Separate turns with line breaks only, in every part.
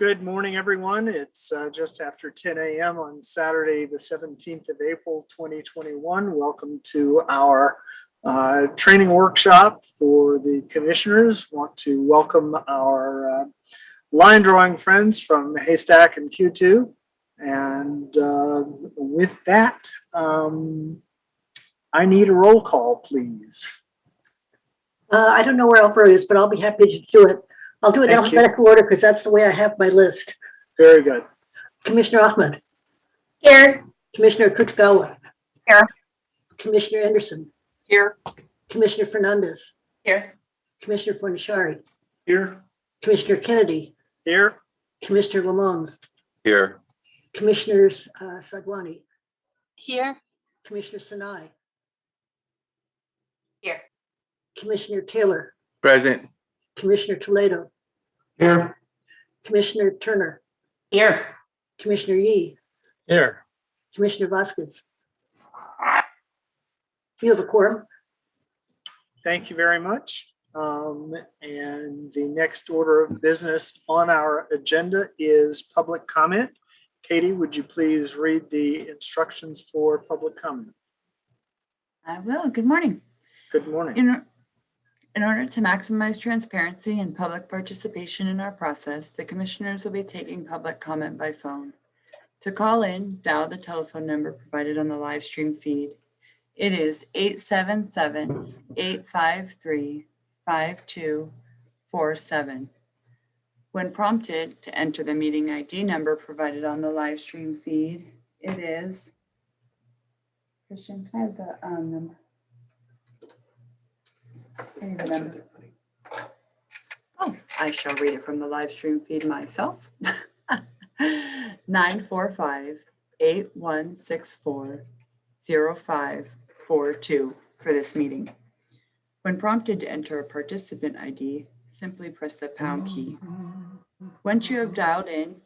Good morning, everyone. It's just after 10 a.m. on Saturday, the 17th of April, 2021. Welcome to our training workshop for the commissioners. Want to welcome our line drawing friends from Haystack and Q2. And with that, I need a roll call, please.
I don't know where Alfred is, but I'll be happy to do it. I'll do it in alphabetical order because that's the way I have my list.
Very good.
Commissioner Ahmed.
Here.
Commissioner Kutagawa.
Here.
Commissioner Anderson.
Here.
Commissioner Fernandez.
Here.
Commissioner Fornashari.
Here.
Commissioner Kennedy.
Here.
Commissioner Lamons.
Here.
Commissioners Sadwani.
Here.
Commissioner Sinai.
Here.
Commissioner Taylor.
Present.
Commissioner Toledo.
Here.
Commissioner Turner.
Here.
Commissioner Yee.
Here.
Commissioner Vasquez. You have a quorum.
Thank you very much. And the next order of business on our agenda is public comment. Katie, would you please read the instructions for public comment?
I will. Good morning.
Good morning.
In order to maximize transparency and public participation in our process, the commissioners will be taking public comment by phone. To call in, dial the telephone number provided on the live stream feed. It is 877-853-5247. When prompted to enter the meeting ID number provided on the live stream feed, it is, Christian, can I have the number? Oh, I shall read it from the live stream feed myself. 945-8164-0542 for this meeting. When prompted to enter a participant ID, simply press the pound key. Once you have dialed in,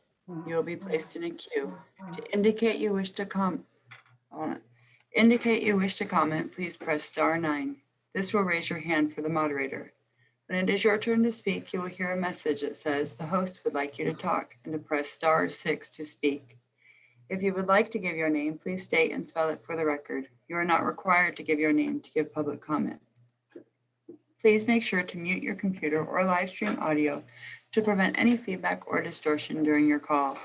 you will be placed in a queue. To indicate you wish to comment, please press *9. This will raise your hand for the moderator. When it is your turn to speak, you will hear a message that says the host would like you to talk and to press *6 to speak. If you would like to give your name, please state and spell it for the record. You are not required to give your name to give public comment. Please make sure to mute your computer or live stream audio to prevent any feedback or distortion during your call.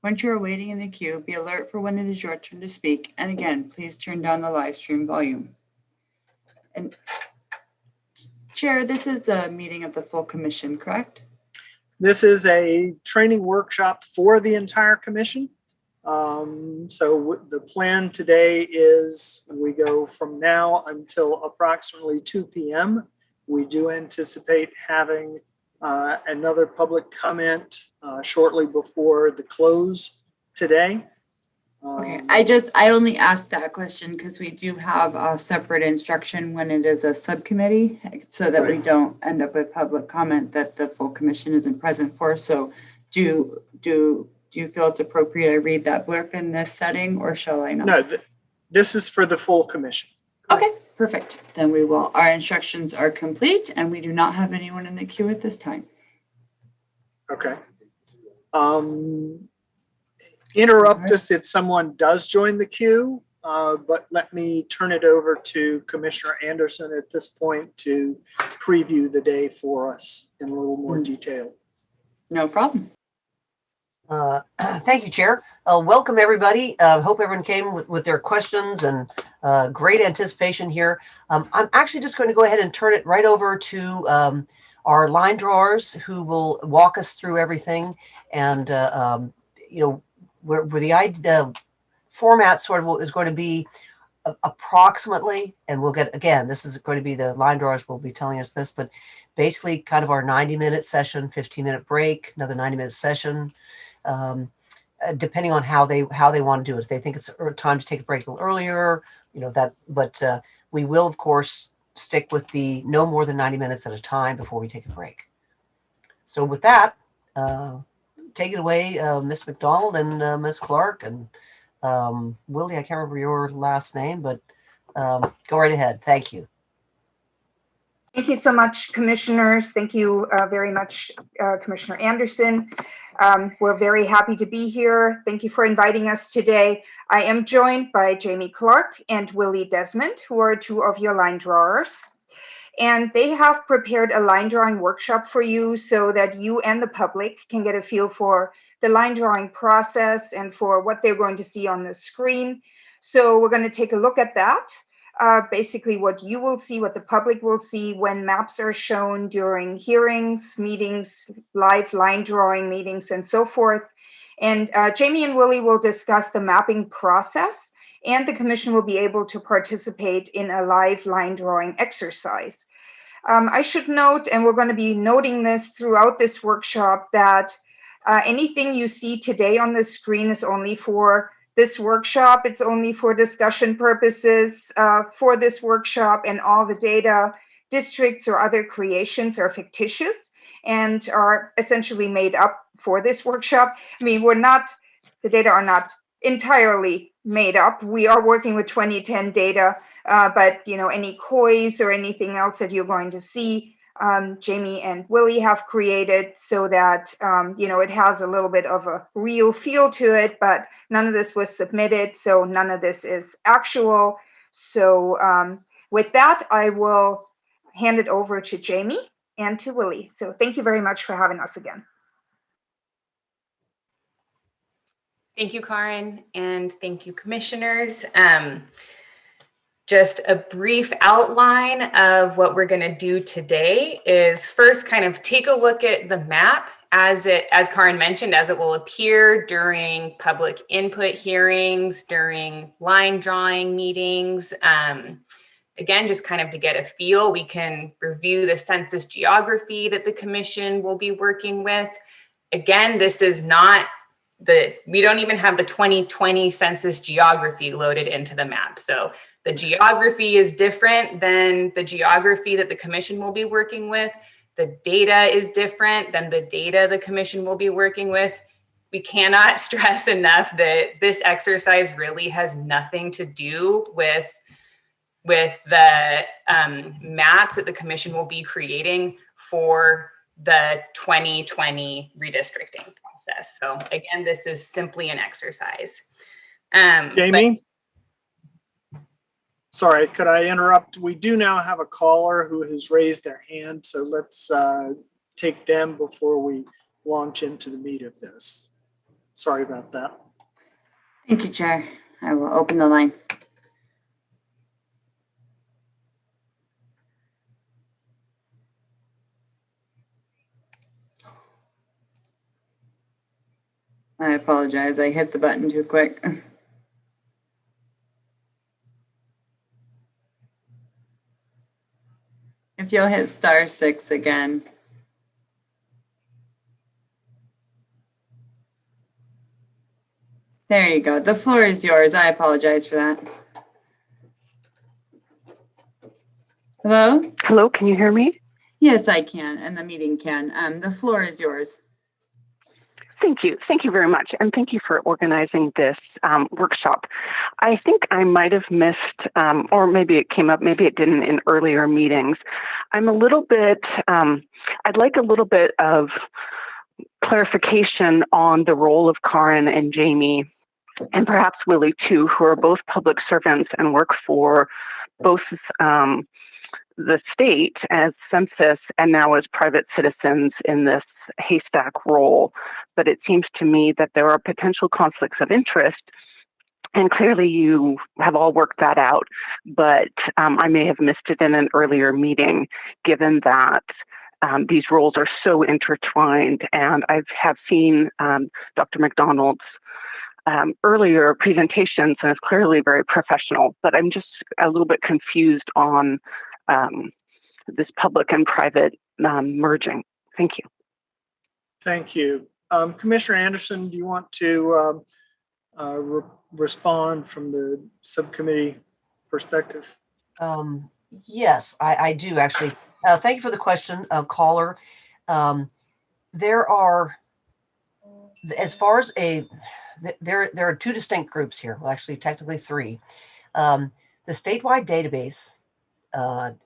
Once you are waiting in the queue, be alert for when it is your turn to speak. And again, please turn down the live stream volume. And Chair, this is a meeting of the full commission, correct?
This is a training workshop for the entire commission. So the plan today is we go from now until approximately 2 p.m. We do anticipate having another public comment shortly before the close today.
Okay, I only asked that question because we do have a separate instruction when it is a subcommittee so that we don't end up with public comment that the full commission isn't present for. So do you feel it's appropriate I read that blurb in this setting or shall I not?
No, this is for the full commission.
Okay, perfect. Then we will, our instructions are complete and we do not have anyone in the queue at this time.
Okay. Interrupt us if someone does join the queue, but let me turn it over to Commissioner Anderson at this point to preview the day for us in a little more detail.
No problem.
Thank you, Chair. Welcome, everybody. Hope everyone came with their questions and great anticipation here. I'm actually just going to go ahead and turn it right over to our line drawers who will walk us through everything and, where the format sort of is going to be approximately, and we'll get, again, this is going to be the line drawers will be telling us this, but basically kind of our 90-minute session, 15-minute break, another 90-minute session, depending on how they want to do it. If they think it's time to take a break a little earlier, but we will, of course, stick with the no more than 90 minutes at a time before we take a break. So with that, take it away, Ms. McDonald and Ms. Clark and Willie, I can't remember your last name, but go right ahead. Thank you.
Thank you so much, commissioners. Thank you very much, Commissioner Anderson. We're very happy to be here. Thank you for inviting us today. I am joined by Jamie Clark and Willie Desmond, who are two of your line drawers. And they have prepared a line drawing workshop for you so that you and the public can get a feel for the line drawing process and for what they're going to see on the screen. So we're going to take a look at that. Basically what you will see, what the public will see when maps are shown during hearings, meetings, live line drawing meetings, and so forth. And Jamie and Willie will discuss the mapping process, and the commission will be able to participate in a live line drawing exercise. I should note, and we're going to be noting this throughout this workshop, that anything you see today on the screen is only for this workshop. It's only for discussion purposes for this workshop, and all the data, districts or other creations are fictitious and are essentially made up for this workshop. I mean, the data are not entirely made up. We are working with 2010 data, but any coils or anything else that you're going to see, Jamie and Willie have created so that, it has a little bit of a real feel to it, but none of this was submitted, so none of this is actual. So with that, I will hand it over to Jamie and to Willie. So thank you very much for having us again.
Thank you, Karin, and thank you, commissioners. Just a brief outline of what we're going to do today is first kind of take a look at the map as Karin mentioned, as it will appear during public input hearings, during line drawing meetings. Again, just kind of to get a feel, we can review the census geography that the commission will be working with. Again, this is not we don't even have the 2020 census geography loaded into the map. So the geography is different than the geography that the commission will be working with. The data is different than the data the commission will be working with. We cannot stress enough that this exercise really has nothing to do with the maps that the commission will be creating for the 2020 redistricting process. So again, this is simply an exercise.
Jamie? Sorry, could I interrupt? We do now have a caller who has raised their hand, so let's take them before we launch into the meat of this. Sorry about that.
Thank you, Chair. I will open the line. I apologize. I hit the button too quick. If you'll hit *6 again. There you go. The floor is yours. I apologize for that. Hello?
Hello, can you hear me?
Yes, I can, and the meeting can. The floor is yours.
Thank you. Thank you very much. And thank you for organizing this workshop. I think I might have missed, or maybe it came up, maybe it didn't in earlier meetings. I'm a little bit, I'd like a little bit of clarification on the role of Karin and Jamie, and perhaps Willie too, who are both public servants and work for both the state as census and now as private citizens in this haystack role. But it seems to me that there are potential conflicts of interest, and clearly you have all worked that out, but I may have missed it in an earlier meeting, given that these roles are so intertwined. And I have seen Dr. McDonald's earlier presentations, and it's clearly very professional, but I'm just a little bit confused on this public and private merging. Thank you.
Thank you. Commissioner Anderson, do you want to respond from the subcommittee perspective?
Yes, I do actually. Thank you for the question, caller. There are, as far as there are two distinct groups here. Well, actually, technically three. The statewide database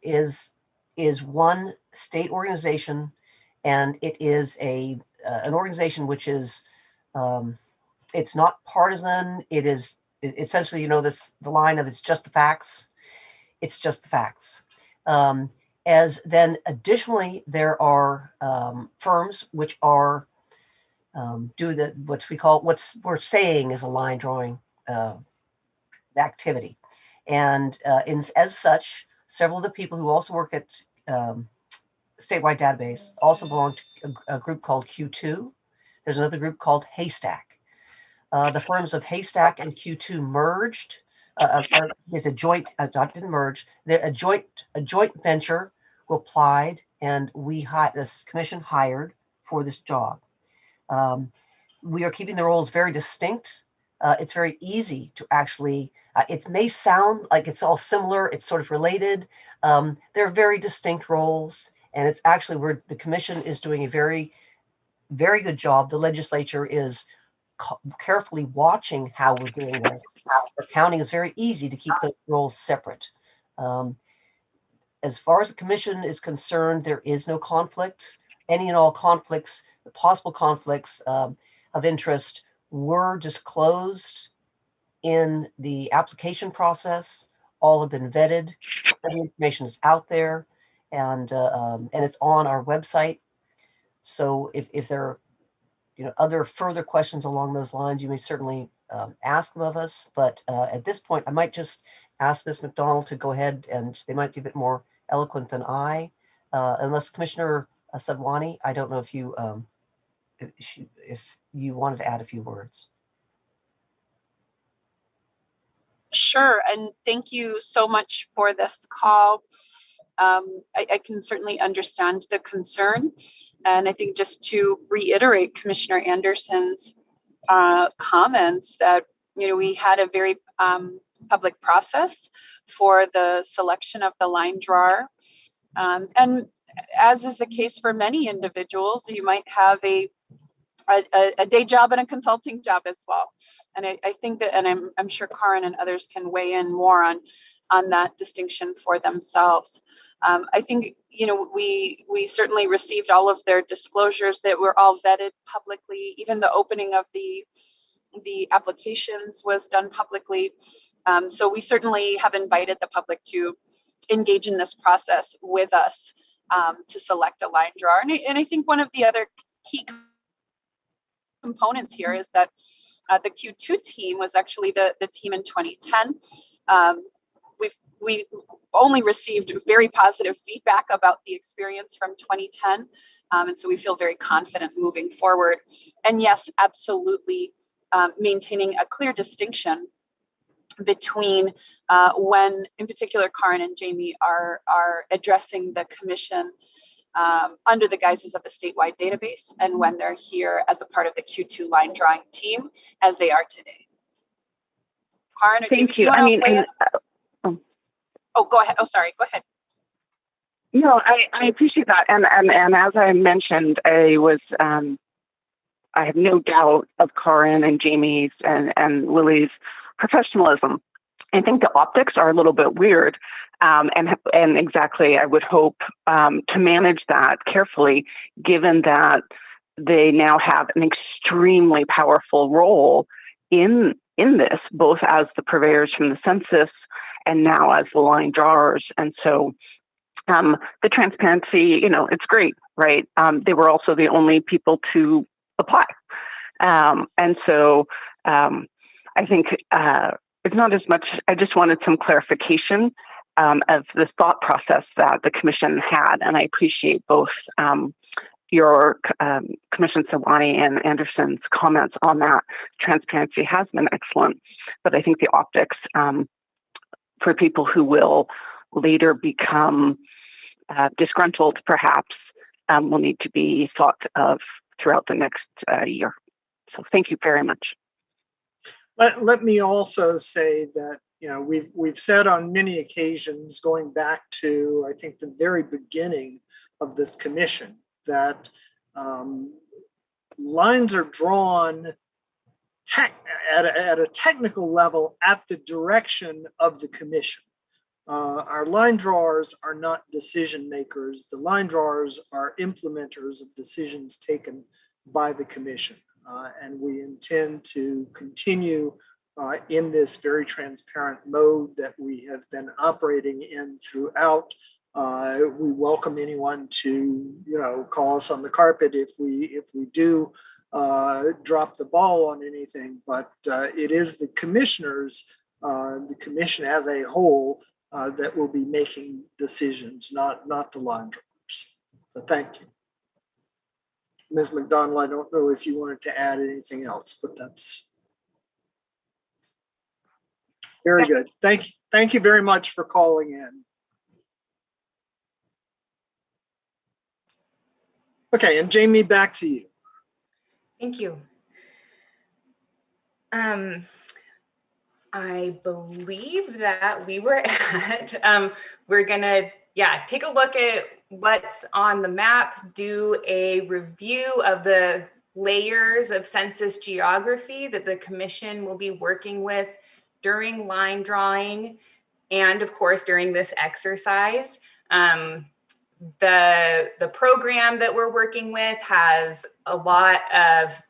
is is one state organization, and it is an organization which is it's not partisan. It is essentially, the line of it's just the facts. It's just the facts. As then additionally, there are firms which are what we're saying is a line drawing activity. And as such, several of the people who also work at statewide database also belong to a group called Q2. There's another group called Haystack. The firms of Haystack and Q2 merged. Is a joint, didn't merge. They're a joint venture who applied, and this commission hired for this job. We are keeping the roles very distinct. It's very easy to actually, it may sound like it's all similar, it's sort of related. They're very distinct roles, and it's actually where the commission is doing a very, very good job. The legislature is carefully watching how we're doing this. For counting, is very easy to keep the roles separate. As far as the commission is concerned, there is no conflict. Any and all conflicts, the possible conflicts of interest, were disclosed in the application process. All have been vetted. The information is out there, and it's on our website. So if there are other further questions along those lines, you may certainly ask them of us. But at this point, I might just ask Ms. McDonald to go ahead, and they might be a bit more eloquent than I, unless Commissioner Sadwani, I don't know if you wanted to add a few words.
Sure, and thank you so much for this call. I can certainly understand the concern. And I think just to reiterate Commissioner Anderson's comments that, we had a very public process for the selection of the line drawer. And as is the case for many individuals, you might have a day job and a consulting job as well. And I think that, and I'm sure Karin and others can weigh in more on that distinction for themselves. I think, we certainly received all of their disclosures that were all vetted publicly. Even the opening of the applications was done publicly. So we certainly have invited the public to engage in this process with us to select a line drawer. And I think one of the other key components here is that the Q2 team was actually the team in 2010. We only received very positive feedback about the experience from 2010. And so we feel very confident moving forward. And yes, absolutely maintaining a clear distinction between when, in particular, Karin and Jamie are addressing the commission under the guises of the statewide database, and when they're here as a part of the Q2 line drawing team, as they are today. Karin,
thank you. I mean,
oh, go ahead. Oh, sorry. Go ahead.
No, I appreciate that, and as I mentioned, I have no doubt of Karin and Jamie's and Lily's professionalism. I think the optics are a little bit weird, and exactly, I would hope to manage that carefully, given that they now have an extremely powerful role in this, both as the purveyors from the census and now as the line drawers. And so the transparency, it's great, right? They were also the only people to apply. And so I think it's not as much, I just wanted some clarification of the thought process that the commission had. And I appreciate both your Commissioner Sadwani and Anderson's comments on that. Transparency has been excellent, but I think the optics for people who will later become disgruntled, perhaps, will need to be thought of throughout the next year. So thank you very much.
Let me also say that we've said on many occasions, going back to I think the very beginning of this commission, that lines are drawn at a technical level at the direction of the commission. Our line drawers are not decision makers. The line drawers are implementers of decisions taken by the commission. And we intend to continue in this very transparent mode that we have been operating in throughout. We welcome anyone to, call us on the carpet if we do drop the ball on anything, but it is the commissioners, the commission as a whole, that will be making decisions, not the line drawers. So thank you. Ms. McDonald, I don't know if you wanted to add anything else, but that's very good. Thank you very much for calling in. Okay, and Jamie, back to you.
Thank you. I believe that we were at, we're gonna, take a look at what's on the map, do a review of the layers of census geography that the commission will be working with during line drawing, and of course, during this exercise. The program that we're working with has a lot of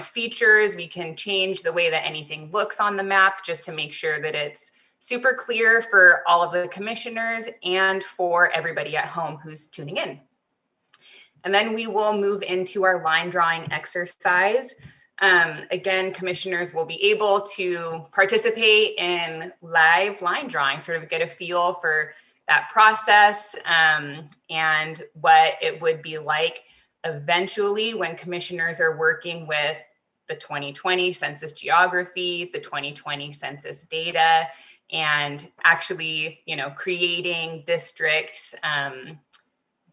features. We can change the way that anything looks on the map just to make sure that it's super clear for all of the commissioners and for everybody at home who's tuning in. And then we will move into our line drawing exercise. Again, commissioners will be able to participate in live line drawing, sort of get a feel for that process and what it would be like eventually when commissioners are working with the 2020 census geography, the 2020 census data, and actually, creating districts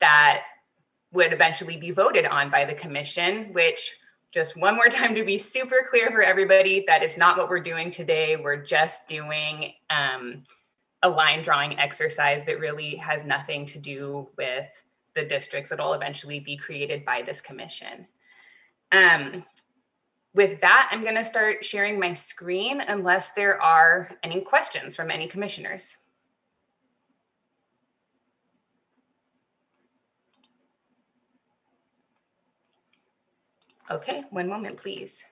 that would eventually be voted on by the commission, which, just one more time to be super clear for everybody, that is not what we're doing today. We're just doing a line drawing exercise that really has nothing to do with the districts that will eventually be created by this commission. With that, I'm going to start sharing my screen unless there are any questions from any commissioners. Okay, one moment, please.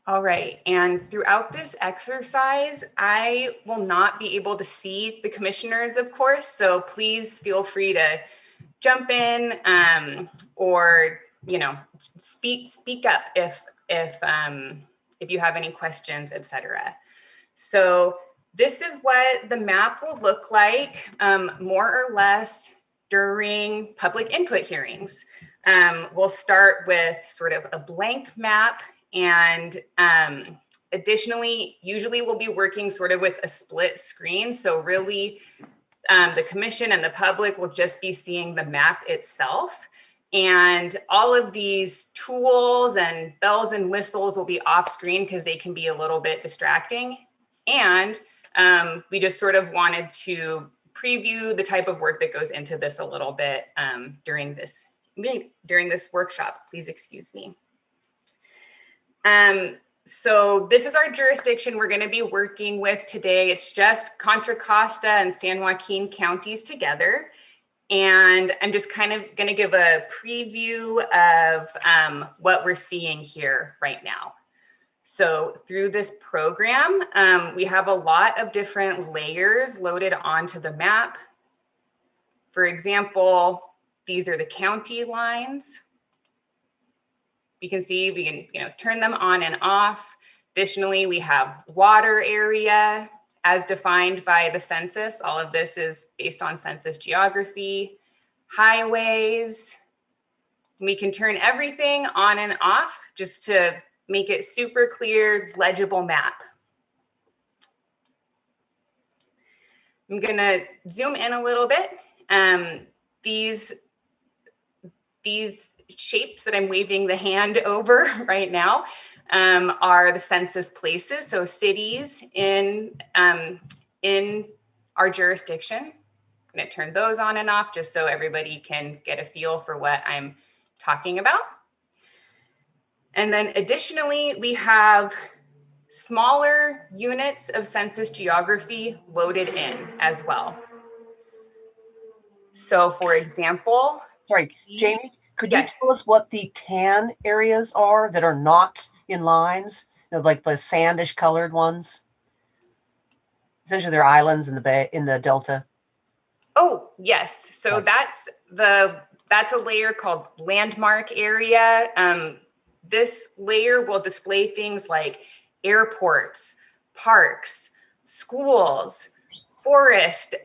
All right, and throughout this exercise, I will not be able to see the commissioners, of course, so please feel free to jump in or speak up if you have any questions, etc. So this is what the map will look like more or less during public input hearings. We'll start with sort of a blank map. And additionally, usually we'll be working sort of with a split screen. So really, the commission and the public will just be seeing the map itself. And all of these tools and bells and whistles will be off screen because they can be a little bit distracting. And we just sort of wanted to preview the type of work that goes into this a little bit during this workshop. Please excuse me. So this is our jurisdiction we're going to be working with today. It's just Contra Costa and San Joaquin counties together. And I'm just kind of going to give a preview of what we're seeing here right now. So through this program, we have a lot of different layers loaded onto the map. For example, these are the county lines. You can see we can turn them on and off. Additionally, we have water area as defined by the census. All of this is based on census geography. Highways. We can turn everything on and off just to make it super clear, legible map. I'm gonna zoom in a little bit. These shapes that I'm waving the hand over right now are the census places, so cities in our jurisdiction. I'm going to turn those on and off just so everybody can get a feel for what I'm talking about. And then additionally, we have smaller units of census geography loaded in as well. So for example,
Sorry, Jamie, could you
yes.
tell us what the tan areas are that are not in lines? You know, like the sandish colored ones? Essentially, they're islands in the bay, in the delta.
Oh, yes. So that's a layer called landmark area. This layer will display things like airports, parks, schools, forest,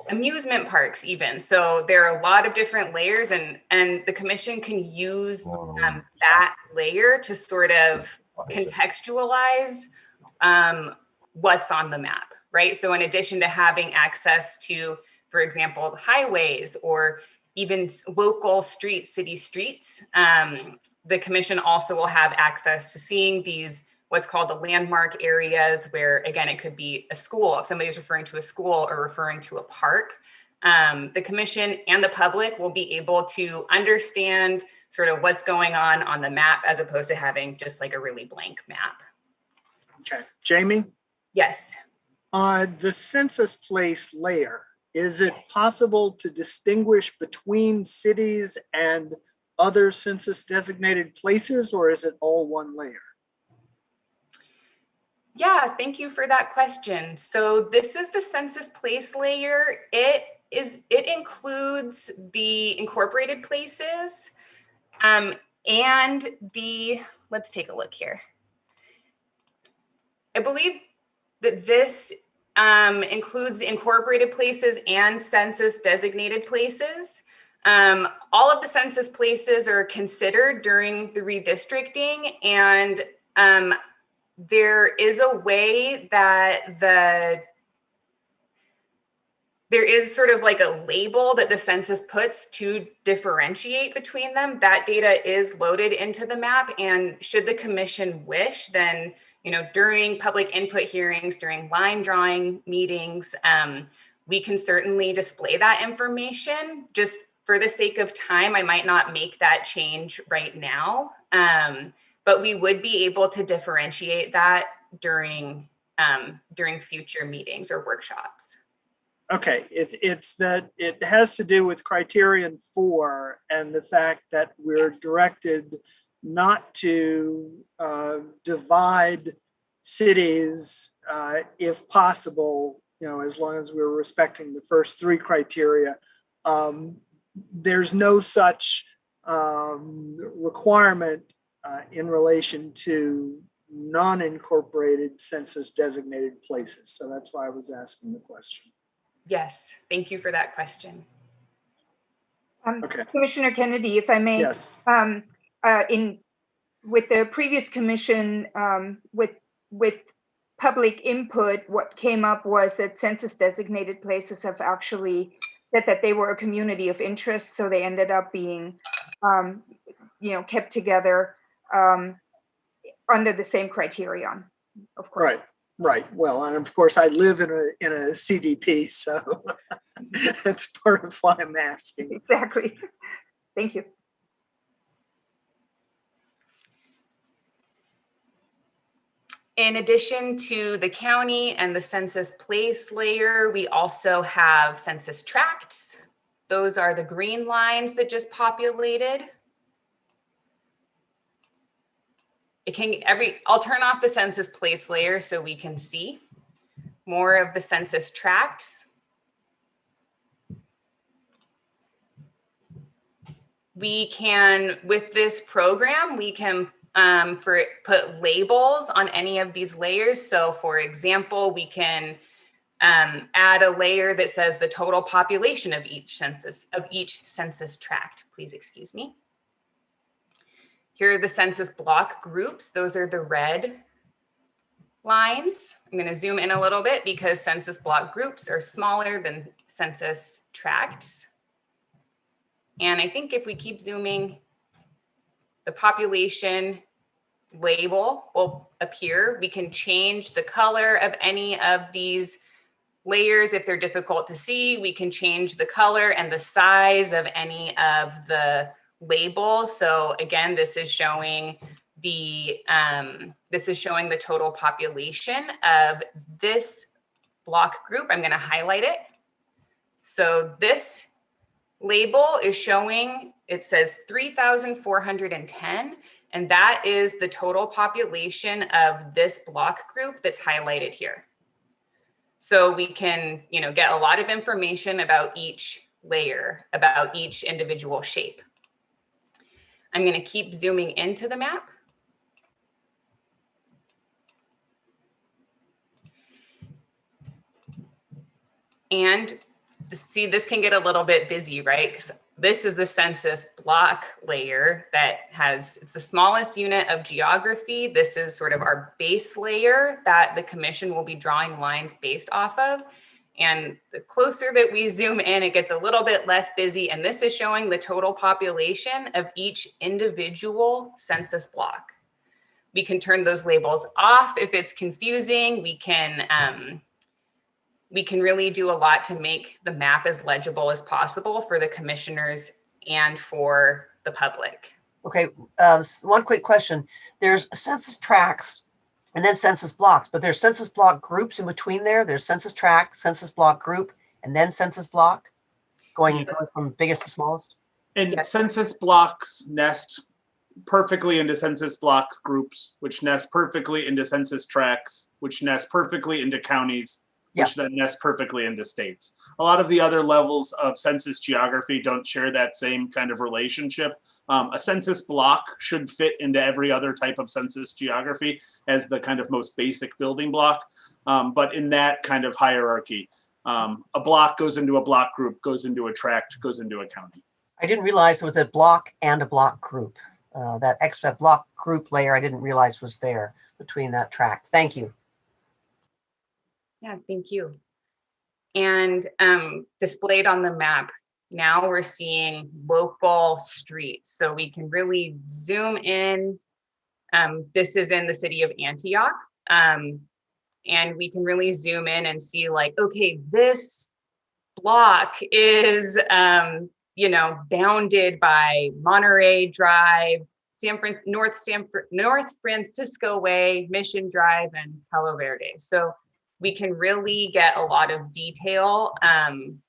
amusement parks even. So there are a lot of different layers, and the commission can use that layer to sort of contextualize what's on the map, right? So in addition to having access to, for example, highways or even local streets, city streets, the commission also will have access to seeing these what's called the landmark areas, where again, it could be a school. If somebody's referring to a school or referring to a park, the commission and the public will be able to understand sort of what's going on the map, as opposed to having just like a really blank map.
Okay, Jamie?
Yes.
The census place layer, is it possible to distinguish between cities and other census designated places, or is it all one layer?
Yeah, thank you for that question. So this is the census place layer. It includes the incorporated places and let's take a look here. I believe that this includes incorporated places and census designated places. All of the census places are considered during the redistricting, and there is a way that there is sort of like a label that the census puts to differentiate between them. That data is loaded into the map, and should the commission wish, then, you know, during public input hearings, during line drawing meetings, we can certainly display that information. Just for the sake of time, I might not make that change right now, but we would be able to differentiate that during future meetings or workshops.
Okay, it's that it has to do with criterion 4 and the fact that we're directed not to divide cities if possible, you know, as long as we're respecting the first 3 criteria. There's no such requirement in relation to non-incorporated census designated places. So that's why I was asking the question.
Yes, thank you for that question.
Okay.
Commissioner Kennedy, if I may.
Yes.
With the previous commission, with public input, what came up was that census designated places have actually said that they were a community of interest, so they ended up being, kept together under the same criterion, of course.
Right. Well, and of course, I live in a CDP, so that's part of why I'm asking.
Exactly. Thank you.
In addition to the county and the census place layer, we also have census tracts. Those are the green lines that just populated. I'll turn off the census place layer so we can see more of the census tracts. We can, with this program, we can put labels on any of these layers. So for example, we can add a layer that says the total population of each census tract. Please excuse me. Here are the census block groups. Those are the red lines. I'm going to zoom in a little bit because census block groups are smaller than census tracts. And I think if we keep zooming, the population label will appear. We can change the color of any of these layers if they're difficult to see. We can change the color and the size of any of the labels. So again, this is showing the total population of this block group. I'm going to highlight it. So this label is showing, it says 3,410, and that is the total population of this block group that's highlighted here. So we can, get a lot of information about each layer, about each individual shape. I'm going to keep zooming into the map. And see, this can get a little bit busy, right? Because this is the census block layer that it's the smallest unit of geography. This is sort of our base layer that the commission will be drawing lines based off of. And the closer that we zoom in, it gets a little bit less busy. And this is showing the total population of each individual census block. We can turn those labels off if it's confusing. We can really do a lot to make the map as legible as possible for the commissioners and for the public.
Okay, one quick question. There's census tracts and then census blocks, but there's census block groups in between there. There's census tract, census block group, and then census block, going from biggest to smallest.
And
Yes.
census blocks nest perfectly into census blocks groups, which nest perfectly into census tracts, which nest perfectly into counties, which then nest perfectly into states. A lot of the other levels of census geography don't share that same kind of relationship. A census block should fit into every other type of census geography as the kind of most basic building block. But in that kind of hierarchy, a block goes into a block group, goes into a tract, goes into a county.
I didn't realize there was a block and a block group. That extra block group layer I didn't realize was there between that tract. Thank you.
Yeah, thank you. And displayed on the map, now we're seeing local streets. So we can really zoom in. This is in the city of Antioch. And we can really zoom in and see like, okay, this block is, bounded by Monterey Drive, North Francisco Way, Mission Drive, and Palo Verde. So we can really get a lot of detail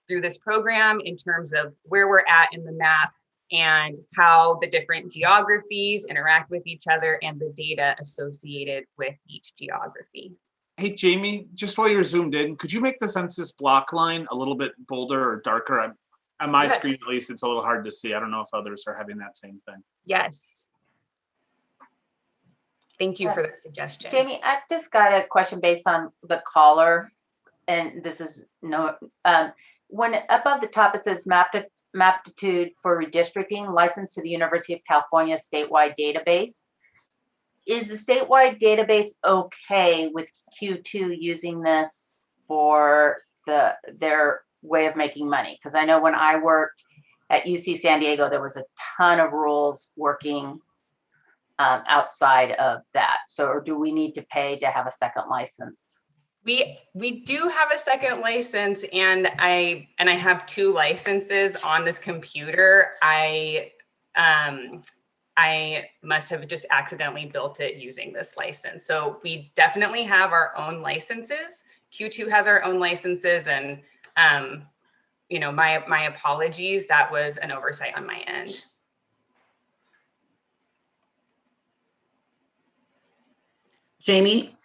through this program in terms of where we're at in the map and how the different geographies interact with each other and the data associated with each geography.
Hey, Jamie, just while you're zoomed in, could you make the census block line a little bit bolder or darker? On my screen, at least, it's a little hard to see. I don't know if others are having that same thing.
Yes. Thank you for that suggestion.
Jamie, I've just got a question based on the caller, and this is when above the top it says maptitude for redistricting, licensed to the University of California statewide database. Is the statewide database okay with Q2 using this for their way of making money? Because I know when I worked at UC San Diego, there was a ton of rules working outside of that. So, or do we need to pay to have a second license?
We do have a second license, and I have 2 licenses on this computer. I must have just accidentally built it using this license. So we definitely have our own licenses. Q2 has our own licenses, and my apologies. That was an oversight on my end.
Jamie,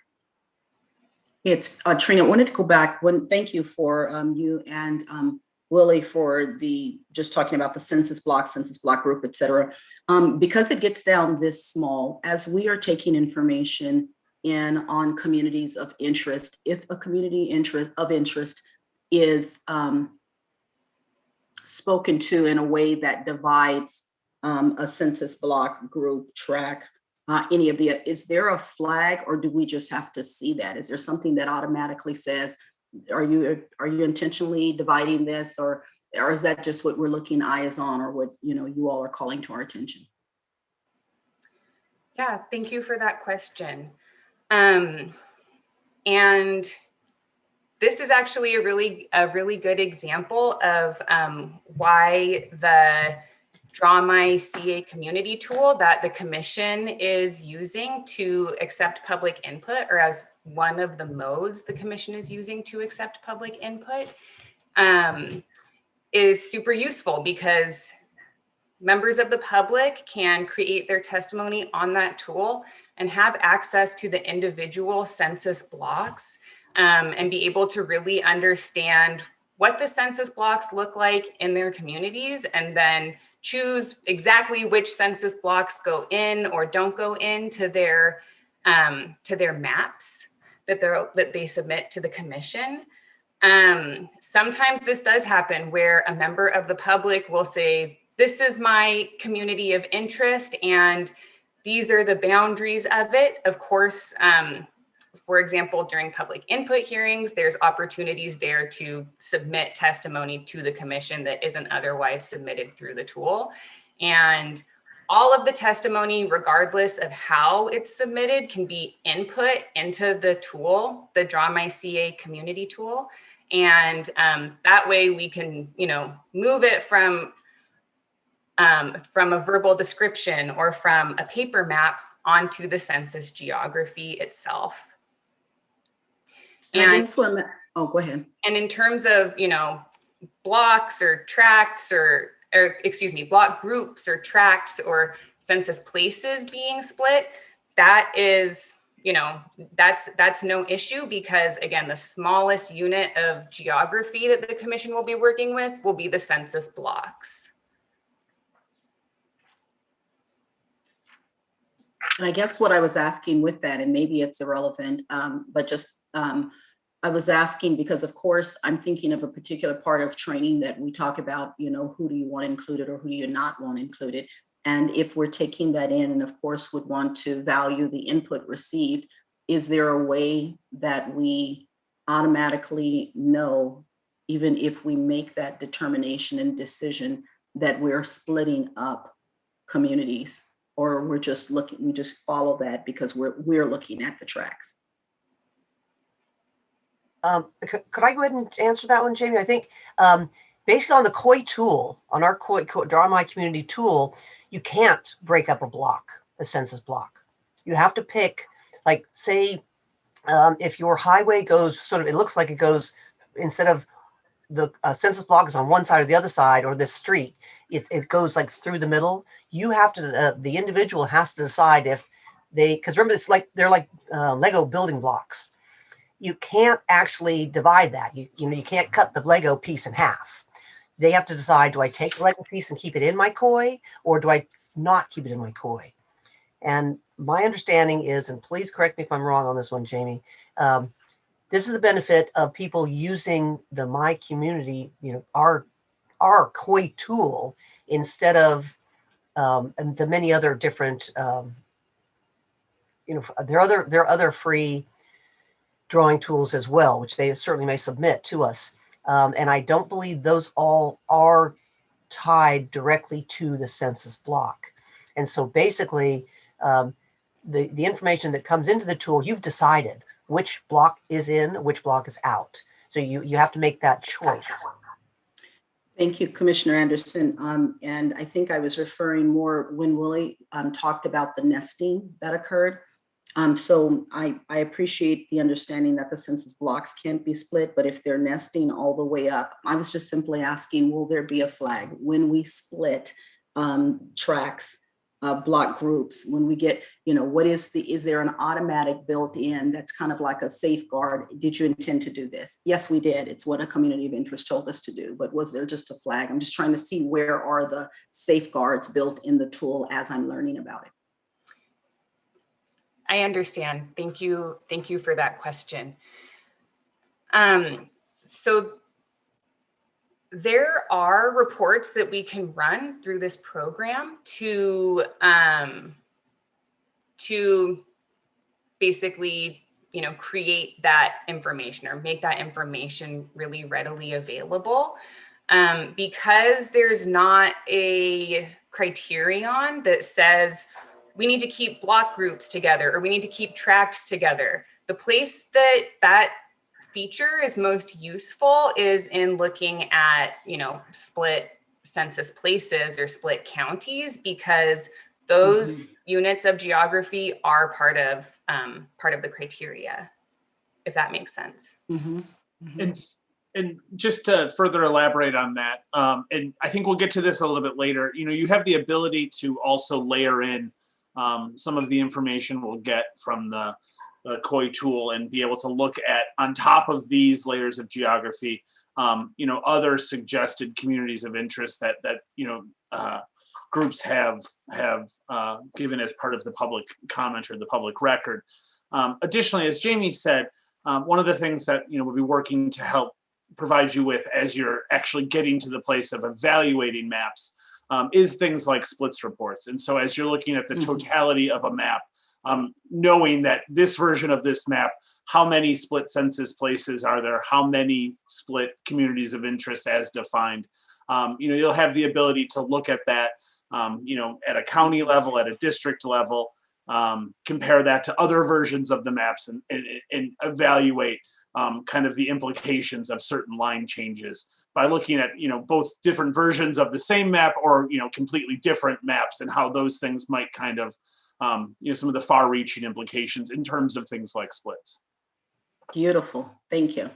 it's Trina. I wanted to go back. Thank you for you and Willie for just talking about the census block group, et cetera. Because it gets down this small, as we are taking information in on communities of interest, if a community of interest is spoken to in a way that divides a census block group track, is there a flag, or do we just have to see that? Is there something that automatically says, are you intentionally dividing this, or is that just what we're looking eyes on, or what you all are calling to our attention?
Yeah, thank you for that question. And this is actually a really good example of why the Draw My CA community tool that the commission is using to accept public input, or as one of the modes the commission is using to accept public input, is super useful because members of the public can create their testimony on that tool and have access to the individual census blocks, and be able to really understand what the census blocks look like in their communities, and then choose exactly which census blocks go in or don't go into their maps that they submit to the commission. Sometimes this does happen where a member of the public will say, this is my community of interest and these are the boundaries of it. Of course, for example, during public input hearings, there's opportunities there to submit testimony to the commission that isn't otherwise submitted through the tool. And all of the testimony, regardless of how it's submitted, can be input into the tool, the Draw My CA community tool. And that way we can, move it from a verbal description or from a paper map onto the census geography itself.
And I guess go ahead.
And in terms of, blocks or tracts or block groups or tracts or census places being split, that is, that's no issue, because again, the smallest unit of geography that the commission will be working with will be the census blocks.
And I guess what I was asking with that, and maybe it's irrelevant, but just I was asking because, of course, I'm thinking of a particular part of training that we talk about, who do you want included or who do you not want included? And if we're taking that in, and of course would want to value the input received, is there a way that we automatically know, even if we make that determination and decision, that we're splitting up communities? Or we just follow that because we're looking at the tracks?
Could I go ahead and answer that one, Jamie? I think based on the COI tool, on our COI Draw My Community tool, you can't break up a census block. You have to pick, like, say, if your highway goes it looks like it goes, instead of the census block is on one side or the other side, or this street, if it goes like through the middle, you have to, the individual has to decide if because remember, they're like Lego building blocks. You can't actually divide that. You can't cut the Lego piece in half. They have to decide, do I take the Lego piece and keep it in my COI, or do I not keep it in my COI? And my understanding is, and please correct me if I'm wrong on this one, Jamie, this is the benefit of people using the My Community, our COI tool, instead of the many other different, there are other free drawing tools as well, which they certainly may submit to us. And I don't believe those all are tied directly to the census block. And so basically, the information that comes into the tool, you've decided which block is in, which block is out. So you have to make that choice.
Thank you, Commissioner Anderson. And I think I was referring more when Willie talked about the nesting that occurred. So I appreciate the understanding that the census blocks can't be split, but if they're nesting all the way up, I was just simply asking, will there be a flag when we split tracks, block groups, when we get, is there an automatic built in that's kind of like a safeguard? Did you intend to do this? Yes, we did. It's what a community of interest told us to do, but was there just a flag? I'm just trying to see where are the safeguards built in the tool as I'm learning about it.
I understand. Thank you. Thank you for that question. So there are reports that we can run through this program to basically, create that information or make that information really readily available. Because there's not a criterion that says we need to keep block groups together or we need to keep tracts together. The place that feature is most useful is in looking at, split census places or split counties, because those units of geography are part of the criteria, if that makes sense.
And just to further elaborate on that, and I think we'll get to this a little bit later, you have the ability to also layer in some of the information we'll get from the COI tool and be able to look at, on top of these layers of geography, other suggested communities of interest that groups have given as part of the public comment or the public record. Additionally, as Jamie said, one of the things that we'll be working to help provide you with as you're actually getting to the place of evaluating maps is things like splits reports. And so as you're looking at the totality of a map, knowing that this version of this map, how many split census places are there, how many split communities of interest as defined, you'll have the ability to look at that, at a county level, at a district level, compare that to other versions of the maps and evaluate kind of the implications of certain line changes by looking at both different versions of the same map or completely different maps, and how those things might kind of some of the far-reaching implications in terms of things like splits.
Beautiful. Thank you.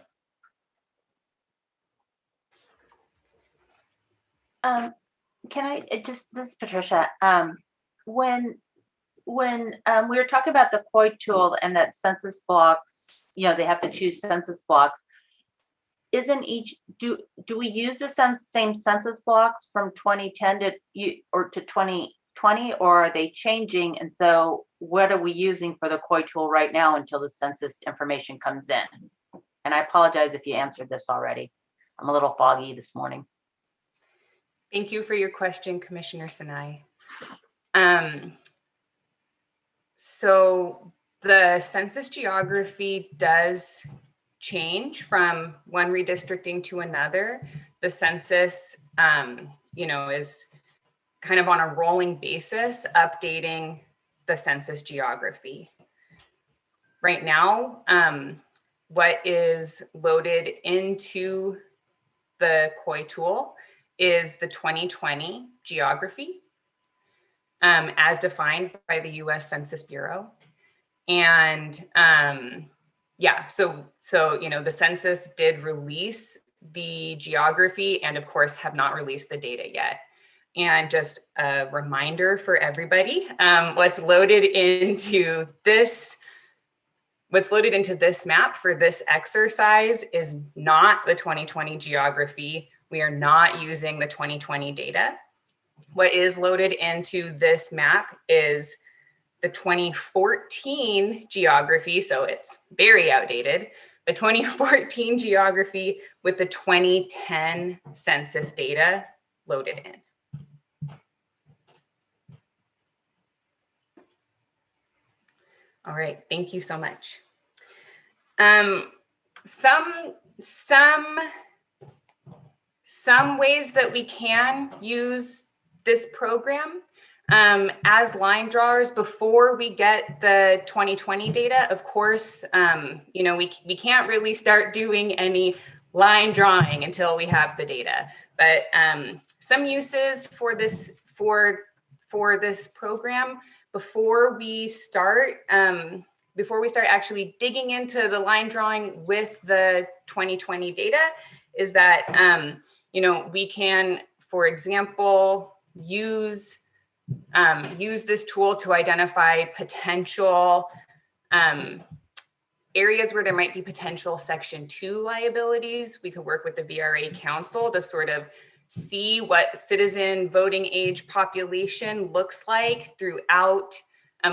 This is Patricia. When we were talking about the COI tool and that census blocks, they have to choose census blocks. Do we use the same census blocks from 2010 to 2020, or are they changing? And so what are we using for the COI tool right now until the census information comes in? And I apologize if you answered this already. I'm a little foggy this morning.
Thank you for your question, Commissioner Sinai. So the census geography does change from one redistricting to another. The census, is kind of on a rolling basis, updating the census geography. Right now, what is loaded into the COI tool is the 2020 geography, as defined by the U.S. Census Bureau. And so the census did release the geography, and of course have not released the data yet. And just a reminder for everybody, what's loaded into this map for this exercise is not the 2020 geography. We are not using the 2020 data. What is loaded into this map is the 2014 geography, so it's very outdated. The 2014 geography with the 2010 census data loaded in. All right, thank you so much. Some ways that we can use this program as line drawers before we get the 2020 data. Of course, we can't really start doing any line drawing until we have the data. But some uses for this program before we start actually digging into the line drawing with the 2020 data is that we can, for example, use this tool to identify potential areas where there might be potential Section 2 liabilities. We could work with the VRA Council to sort of see what citizen voting age population looks like throughout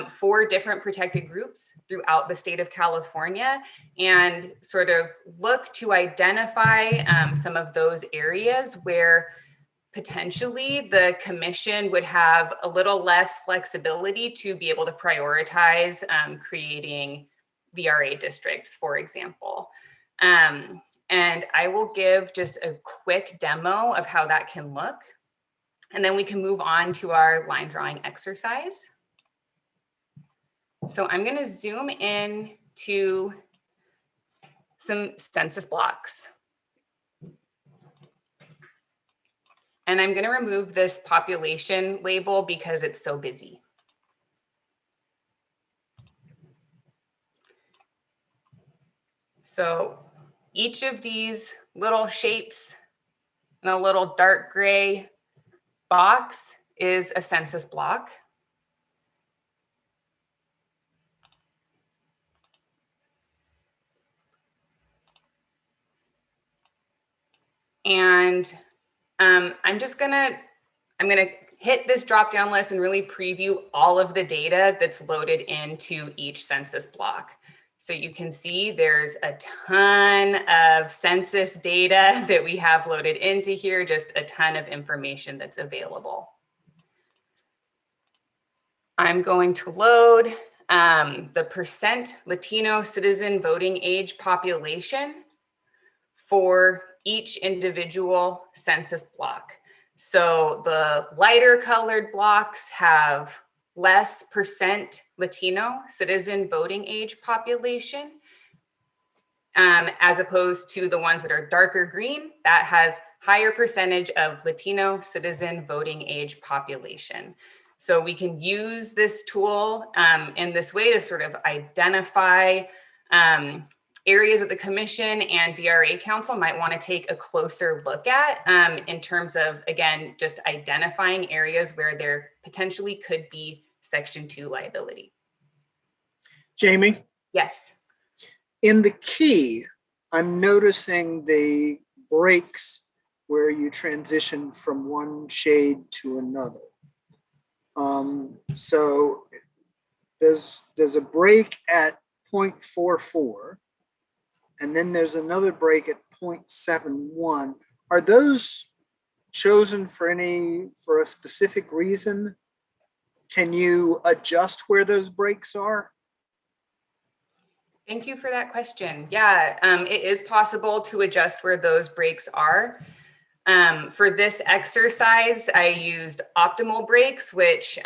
4 different protected groups throughout the state of California, and sort of look to identify some of those areas where potentially the commission would have a little less flexibility to be able to prioritize creating VRA districts, for example. And I will give just a quick demo of how that can look, and then we can move on to our line drawing exercise. So I'm going to zoom in to some census blocks. And I'm going to remove this population label because it's so busy. So each of these little shapes in a little dark gray box is a census block. And I'm gonna hit this drop down list and really preview all of the data that's loaded into each census block. So you can see there's a ton of census data that we have loaded into here, just a ton of information that's available. I'm going to load the percent Latino citizen voting age population for each individual census block. So the lighter colored blocks have less percent Latino citizen voting age population, as opposed to the ones that are darker green, that has higher percentage of Latino citizen voting age population. So we can use this tool in this way to sort of identify areas that the commission and VRA council might want to take a closer look at in terms of, again, just identifying areas where there potentially could be Section 2 liability.
Jamie?
Yes.
In the key, I'm noticing the breaks where you transition from one shade to another. So there's a break at 0.44, and then there's another break at 0.71. Are those chosen for a specific reason? Can you adjust where those breaks are?
Thank you for that question. Yeah, it is possible to adjust where those breaks are. For this exercise, I used optimal breaks, which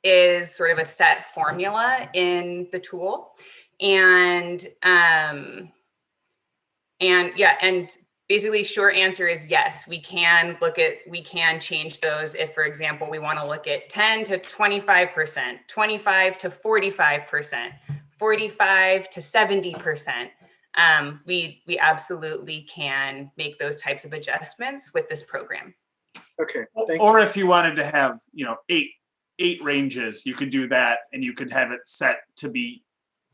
is sort of a set formula in the tool. And basically short answer is yes, we can change those if, for example, we want to look at 10 to 25%, 25 to 45%, 45 to 70%. We absolutely can make those types of adjustments with this program.
Okay.
Or if you wanted to have, eight ranges, you could do that, and you could have it set to be,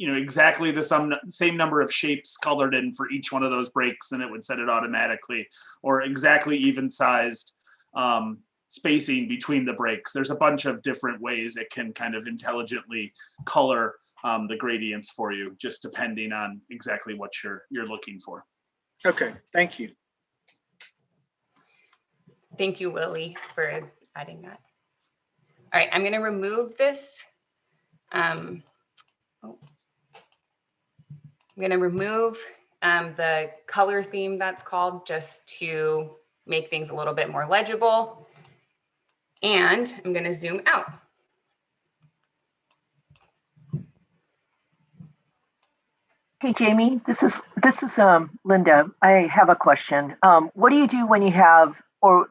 exactly the same number of shapes colored in for each one of those breaks, and it would set it automatically, or exactly even sized spacing between the breaks. There's a bunch of different ways it can kind of intelligently color the gradients for you, just depending on exactly what you're looking for.
Okay, thank you.
Thank you, Willie, for adding that. All right, I'm going to remove this. I'm going to remove the color theme that's called, just to make things a little bit more legible. And I'm going to zoom out.
Hey, Jamie, this is Linda. I have a question. What do you do when you have, or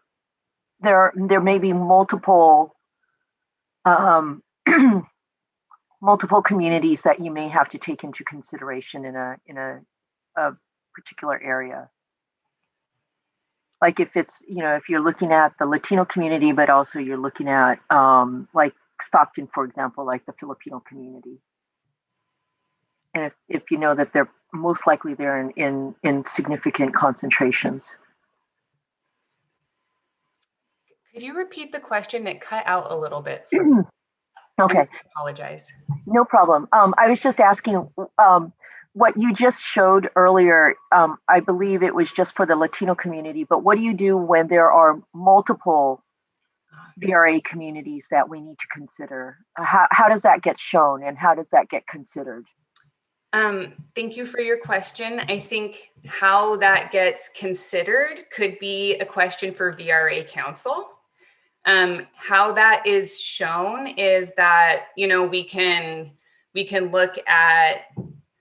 there may be multiple multiple communities that you may have to take into consideration in a particular area? Like if it's, if you're looking at the Latino community, but also you're looking at like Stockton, for example, like the Filipino community. And if you know that they're most likely there in significant concentrations.
Could you repeat the question? It cut out a little bit.
Okay.
I apologize.
No problem. I was just asking what you just showed earlier. I believe it was just for the Latino community, but what do you do when there are multiple VRA communities that we need to consider? How does that get shown, and how does that get considered?
Thank you for your question. I think how that gets considered could be a question for VRA council. How that is shown is that, we can look at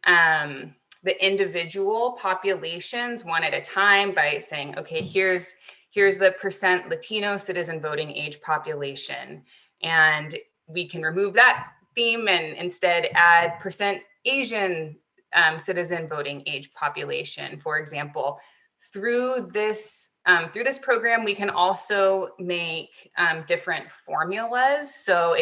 the individual populations one at a time by saying, okay, here's here's the percent Latino citizen voting age population. And we can remove that theme and instead add percent Asian citizen voting age population, for example. Through this program, we can also make different formulas. So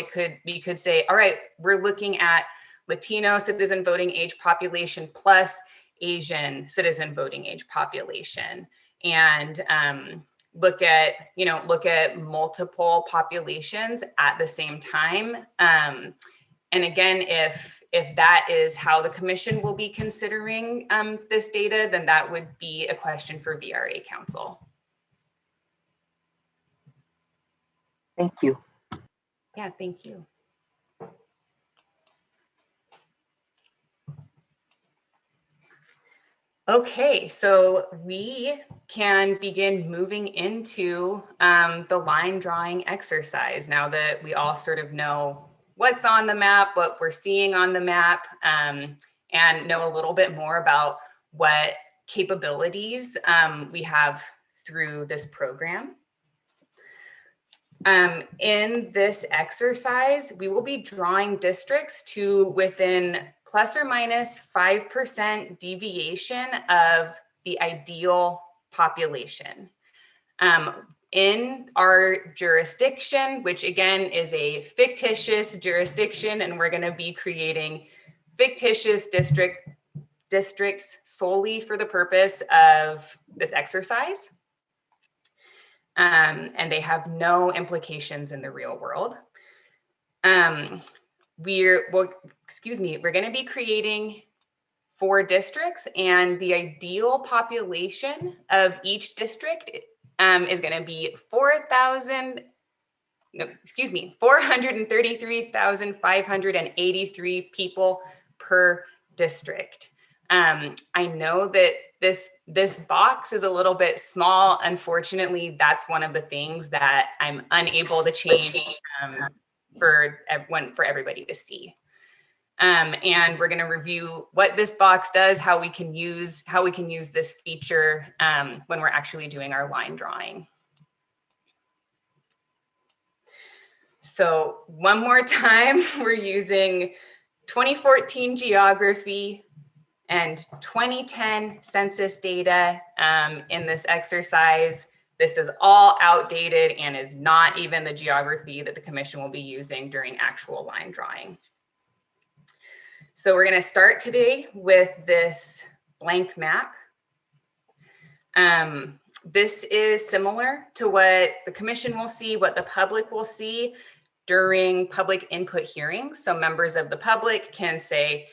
we could say, all right, we're looking at Latino citizen voting age population plus Asian citizen voting age population, and look at multiple populations at the same time. And again, if that is how the commission will be considering this data, then that would be a question for VRA Council.
Thank you.
Yeah, thank you. Okay, so we can begin moving into the line drawing exercise now that we all sort of know what's on the map, what we're seeing on the map, and know a little bit more about what capabilities we have through this program. In this exercise, we will be drawing districts to within plus or minus 5% deviation of the ideal population. In our jurisdiction, which again is a fictitious jurisdiction, and we're going to be creating fictitious districts solely for the purpose of this exercise. And they have no implications in the real world. We're going to be creating 4 districts, and the ideal population of each district is going to be 433,583 people per district. I know that this box is a little bit small. Unfortunately, that's one of the things that I'm unable to change for everybody to see. And we're going to review what this box does, how we can use this feature when we're actually doing our line drawing. So one more time, we're using 2014 geography and 2010 census data in this exercise. This is all outdated and is not even the geography that the commission will be using during actual line drawing. So we're going to start today with this blank map. This is similar to what the commission will see, what the public will see during public input hearings. So members of the public can say,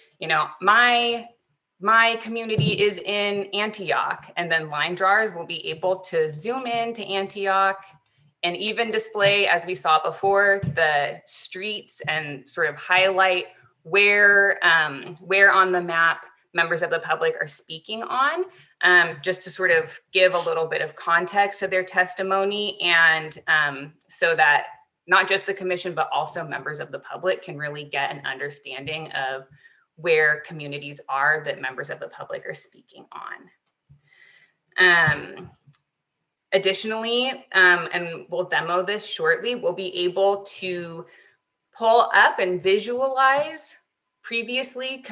my community is in Antioch, and then line drawers will be able to zoom in to Antioch and even display, as we saw before, the streets and sort of highlight where on the map members of the public are speaking on, just to sort of give a little bit of context to their testimony, and so that not just the commission, but also members of the public can really get an understanding of where communities are that members of the public are speaking on. Additionally, and we'll demo this shortly, we'll be able to pull up and visualize previously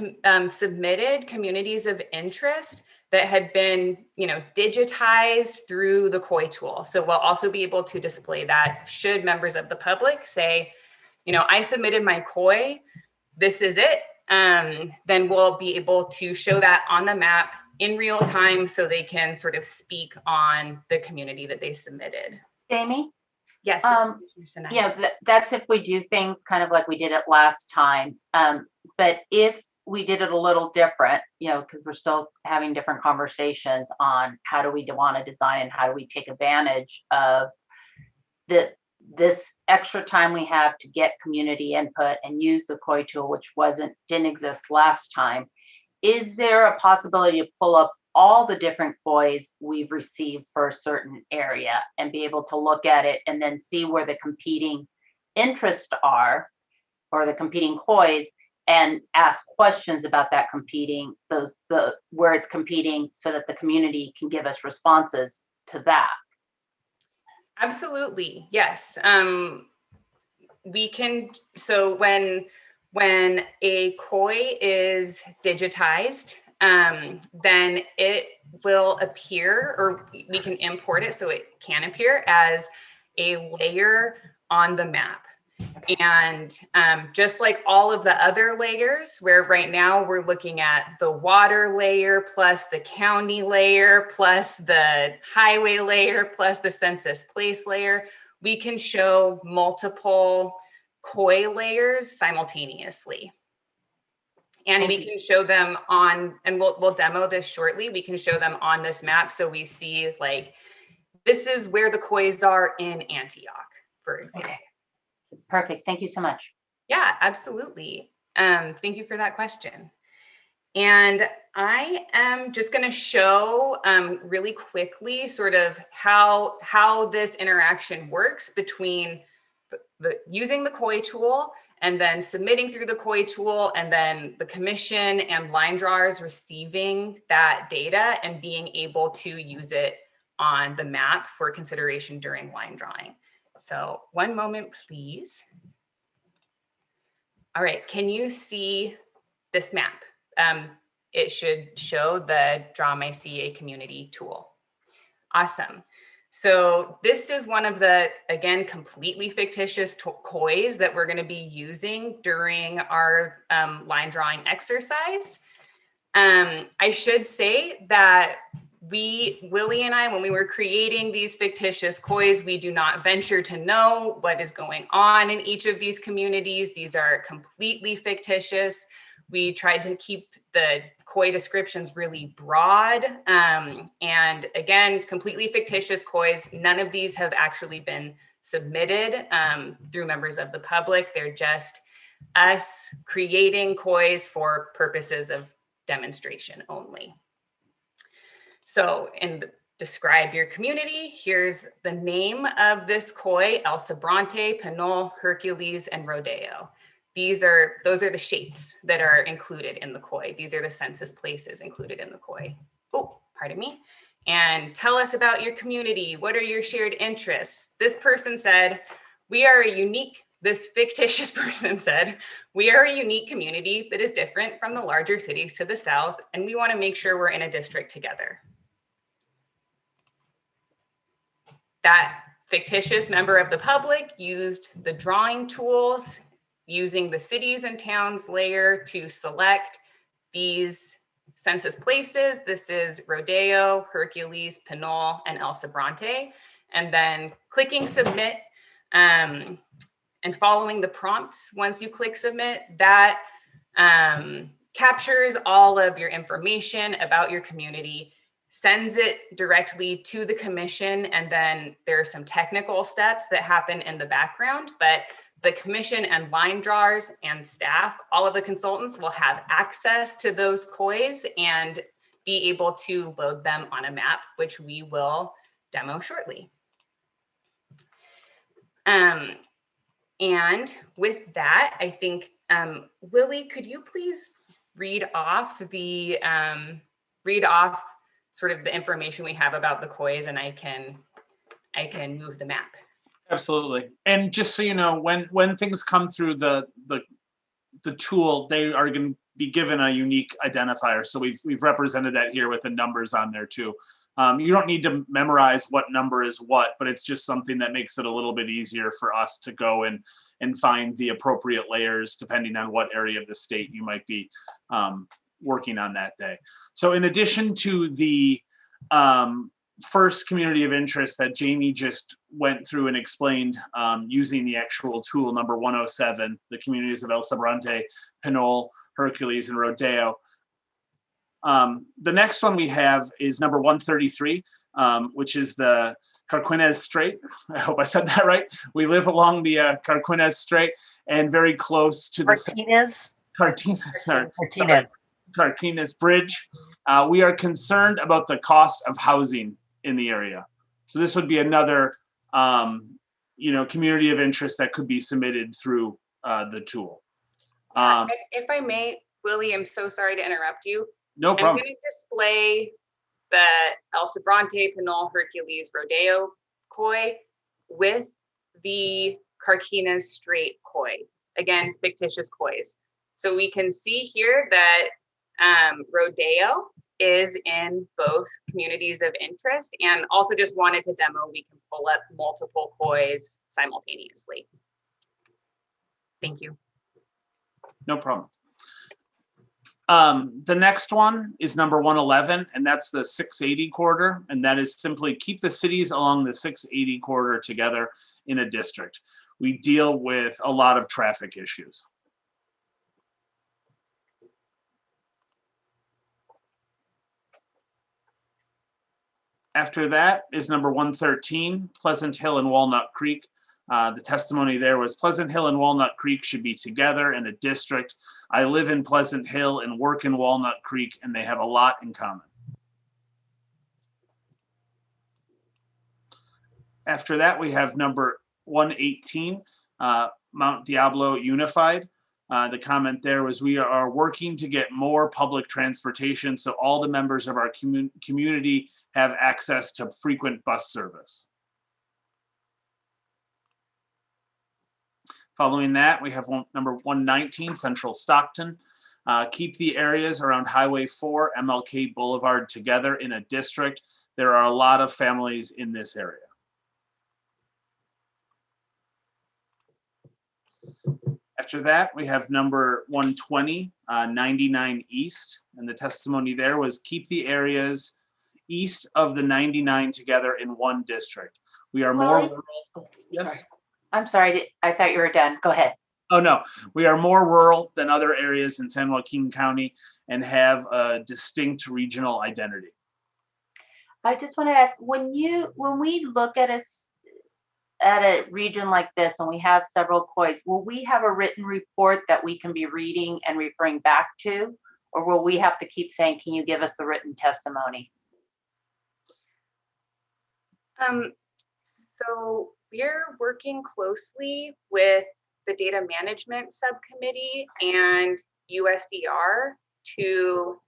submitted communities of interest that had been, digitized through the COI tool. So we'll also be able to display that should members of the public say, I submitted my COI, this is it. Then we'll be able to show that on the map in real time so they can sort of speak on the community that they submitted.
Jamie?
Yes.
That's if we do things kind of like we did it last time. But if we did it a little different, because we're still having different conversations on how do we want to design and how do we take advantage of this extra time we have to get community input and use the COI tool, which didn't exist last time. Is there a possibility to pull up all the different COIs we've received for a certain area and be able to look at it and then see where the competing interests are, or the competing COIs, and ask questions about that where it's competing, so that the community can give us responses to that?
Absolutely, yes. We can, so when a COI is digitized, then it will appear, or we can import it so it can appear as a layer on the map. And just like all of the other layers, where right now we're looking at the water layer plus the county layer plus the highway layer plus the census place layer, we can show multiple COI layers simultaneously. And we can show them on, and we'll demo this shortly, we can show them on this map. So we see like, this is where the COIs are in Antioch, for example.
Okay. Perfect. Thank you so much.
Yeah, absolutely. Thank you for that question. And I am just going to show really quickly sort of how this interaction works between using the COI tool and then submitting through the COI tool, and then the commission and line drawers receiving that data and being able to use it on the map for consideration during line drawing. So one moment, please. All right, can you see this map? It should show the Draw My CA community tool. Awesome. So this is one of the, again, completely fictitious COIs that we're going to be using during our line drawing exercise. I should say that Willie and I, when we were creating these fictitious COIs, we do not venture to know what is going on in each of these communities. These are completely fictitious. We tried to keep the COI descriptions really broad. And again, completely fictitious COIs. None of these have actually been submitted through members of the public. They're just us creating COIs for purposes of demonstration only. So describe your community. Here's the name of this COI: El Sobrante, Pinole, Hercules, and Rodeo. Those are the shapes that are included in the COI. These are the census places included in the COI. Oh, pardon me. And tell us about your community. What are your shared interests? This person said, this fictitious person said, we are a unique community that is different from the larger cities to the south, and we want to make sure we're in a district together. That fictitious member of the public used the drawing tools using the cities and towns layer to select these census places. This is Rodeo, Hercules, Pinole, and El Sobrante. And then clicking submit and following the prompts once you click submit, that captures all of your information about your community, sends it directly to the commission, and then there are some technical steps that happen in the background, but the commission and line drawers and staff, all of the consultants will have access to those COIs and be able to load them on a map, which we will demo shortly. And with that, I think, Willie, could you please read off sort of the information we have about the COIs, and I can move the map.
Absolutely. And just so you know, when things come through the tool, they are going to be given a unique identifier. So we've represented that here with the numbers on there too. You don't need to memorize what number is what, but it's just something that makes it a little bit easier for us to go and find the appropriate layers depending on what area of the state you might be working on that day. So in addition to the first community of interest that Jamie just went through and explained using the actual tool number 107, the communities of El Sobrante, Pinole, Hercules, and Rodeo. The next one we have is number 133, which is the Carquinez Strait. I hope I said that right. We live along the Carquinez Strait and very close to the Carquinez Bridge. We are concerned about the cost of housing in the area. So this would be another, community of interest that could be submitted through the tool.
If I may, Willie, I'm so sorry to interrupt you.
No problem.
I'm going to display the El Sobrante, Pinole, Hercules, Rodeo COI with the Carquinez straight koi, again, fictitious kois. So we can see here that rodeo is in both communities of interest, and also just wanted to demo, we can pull up multiple kois simultaneously. Thank you.
No problem. The next one is number 111, and that's the 680 corridor, and that is simply keep the cities along the 680 corridor together in a district. We deal with a lot of traffic issues. After that is number 113, Pleasant Hill and Walnut Creek. The testimony there was Pleasant Hill and Walnut Creek should be together in a district. I live in Pleasant Hill and work in Walnut Creek, and they have a lot in common. After that, we have number 118, Mount Diablo Unified. The comment there was, we are working to get more public transportation so all the members of our community have access to frequent bus service. Following that, we have number 119, Central Stockton. Keep the areas around Highway 4, MLK Boulevard together in a district. There are a lot of families in this area. After that, we have number 120, 99 East. And the testimony there was keep the areas east of the 99 together in one district. We are more rural. Yes.
Sorry. I'm sorry, I thought you were done. Go ahead.
Oh, no, we are more rural than other areas in San Joaquin County and have a distinct regional identity.
I just want to ask, when we look at a region like this and we have several kois, will we have a written report that we can be reading and referring back to? Or will we have to keep saying, can you give us a written testimony?
So we're working closely with the data management subcommittee and USDR to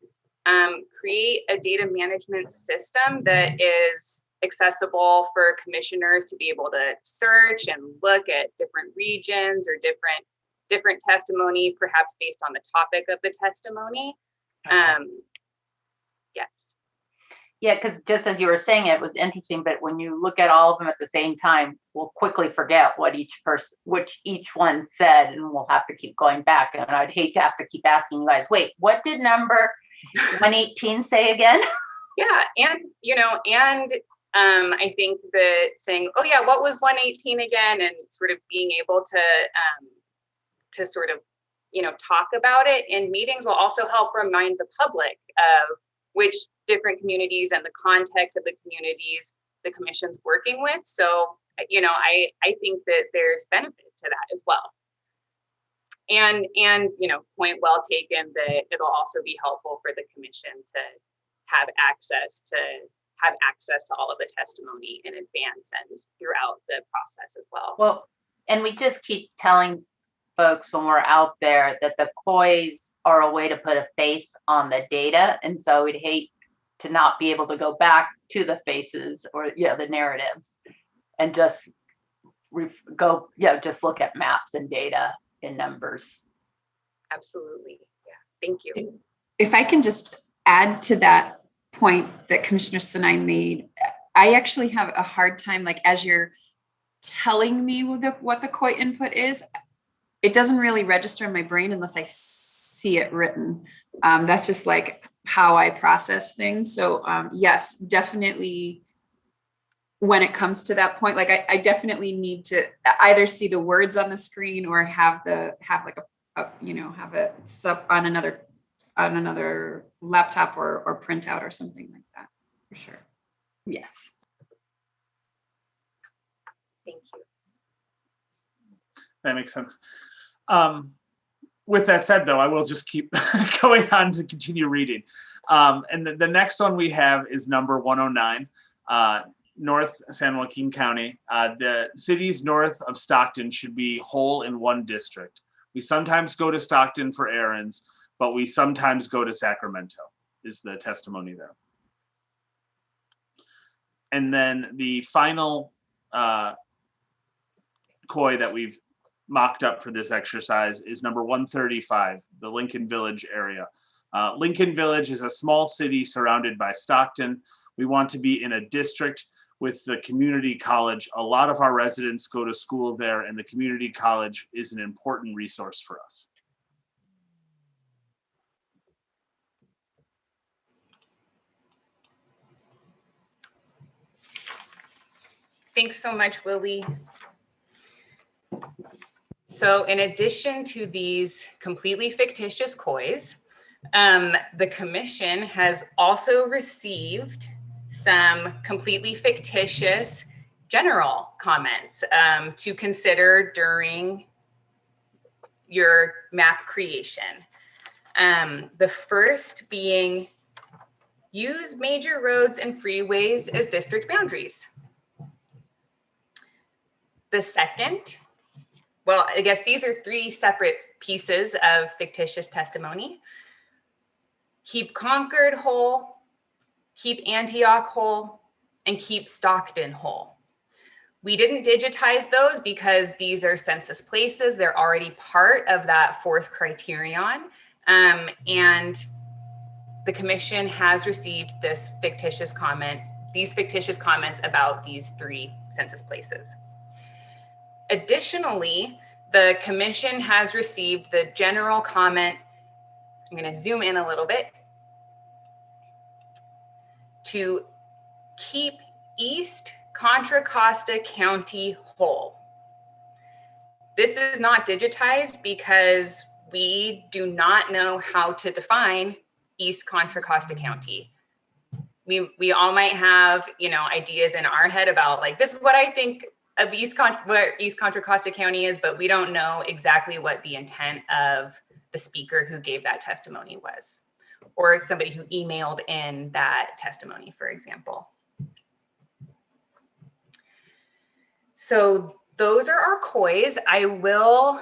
create a data management system that is accessible for commissioners to be able to search and look at different regions or different testimony, perhaps based on the topic of the testimony. Yes.
Yeah, because just as you were saying, it was interesting, but when you look at all of them at the same time, we'll quickly forget what each one said, and we'll have to keep going back. And I'd hate to have to keep asking you guys, wait, what did number 118 say again?
Yeah, and I think that saying, oh yeah, what was 118 again, and sort of being able to sort of talk about it in meetings will also help remind the public of which different communities and the context of the communities the commission's working with. So, I think that there's benefit to that as well. And point well taken that it'll also be helpful for the commission to have access to all of the testimony in advance and throughout the process as well.
Well, and we just keep telling folks when we're out there that the kois are a way to put a face on the data. And so we'd hate to not be able to go back to the faces or, the narratives and just just look at maps and data in numbers.
Absolutely. Yeah. Thank you.
If I can just add to that point that Commissioner Sinine made, I actually have a hard time, like as you're telling me what the koi input is, it doesn't really register in my brain unless I see it written. That's just like how I process things. So yes, definitely when it comes to that point, like I definitely need to either see the words on the screen or have it on another laptop or printout or something like that, for sure.
Yes.
Thank you.
That makes sense. With that said, though, I will just keep going on to continue reading. And the next one we have is number 109, North San Joaquin County. The cities north of Stockton should be whole in one district. We sometimes go to Stockton for errands, but we sometimes go to Sacramento, is the testimony there. And then the final COI that we've mocked up for this exercise is number 135, the Lincoln Village area. Lincoln Village is a small city surrounded by Stockton. We want to be in a district with the community college. A lot of our residents go to school there, and the community college is an important resource for us.
Thanks so much, Willie. So in addition to these completely fictitious COIs, the commission has also received some completely fictitious general comments to consider during your map creation. The first being, use major roads and freeways as district boundaries. The second, well, I guess these are three separate pieces of fictitious testimony. Keep Concord whole, keep Antioch whole, and keep Stockton whole. We didn't digitize those because these are census places. They're already part of that fourth criterion. And the commission has received this fictitious comment, these fictitious comments about these three census places. Additionally, the commission has received the general comment. I'm going to zoom in a little bit, to keep East Contra Costa County whole. This is not digitized because we do not know how to define East Contra Costa County. We all might have, ideas in our head about, like, this is what I think of where East Contra Costa County is, but we don't know exactly what the intent of the speaker who gave that testimony was, or somebody who emailed in that testimony, for example. So those are our COIs. I will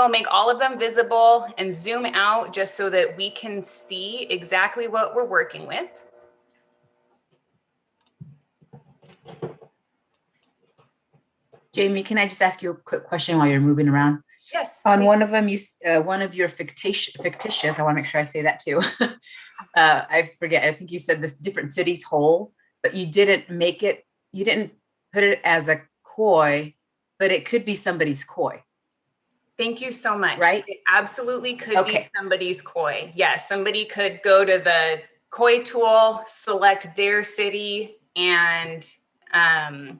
make all of them visible and zoom out just so that we can see exactly what we're working with.
Jamie, can I just ask you a quick question while you're moving around?
Yes.
On
please.
one of them, one of your fictitious, I want to make sure I say that too. I forget, I think you said this different cities whole, but you didn't put it as a COI, but it could be somebody's COI.
Thank you so much.
Right?
It absolutely could be somebody's COI. Yes, somebody could go to the COI tool, select their city, and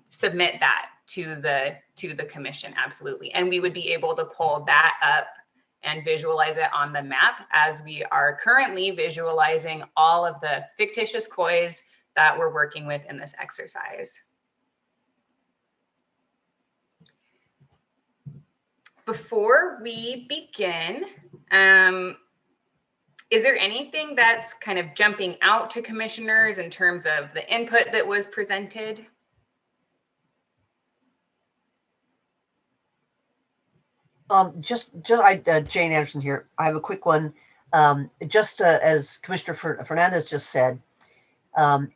submit that to the commission. Absolutely. And we would be able to pull that up and visualize it on the map, as we are currently visualizing all of the fictitious COIs that we're working with in this exercise. Before we begin, is there anything that's kind of jumping out to commissioners in terms of the input that was presented?
Jane Anderson here. I have a quick one. As Commissioner Fernandez just said,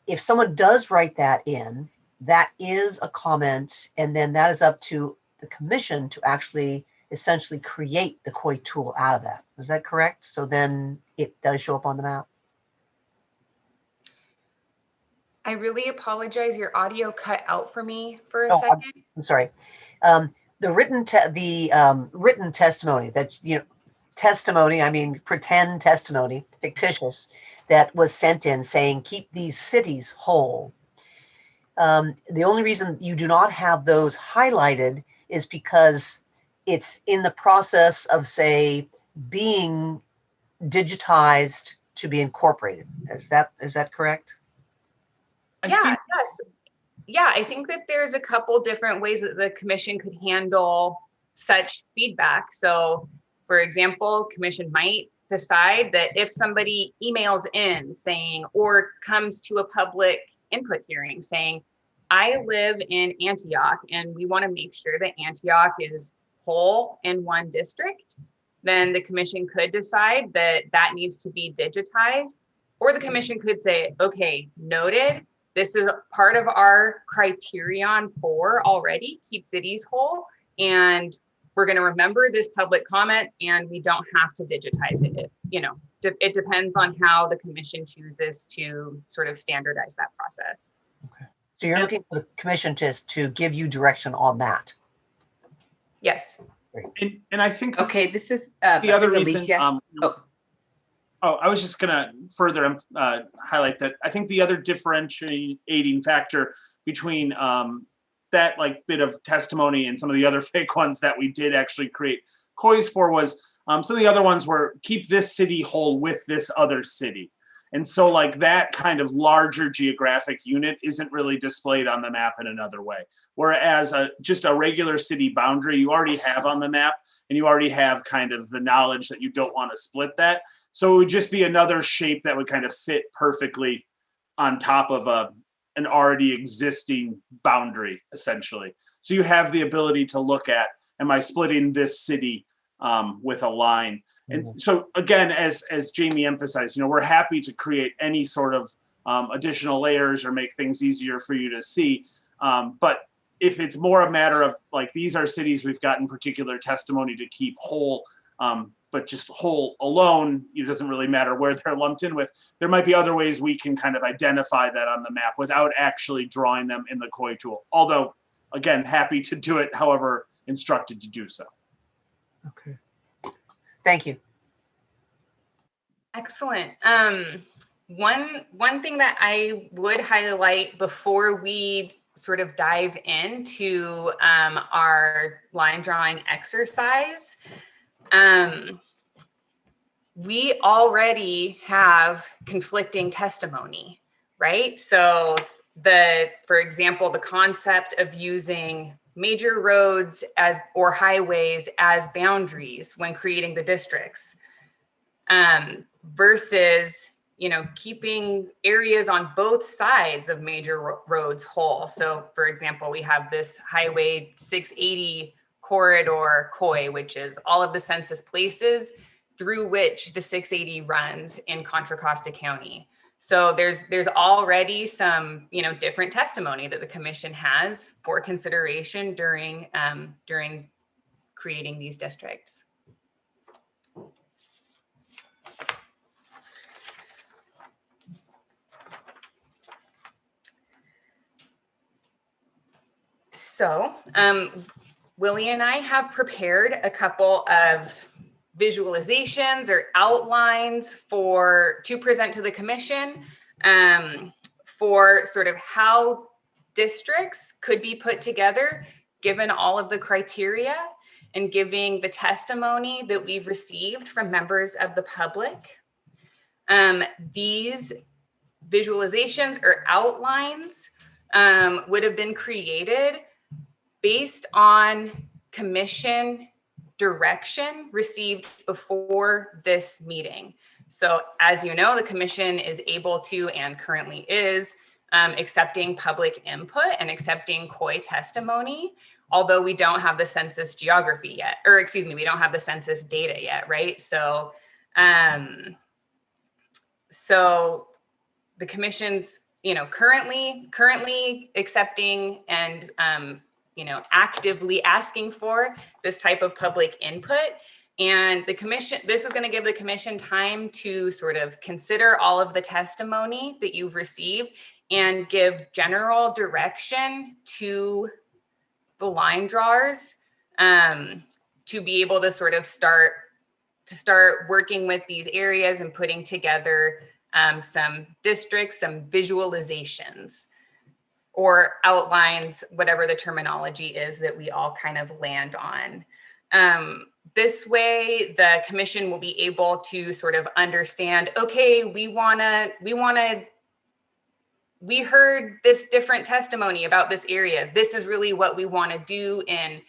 if someone does write that in, that is a comment, and then that is up to the commission to actually essentially create the COI tool out of that. Is that correct? So then it does show up on the map?
I really apologize. Your audio cut out for me for a second.
I'm sorry. The written testimony that, testimony, I mean, pretend testimony, fictitious, that was sent in saying, keep these cities whole. The only reason you do not have those highlighted is because it's in the process of, say, being digitized to be incorporated. Is that correct?
Yes. Yeah, I think that there's a couple different ways that the commission could handle such feedback. So, for example, commission might decide that if somebody emails in saying, or comes to a public input hearing saying, I live in Antioch and we want to make sure that Antioch is whole in one district, then the commission could decide that that needs to be digitized, or the commission could say, okay, noted, this is part of our criterion for already keep cities whole. And we're going to remember this public comment, and we don't have to digitize it. If, you know, it depends on how the commission chooses to sort of standardize that process.
Okay. So you're looking for the commission to give you direction on that.
Yes.
And I think
Okay, this is
the other reason.
Alicia.
I was just gonna further highlight that I think the other differentiating factor between that like bit of testimony and some of the other fake ones that we did actually create COIs for was some of the other ones were keep this city whole with this other city. And so like that kind of larger geographic unit isn't really displayed on the map in another way. Whereas just a regular city boundary you already have on the map, and you already have kind of the knowledge that you don't want to split that. So it would just be another shape that would kind of fit perfectly on top of an already existing boundary, essentially. So you have the ability to look at, am I splitting this city with a line? And so again, as Jamie emphasized, you know, we're happy to create any sort of additional layers or make things easier for you to see. But if it's more a matter of like, these are cities we've gotten particular testimony to keep whole, but just whole alone, it doesn't really matter where they're lumped in with. There might be other ways we can kind of identify that on the map without actually drawing them in the COI tool. Although, again, happy to do it however instructed to do so.
Okay. Thank you.
Excellent. One thing that I would highlight before we sort of dive into our line drawing exercise, we already have conflicting testimony, right? So for example, the concept of using major roads or highways as boundaries when creating the districts, versus, you know, keeping areas on both sides of major roads whole. So for example, we have this Highway 680 corridor COI, which is all of the census places through which the 680 runs in Contra Costa County. So there's already some, you know, different testimony that the commission has for consideration during creating these districts. So Willie and I have prepared a couple of visualizations or outlines to present to the commission for sort of how districts could be put together given all of the criteria and giving the testimony that we've received from members of the public. These visualizations or outlines would have been created based on commission direction received before this meeting. So as you know, the commission is able to and currently is accepting public input and accepting COI testimony, although we don't have the census geography yet, or excuse me, we don't have the census data yet, right? So, so the commission's, you know, currently accepting and you know, actively asking for this type of public input. And the commission, this is going to give the commission time to sort of consider all of the testimony that you've received and give general direction to the line drawers to be able to sort of start working with these areas and putting together some districts, some visualizations or outlines, whatever the terminology is that we all kind of land on. This way, the commission will be able to sort of understand, okay, we heard this different testimony about this area. This is really what we want to do in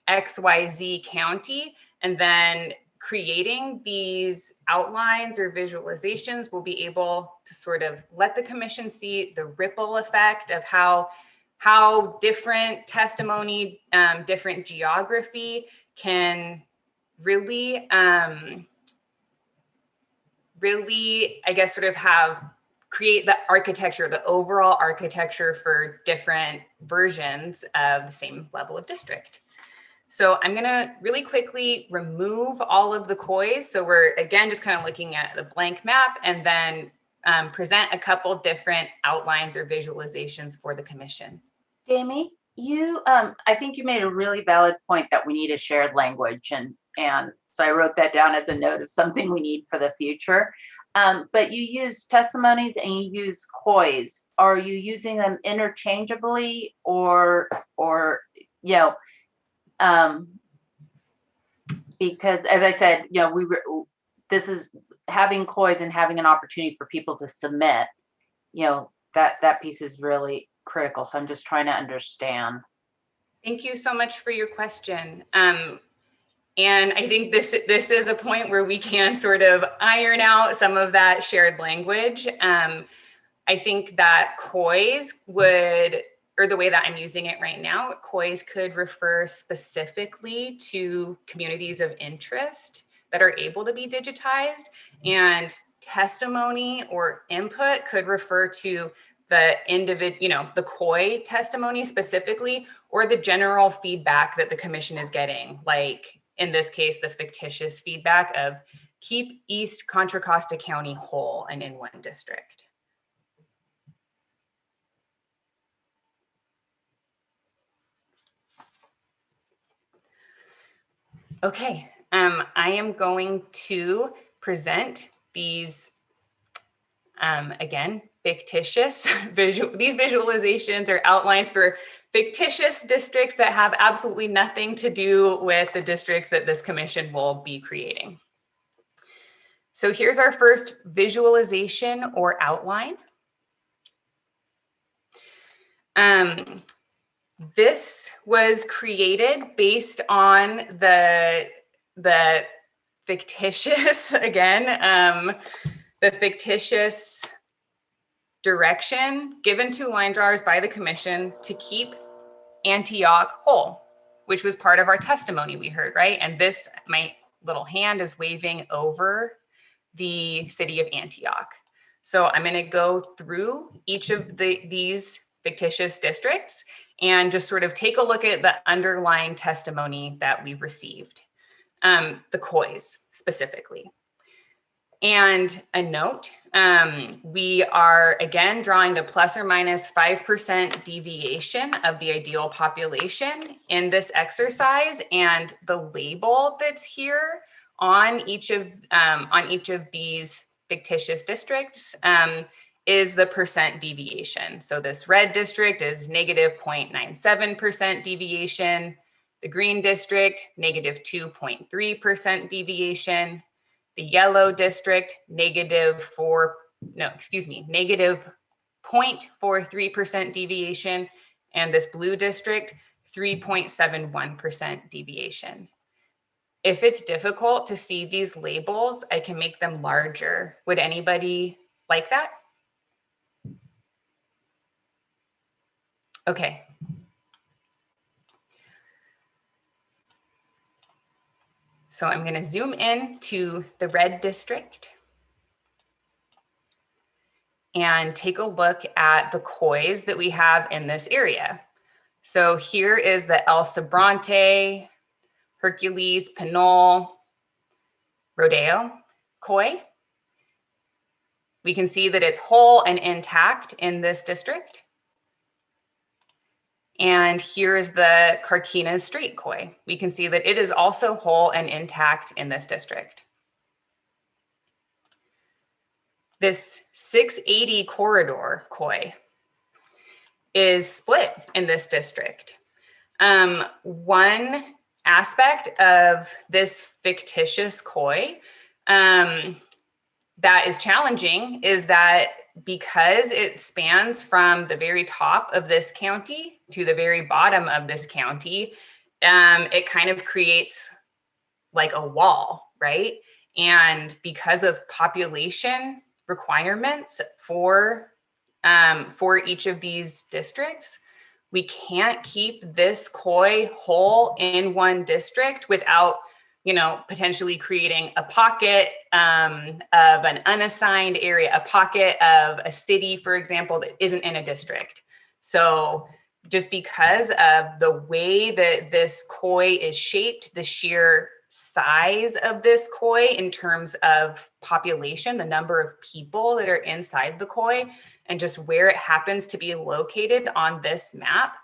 XYZ county. And then creating these outlines or visualizations will be able to sort of let the commission see the ripple effect of how different testimony, different geography can really, I guess, sort of have create the architecture, the overall architecture for different versions of the same level of district. So I'm gonna really quickly remove all of the COIs. So we're again, just kind of looking at the blank map and then present a couple different outlines or visualizations for the commission.
Jamie, I think you made a really valid point that we need a shared language, and so I wrote that down as a note of something we need for the future. But you use testimonies and you use COIs. Are you using them interchangeably, or you know, because as I said, you know, this is having COIs and having an opportunity for people to submit, you know, that piece is really critical. So I'm just trying to understand.
Thank you so much for your question. And I think this is a point where we can sort of iron out some of that shared language. I think that COIs would, or the way that I'm using it right now, COIs could refer specifically to communities of interest that are able to be digitized, and testimony or input could refer to the individual, you know, the COI testimony specifically, or the general feedback that the commission is getting, like in this case, the fictitious feedback of keep East Contra Costa County whole and in one district. Okay, I am going to present these, again, fictitious these visualizations or outlines for fictitious districts that have absolutely nothing to do with the districts that this commission will be creating. So here's our first visualization or outline. This was created based on the fictitious, again, the fictitious direction given to line drawers by the commission to keep Antioch whole, which was part of our testimony we heard, right? And this, my little hand is waving over the city of Antioch. So I'm going to go through each of these fictitious districts and just sort of take a look at the underlying testimony that we've received, the COIs specifically. And a note, we are again drawing the plus or minus 5% deviation of the ideal population in this exercise, and the label that's here on each of these fictitious districts is the percent deviation. So this red district is negative 0.97% deviation, the green district, negative 2.3% deviation, the yellow district, negative 0.43% deviation, and this blue district, 3.71% deviation. If it's difficult to see these labels, I can make them larger. Would anybody like that? Okay. So I'm going to zoom in to the red district and take a look at the COIs that we have in this area. So here is the El Sobrante, Hercules, Pinole, Rodeo COI. We can see that it's whole and intact in this district. And here is the Carquinez Strait COI. We can see that it is also whole and intact in this district. This 680 corridor COI is split in this district. One aspect of this fictitious COI that is challenging is that because it spans from the very top of this county to the very bottom of this county, it kind of creates like a wall, right? And because of population requirements for each of these districts, we can't keep this COI whole in one district without potentially creating a pocket of an unassigned area, a pocket of a city, for example, that isn't in a district. So just because of the way that this COI is shaped, the sheer size of this COI in terms of population, the number of people that are inside the COI, and just where it happens to be located on this map,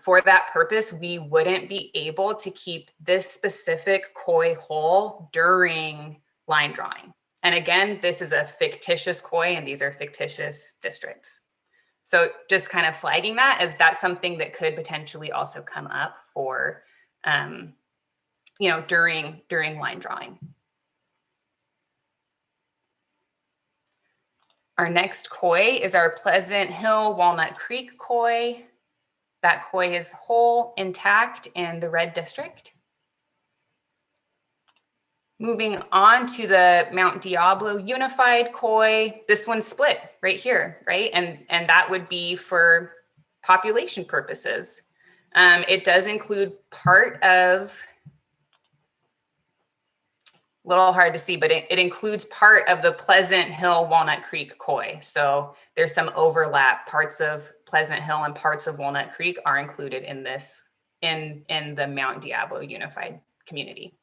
for that purpose, we wouldn't be able to keep this specific COI whole during line drawing. And again, this is a fictitious COI and these are fictitious districts. So just kind of flagging that as that's something that could potentially also come up for, during line drawing. Our next COI is our Pleasant Hill Walnut Creek COI. That COI is whole, intact in the red district. Moving on to the Mount Diablo Unified COI, this one's split right here, right? And that would be for population purposes. It does include part of, a little hard to see, but it includes part of the Pleasant Hill Walnut Creek COI. So there's some overlap. Parts of Pleasant Hill and parts of Walnut Creek are included in this, in the Mount Diablo Unified Community.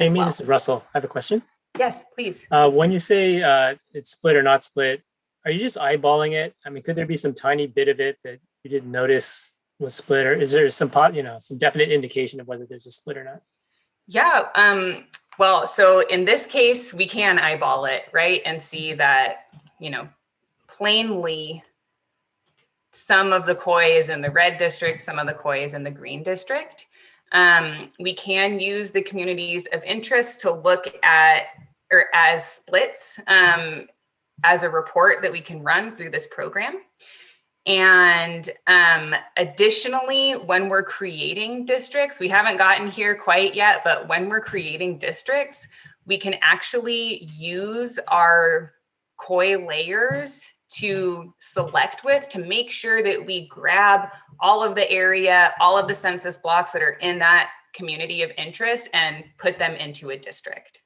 Amy, this is Russell. I have a question.
Yes, please.
When you say it's split or not split, are you just eyeballing it? I mean, could there be some tiny bit of it that you didn't notice was split, or is there some some definite indication of whether there's a split or not?
Yeah. Well, so in this case, we can eyeball it, right? And see that, plainly some of the COI is in the red district, some of the COI is in the green district. We can use the communities of interest to look at, or as splits, as a report that we can run through this program. And additionally, when we're creating districts, we haven't gotten here quite yet, but when we're creating districts, we can actually use our COI layers to select with to make sure that we grab all of the area, all of the census blocks that are in that community of interest and put them into a district.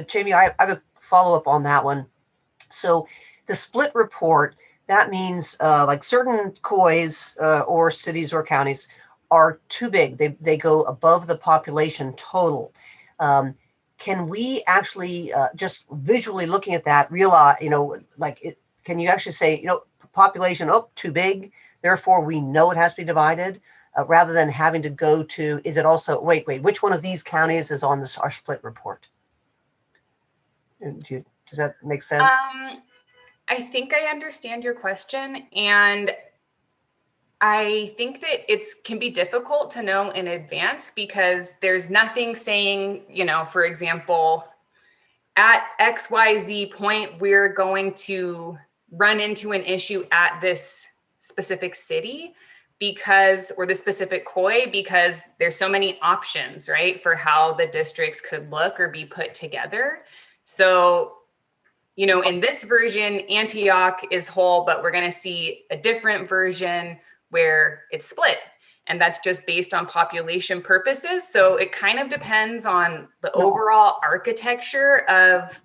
Jamie, I have a follow-up on that one. So the split report, that means like certain COIs or cities or counties are too big. They go above the population total. Can we actually just visually looking at that realize, can you actually say, population, too big, therefore we know it has to be divided, rather than having to go to, is it also, wait, which one of these counties is on our split report? Does that make sense?
I think I understand your question, and I think that it can be difficult to know in advance because there's nothing saying, for example, at XYZ point, we're going to run into an issue at this specific city or the specific COI, because there's so many options, right, for how the districts could look or be put together. So, in this version, Antioch is whole, but we're going to see a different version where it's split. And that's just based on population purposes. So it kind of depends on the overall architecture of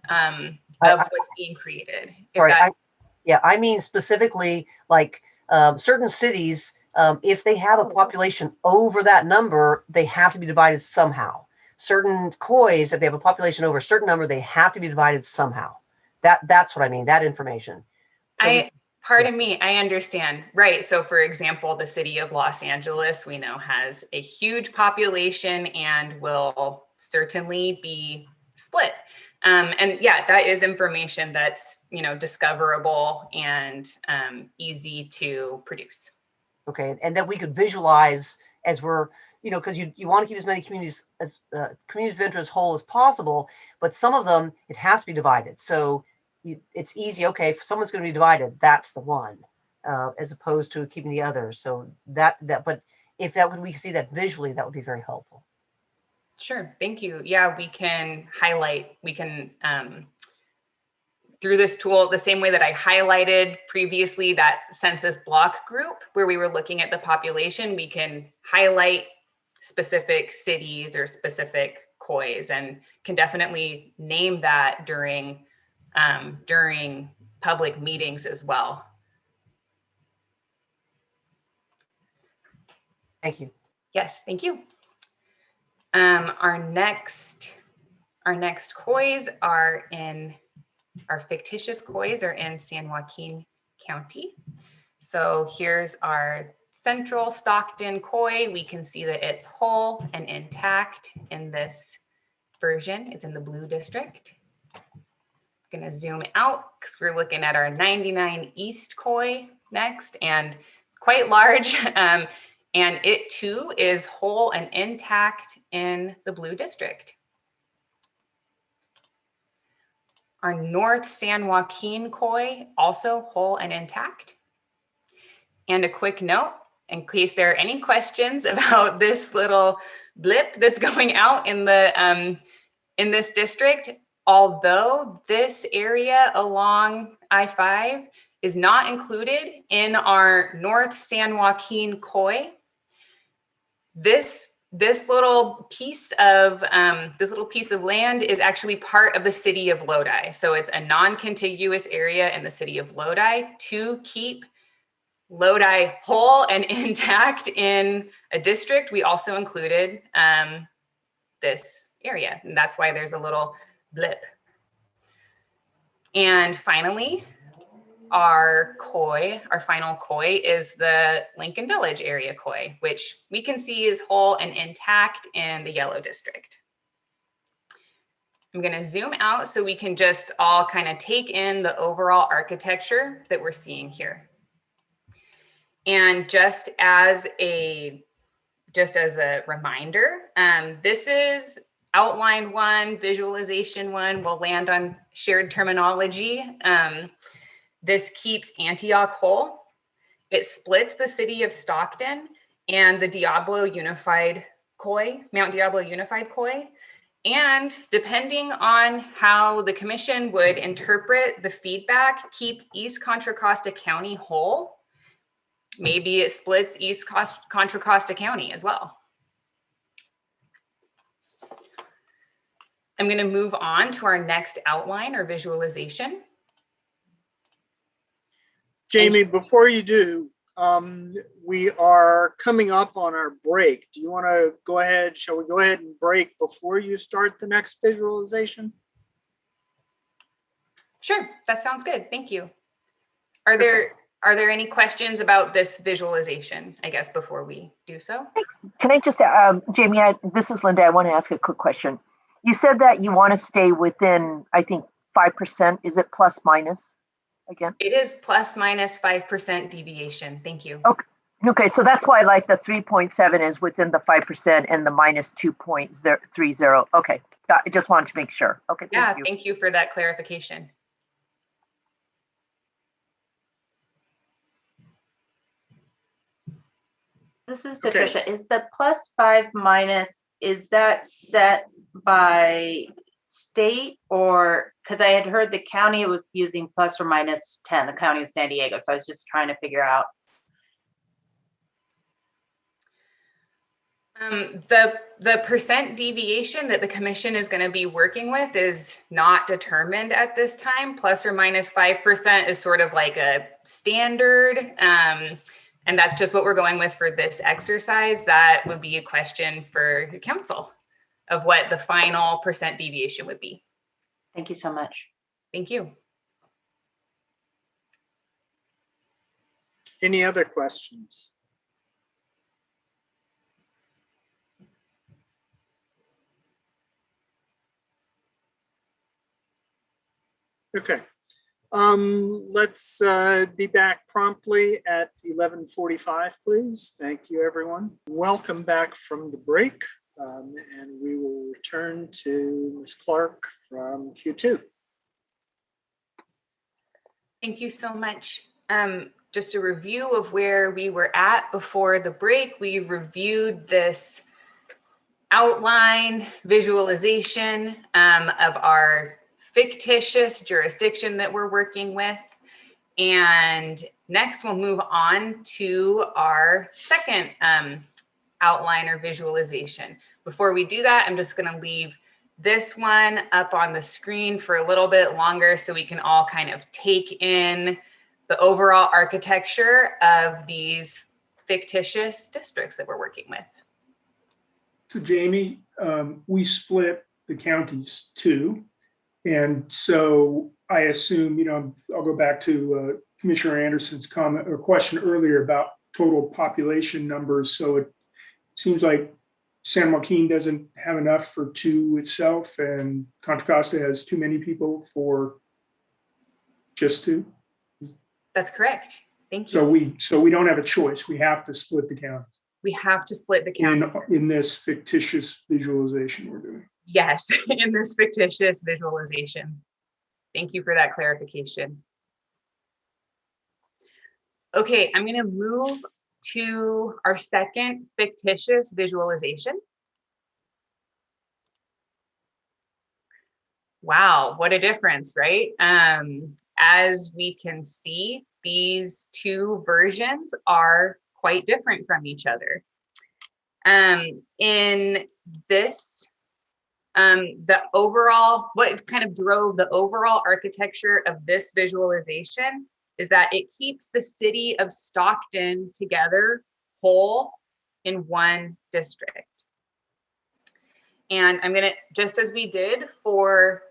what's being created.
Sorry, I mean specifically like certain cities, if they have a population over that number, they have to be divided somehow. Certain COIs, if they have a population over a certain number, they have to be divided somehow. That's what I mean, that information. So
pardon me, I understand. Right. So for example, the city of Los Angeles, we know has a huge population and will certainly be split. And yeah, that is information that's, discoverable and easy to produce.
Okay. And that we could visualize as we're, because you want to keep as many communities of interest whole as possible, but some of them, it has to be divided. So it's easy. Okay, if someone's going to be divided, that's the one, as opposed to keeping the others. So but if we see that visually, that would be very helpful.
Sure. Thank you. Yeah, we can highlight, we can through this tool, the same way that I highlighted previously that census block group where we were looking at the population, we can highlight specific cities or specific COIs and can definitely name that during public meetings as well.
Thank you.
Yes, thank you. Our next COIs are in, our fictitious COIs are in San Joaquin County. So here's our central Stockton COI. We can see that it's whole and intact in this version. It's in the blue district. I'm gonna zoom out because we're looking at our 99 East COI next, and quite large. And it too is whole and intact in the blue district. Our North San Joaquin COI, also whole and intact. And a quick note, in case there are any questions about this little blip that's going out in the in this district, although this area along I-5 is not included in our North San Joaquin COI, this little piece of land is actually part of the city of Lodi. So it's a non-contiguous area in the city of Lodi to keep Lodi whole and intact in a district. We also included this area, and that's why there's a little blip. And finally, our final COI is the Lincoln Village area COI, which we can see is whole and intact in the yellow district. I'm going to zoom out so we can just all kind of take in the overall architecture that we're seeing here. And just as a reminder, this is outline 1, visualization 1. We'll land on shared terminology. This keeps Antioch whole. It splits the city of Stockton and the Diablo Unified COI, Mount Diablo Unified COI. And depending on how the commission would interpret the feedback, keep East Contra Costa County whole. Maybe it splits East Contra Costa County as well. I'm going to move on to our next outline or visualization.
Jamie, before you do, we are coming up on our break. Do you want to go ahead? Shall we go ahead and break before you start the next visualization?
Sure, that sounds good. Thank you. Are there any questions about this visualization, I guess, before we do so?
Can I just, Jamie, this is Linda. I want to ask a quick question. You said that you want to stay within, I think, 5%. Is it plus minus again?
It is plus minus 5% deviation. Thank you.
Okay, so that's why like the 3.7 is within the 5% and the minus 2.30. Okay, I just wanted to make sure. Okay, thank you.
Thank you for that clarification.
This is Patricia. Is the +5 minus, is that set by state, or because I had heard the county was using plus or minus 10, the county of San Diego. So I was just trying to figure out.
The percent deviation that the commission is going to be working with is not determined at this time. Plus or minus 5% is sort of like a standard. And that's just what we're going with for this exercise. That would be a question for the council of what the final percent deviation would be.
Thank you so much.
Thank you.
Any other questions? Okay. Let's be back promptly at 11:45, please. Thank you, everyone. Welcome back from the break, and we will return to Ms. Clark from Q2.
Thank you so much. Just a review of where we were at before the break. We reviewed this outline visualization of our fictitious jurisdiction that we're working with. And next we'll move on to our second outline or visualization. Before we do that, I'm just going to leave this one up on the screen for a little bit longer so we can all kind of take in the overall architecture of these fictitious districts that we're working with.
So Jamie, we split the counties too. And so I assume, I'll go back to Commissioner Anderson's comment or question earlier about total population numbers. So it seems like San Joaquin doesn't have enough for 2 itself, and Contra Costa has too many people for just 2.
That's correct. Thank you.
So we don't have a choice. We have to split the counties.
We have to split the county.
In this fictitious visualization we're doing.
Yes, in this fictitious visualization. Thank you for that clarification. Okay, I'm going to move to our second fictitious visualization. Wow, what a difference, right? As we can see, these 2 versions are quite different from each other. In this, what kind of drove the overall architecture of this visualization is that it keeps the city of Stockton together whole in one district. And I'm gonna, just as we did for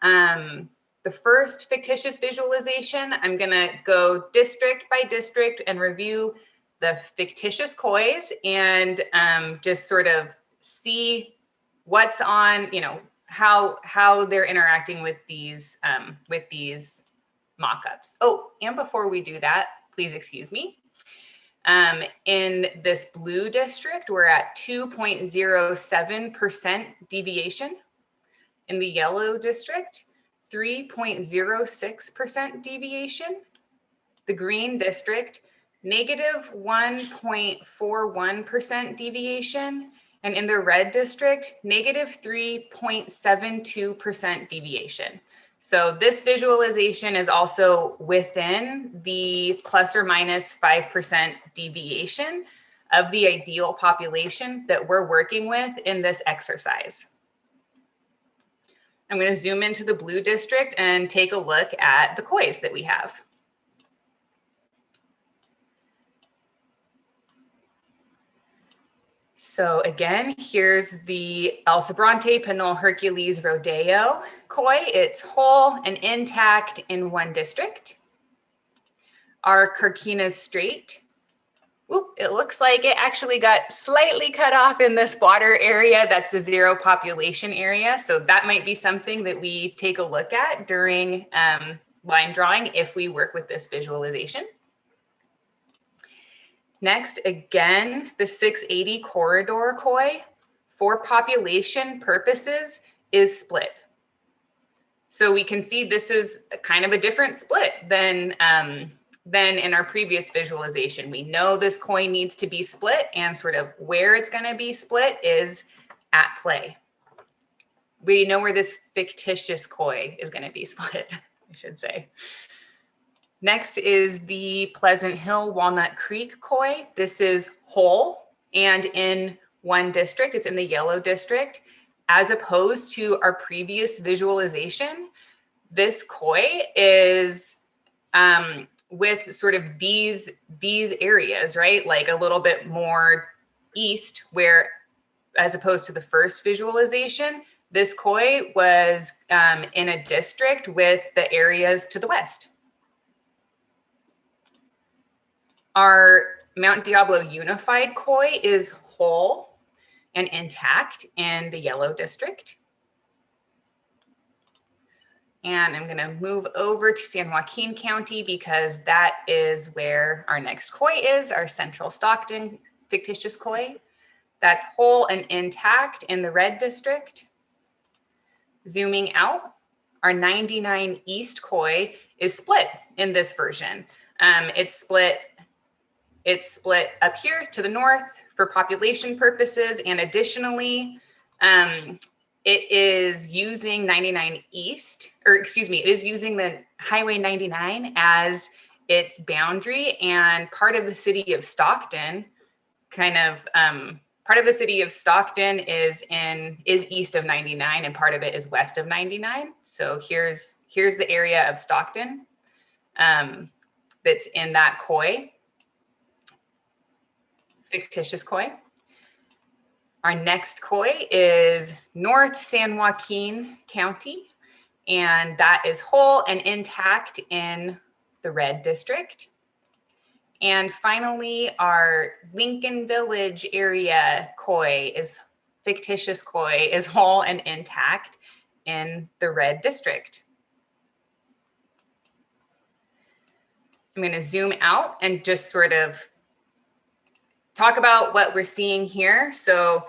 the first fictitious visualization, I'm gonna go district by district and review the fictitious COIs and just sort of see what's on, how they're interacting with these mock-ups. Oh, and before we do that, please excuse me. In this blue district, we're at 2.07% deviation. In the yellow district, 3.06% deviation. The green district, negative 1.41% deviation. And in the red district, negative 3.72% deviation. So this visualization is also within the plus or minus 5% deviation of the ideal population that we're working with in this exercise. I'm going to zoom into the blue district and take a look at the COIs that we have. So again, here's the El Sobrante Pinole Hercules Rodeo COI. It's whole and intact in one district. Our Carquinez Strait, it looks like it actually got slightly cut off in this water area. That's the 0 population area. So that might be something that we take a look at during line drawing if we work with this visualization. Next, again, the 680 corridor COI for population purposes is split. So we can see this is kind of a different split than in our previous visualization. We know this COI needs to be split, and sort of where it's going to be split is at play. We know where this fictitious COI is going to be split, I should say. Next is the Pleasant Hill Walnut Creek COI. This is whole and in one district. It's in the yellow district. As opposed to our previous visualization, this COI is with sort of these areas, right? Like a little bit more east, where as opposed to the first visualization, this COI was in a district with the areas to the west. Our Mount Diablo Unified COI is whole and intact in the yellow district. And I'm going to move over to San Joaquin County because that is where our next COI is, our Central Stockton fictitious COI. That's whole and intact in the red district. Zooming out, our 99 East COI is split in this version. It's split up here to the north for population purposes, and additionally, it is using 99 East, or excuse me, it is using the Highway 99 as its boundary, and part of the city of Stockton, part of the city of Stockton is east of 99, and part of it is west of 99. So here's the area of Stockton that's in that COI, fictitious COI. Our next COI is North San Joaquin County, and that is whole and intact in the red district. And finally, our Lincoln Village area COI is fictitious COI, is whole and intact in the red district. I'm going to zoom out and just sort of talk about what we're seeing here. So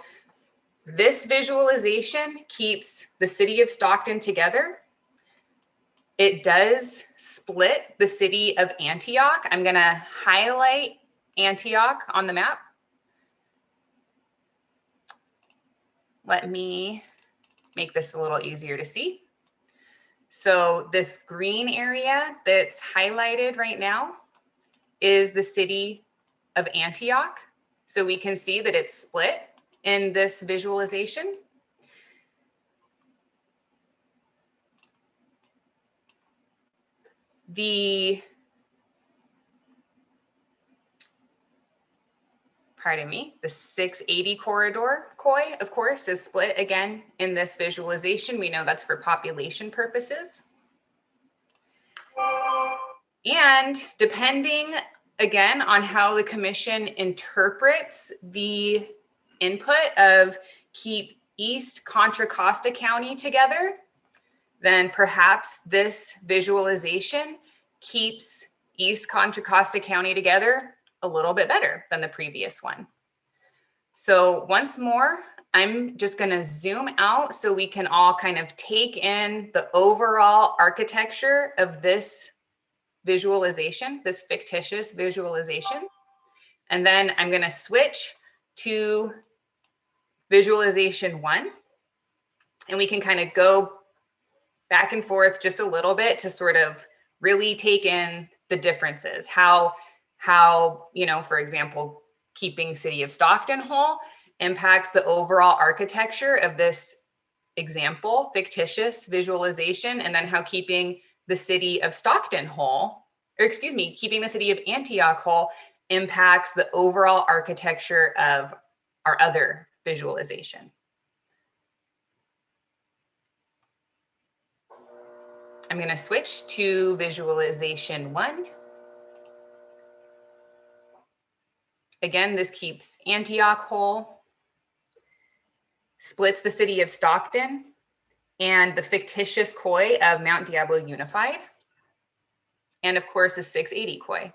this visualization keeps the city of Stockton together. It does split the city of Antioch. I'm going to highlight Antioch on the map. Let me make this a little easier to see. So this green area that's highlighted right now is the city of Antioch. So we can see that it's split in this visualization. The 680 corridor COI, of course, is split again in this visualization. We know that's for population purposes. And depending, again, on how the commission interprets the input of keep East Contra Costa County together, then perhaps this visualization keeps East Contra Costa County together a little bit better than the previous one. So once more, I'm just going to zoom out so we can all kind of take in the overall architecture of this visualization, this fictitious visualization. And then I'm going to switch to visualization 1. And we can kind of go back and forth just a little bit to sort of really take in the differences. How, for example, keeping city of Stockton whole impacts the overall architecture of this example, fictitious visualization, and then how keeping the city of Stockton whole, keeping the city of Antioch whole impacts the overall architecture of our other visualization. I'm going to switch to visualization 1. Again, this keeps Antioch whole, splits the city of Stockton, and the fictitious COI of Mount Diablo Unified, and of course, the 680 COI.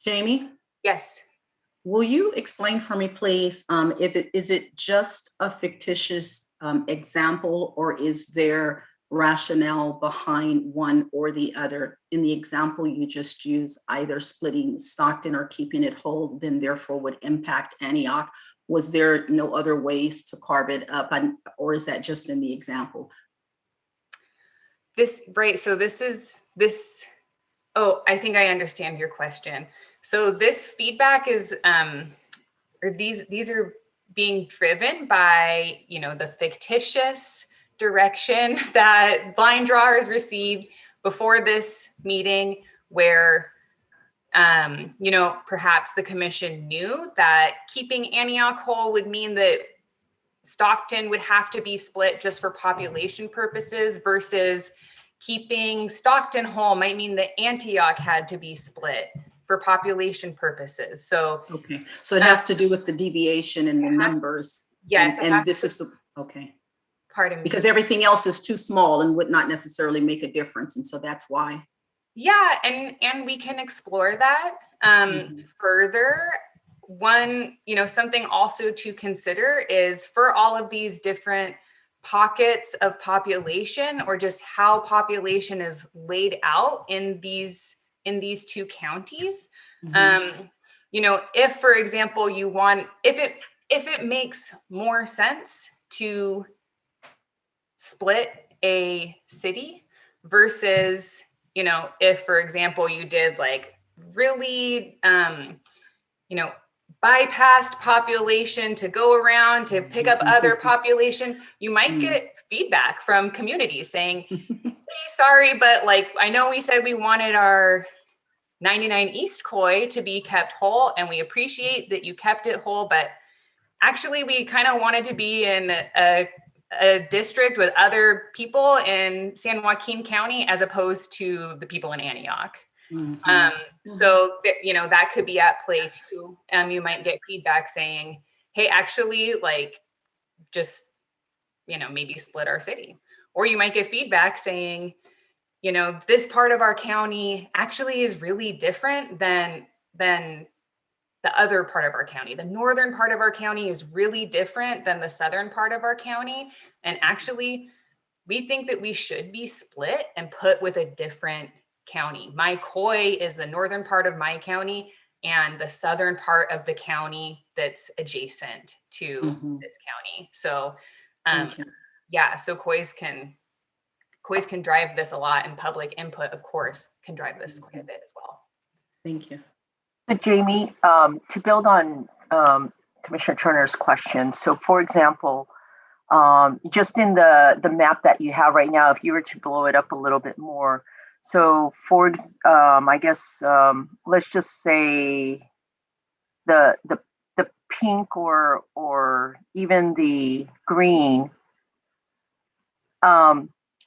Jamie?
Yes.
Will you explain for me, please, is it just a fictitious example, or is there rationale behind one or the other? In the example you just used, either splitting Stockton or keeping it whole, then therefore would impact Antioch. Was there no other ways to carve it up, or is that just in the example?
I think I understand your question. So this feedback is, these are being driven by, the fictitious direction that line drawers received before this meeting, where, perhaps the commission knew that keeping Antioch whole would mean that Stockton would have to be split just for population purposes, versus keeping Stockton whole might mean that Antioch had to be split for population purposes. So
okay, so it has to do with the deviation in the numbers.
Yes,
and this is the okay.
Pardon me.
Because everything else is too small and would not necessarily make a difference, and so that's why.
Yeah, and we can explore that further. One, something also to consider is for all of these different pockets of population, or just how population is laid out in these two counties. If, for example, if it makes more sense to split a city versus, if, for example, you did like really, bypassed population to go around to pick up other population, you might get feedback from communities saying, hey, sorry, but like, I know we said we wanted our 99 East Koi to be kept whole, and we appreciate that you kept it whole, but actually we kind of wanted to be in a district with other people in San Joaquin County as opposed to the people in Antioch. So that could be at play too. You might get feedback saying, hey, actually, like, just, maybe split our city. Or you might get feedback saying, this part of our county actually is really different than the other part of our county. The northern part of our county is really different than the southern part of our county. And actually, we think that we should be split and put with a different county. My Koi is the northern part of my county and the southern part of the county that's adjacent to this county. So so Kois can drive this a lot, and public input, of course, can drive this quite a bit as well.
Thank you.
So Jamie, to build on Commissioner Turner's question, so for example, just in the map that you have right now, if you were to blow it up a little bit more, so I guess let's just say the pink or even the green,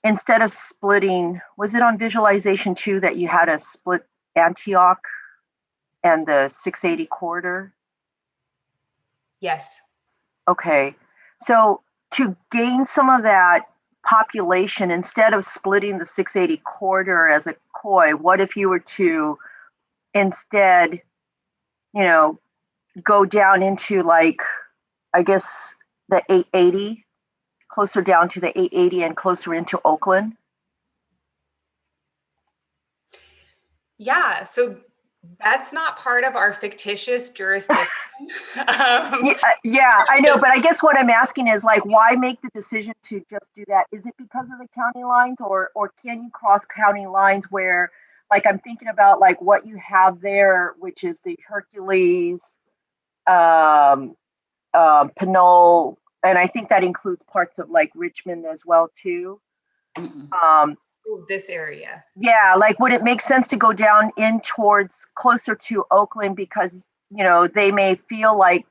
instead of splitting, was it on visualization too that you had a split Antioch and the 680 corridor?
Yes.
Okay. So to gain some of that population, instead of splitting the 680 corridor as a Koi, what if you were to instead, go down into like, I guess the 880, closer down to the 880 and closer into Oakland?
Yeah, so that's not part of our fictitious jurisdiction.
Yeah, I know, but I guess what I'm asking is like, why make the decision to just do that? Is it because of the county lines, or can you cross county lines where, like, I'm thinking about like what you have there, which is the Hercules, Pinole, and I think that includes parts of like Richmond as well too.
This area.
Yeah, like would it make sense to go down in towards closer to Oakland because, they may feel like,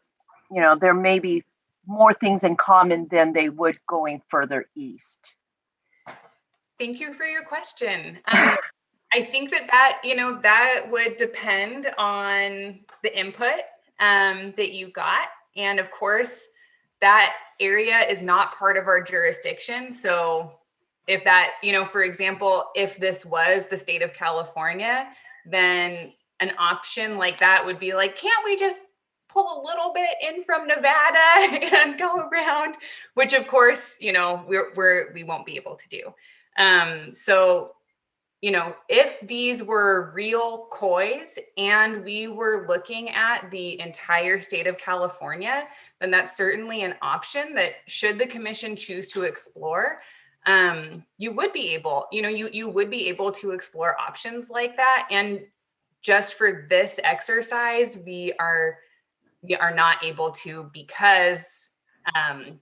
there may be more things in common than they would going further east?
Thank you for your question. I think that would depend on the input that you got. And of course, that area is not part of our jurisdiction. So if that, for example, if this was the state of California, then an option like that would be like, can't we just pull a little bit in from Nevada and go around? Which of course, we won't be able to do. So, if these were real Kois and we were looking at the entire state of California, then that's certainly an option that should the commission choose to explore. You would be able, you would be able to explore options like that. And just for this exercise, we are not able to because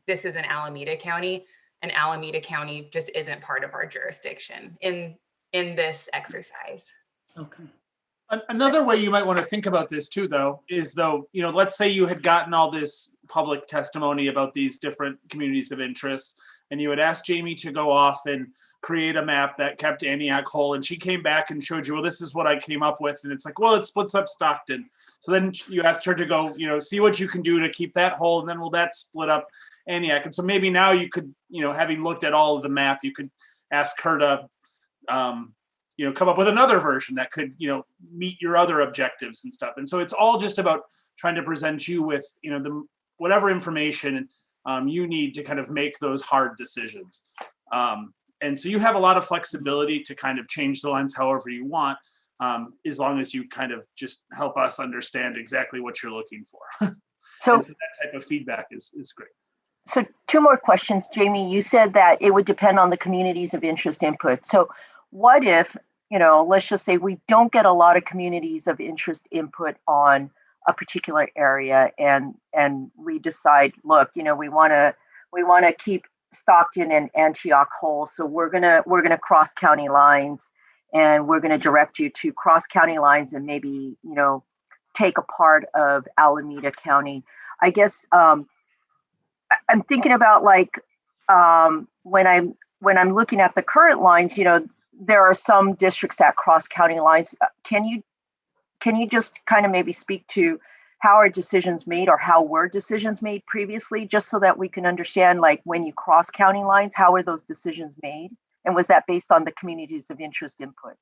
this is in Alameda County, and Alameda County just isn't part of our jurisdiction in this exercise.
Okay.
Another way you might want to think about this too, though, is let's say you had gotten all this public testimony about these different communities of interest, and you had asked Jamie to go off and create a map that kept Antioch whole, and she came back and showed you, well, this is what I came up with, and it's like, well, it splits up Stockton. So then you asked her to go, see what you can do to keep that whole, and then will that split up Antioch? And so maybe now you could, having looked at all of the map, you could ask her to come up with another version that could, meet your other objectives and stuff. And so it's all just about trying to present you with, whatever information you need to kind of make those hard decisions. And so you have a lot of flexibility to kind of change the lens however you want, as long as you kind of just help us understand exactly what you're looking for.
So
that type of feedback is great.
So two more questions, Jamie. You said that it would depend on the communities of interest input. So what if, let's just say we don't get a lot of communities of interest input on a particular area, and we decide, look, we want to keep Stockton and Antioch whole, so we're gonna cross county lines, and we're gonna direct you to cross county lines and maybe take a part of Alameda County. I guess I'm thinking about when I'm looking at the current lines, there are some districts that cross county lines. Can you just kind of maybe speak to how are decisions made, or how were decisions made previously, just so that we can understand, like, when you cross county lines, how were those decisions made? And was that based on the communities of interest input?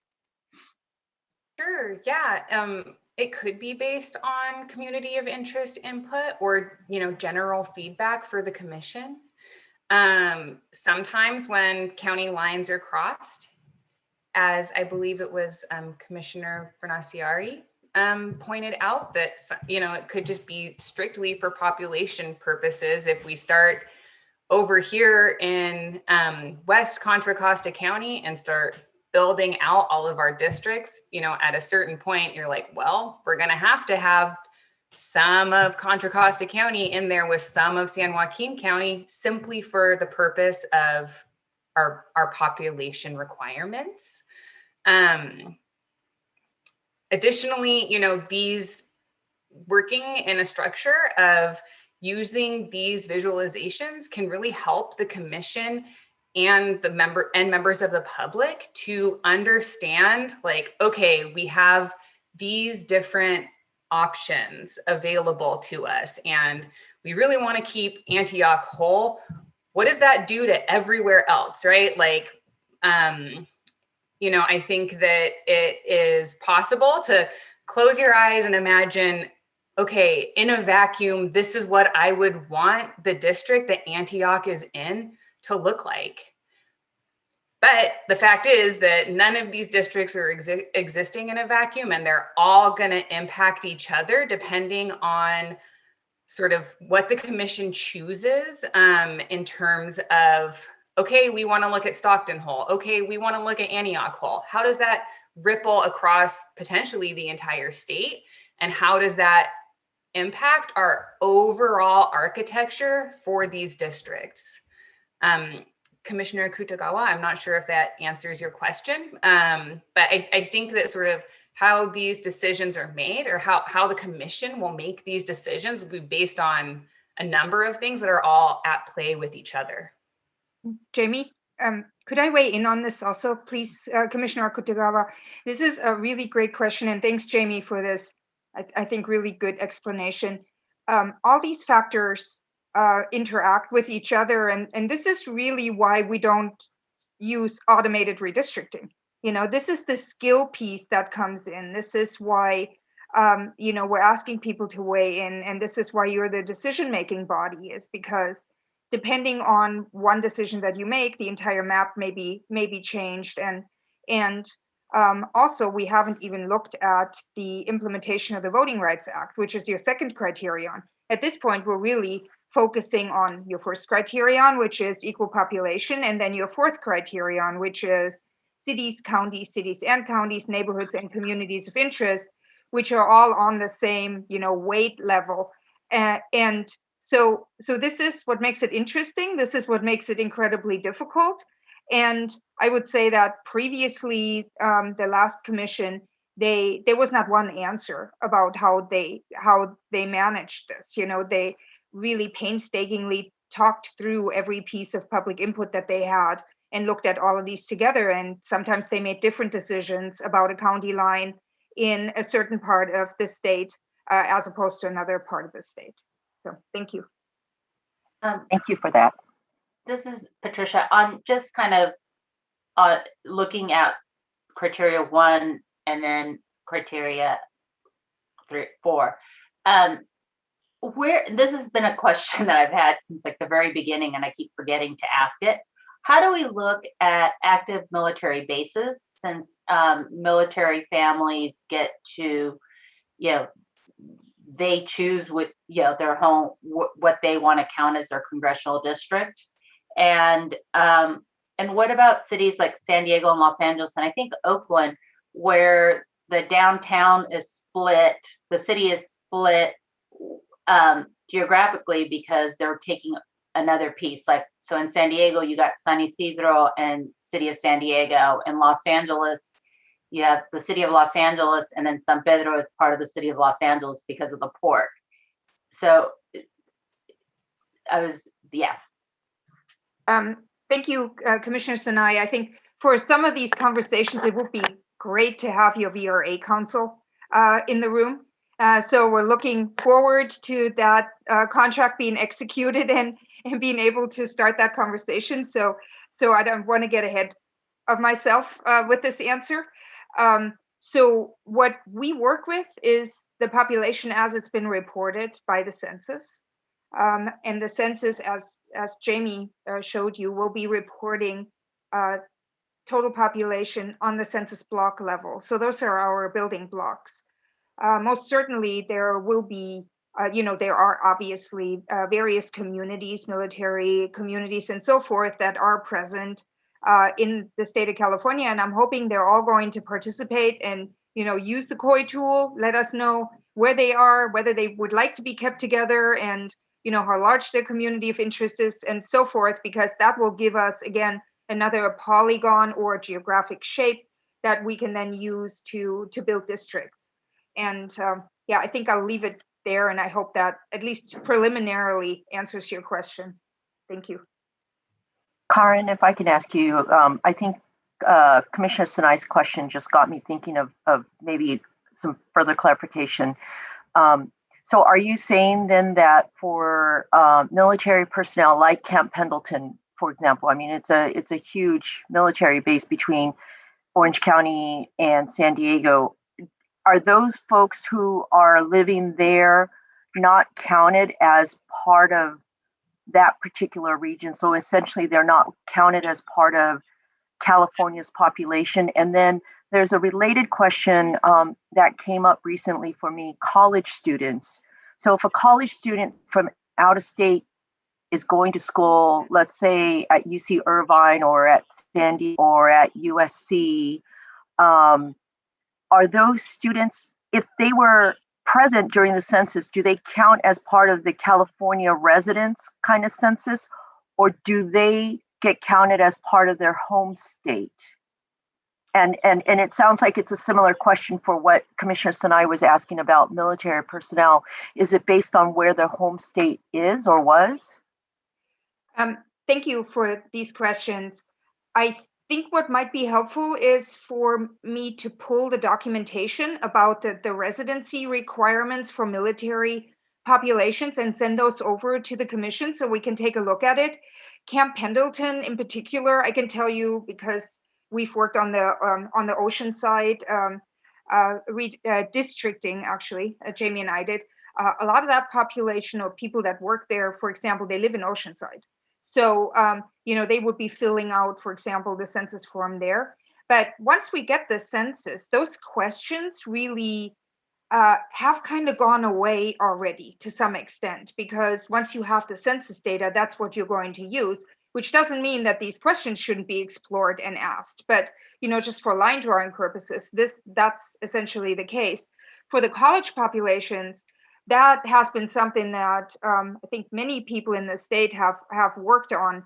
Sure, yeah. It could be based on community of interest input or, general feedback for the commission. Sometimes when county lines are crossed, as I believe it was Commissioner Bernaciari pointed out, that, it could just be strictly for population purposes. If we start over here in West Contra Costa County and start building out all of our districts, at a certain point, you're like, well, we're going to have some of Contra Costa County in there with some of San Joaquin County, simply for the purpose of our population requirements. Additionally, these working in a structure of using these visualizations can really help the commission and members of the public to understand, like, okay, we have these different options available to us, and we really want to keep Antioch whole. What does that do to everywhere else, right? Like, I think that it is possible to close your eyes and imagine, okay, in a vacuum, this is what I would want the district that Antioch is in to look like. But the fact is that none of these districts are existing in a vacuum, and they're all going to impact each other depending on sort of what the commission chooses in terms of, okay, we want to look at Stockton whole. Okay, we want to look at Antioch whole. How does that ripple across potentially the entire state? And how does that impact our overall architecture for these districts? Commissioner Kutagawa, I'm not sure if that answers your question, but I think that sort of how these decisions are made, or how the commission will make these decisions, will be based on a number of things that are all at play with each other.
Jamie, could I weigh in on this also, please, Commissioner Kutagawa? This is a really great question, and thanks, Jamie, for this, I think, really good explanation. All these factors interact with each other, and this is really why we don't use automated redistricting. This is the skill piece that comes in. This is why we're asking people to weigh in, and this is why you're the decision-making body, is because depending on one decision that you make, the entire map may be changed. And also, we haven't even looked at the implementation of the Voting Rights Act, which is your second criterion. At this point, we're really focusing on your first criterion, which is equal population, and then your fourth criterion, which is cities and counties, neighborhoods and communities of interest, which are all on the same, weight level. And so this is what makes it interesting. This is what makes it incredibly difficult. And I would say that previously, the last commission, there was not one answer about how they managed this. They really painstakingly talked through every piece of public input that they had and looked at all of these together. And sometimes they made different decisions about a county line in a certain part of the state as opposed to another part of the state. So thank you.
Thank you for that.
This is Patricia. On just kind of looking at criteria 1 and then criteria 3, 4. Where this has been a question that I've had since like the very beginning, and I keep forgetting to ask it. How do we look at active military bases, since military families get to, they choose their home, what they want to count as their congressional district. And what about cities like San Diego and Los Angeles, and I think Oakland, where the downtown is split, the city is split geographically because they're taking another piece. Like, so in San Diego, you got San Isidro and City of San Diego. In Los Angeles, you have the City of Los Angeles, and then San Pedro is part of the City of Los Angeles because of the port. So
Thank you, Commissioner Sinai. I think for some of these conversations, it would be great to have your VRA council in the room. So we're looking forward to that contract being executed and being able to start that conversation. So I don't want to get ahead of myself with this answer. So what we work with is the population as it's been reported by the census. And the census, as Jamie showed you, will be reporting total population on the census block level. So those are our building blocks. Most certainly there will be, there are obviously various communities, military communities and so forth that are present in the state of California. And I'm hoping they're all going to participate and, use the COI tool, let us know where they are, whether they would like to be kept together, and how large their community of interest is and so forth, because that will give us, again, another polygon or geographic shape that we can then use to build districts. And I think I'll leave it there, and I hope that at least preliminarily answers your question. Thank you.
Karen, if I can ask you, I think Commissioner Sinai's question just got me thinking of maybe some further clarification. So are you saying then that for military personnel like Camp Pendleton, for example, I mean, it's a huge military base between Orange County and San Diego, are those folks who are living there not counted as part of that particular region? So essentially they're not counted as part of California's population. And then there's a related question that came up recently for me, college students. So if a college student from out of state is going to school, let's say at UC Irvine or at Sandy or at USC, are those students, if they were present during the census, do they count as part of the California residents kind of census, or do they get counted as part of their home state? And it sounds like it's a similar question for what Commissioner Sinai was asking about military personnel. Is it based on where their home state is or was?
Thank you for these questions. I think what might be helpful is for me to pull the documentation about the residency requirements for military populations and send those over to the commission so we can take a look at it. Camp Pendleton in particular, I can tell you because we've worked on the ocean side, redistricting actually, Jamie and I did. A lot of that population or people that work there, for example, they live in Oceanside. So, they would be filling out, for example, the census form there. But once we get the census, those questions really have kind of gone away already to some extent, because once you have the census data, that's what you're going to use, which doesn't mean that these questions shouldn't be explored and asked. But, just for line drawing purposes, that's essentially the case. For the college populations, that has been something that I think many people in the state have worked on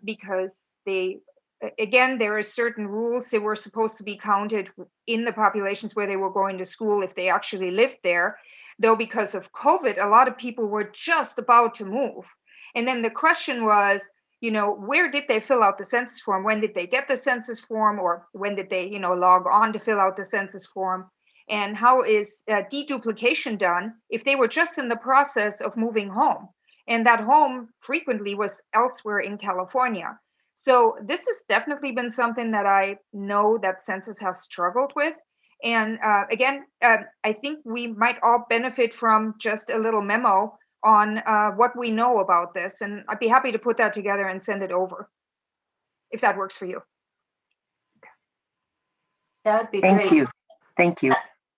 because there are certain rules. They were supposed to be counted in the populations where they were going to school if they actually lived there. Though because of COVID, a lot of people were just about to move. And then the question was, where did they fill out the census form? When did they get the census form? Or when did they, log on to fill out the census form? And how is deduplication done if they were just in the process of moving home? And that home frequently was elsewhere in California. So this has definitely been something that I know that census has struggled with. And I think we might all benefit from just a little memo on what we know about this. And I'd be happy to put that together and send it over, if that works for you.
That would be
Thank
great.
you. Thank you.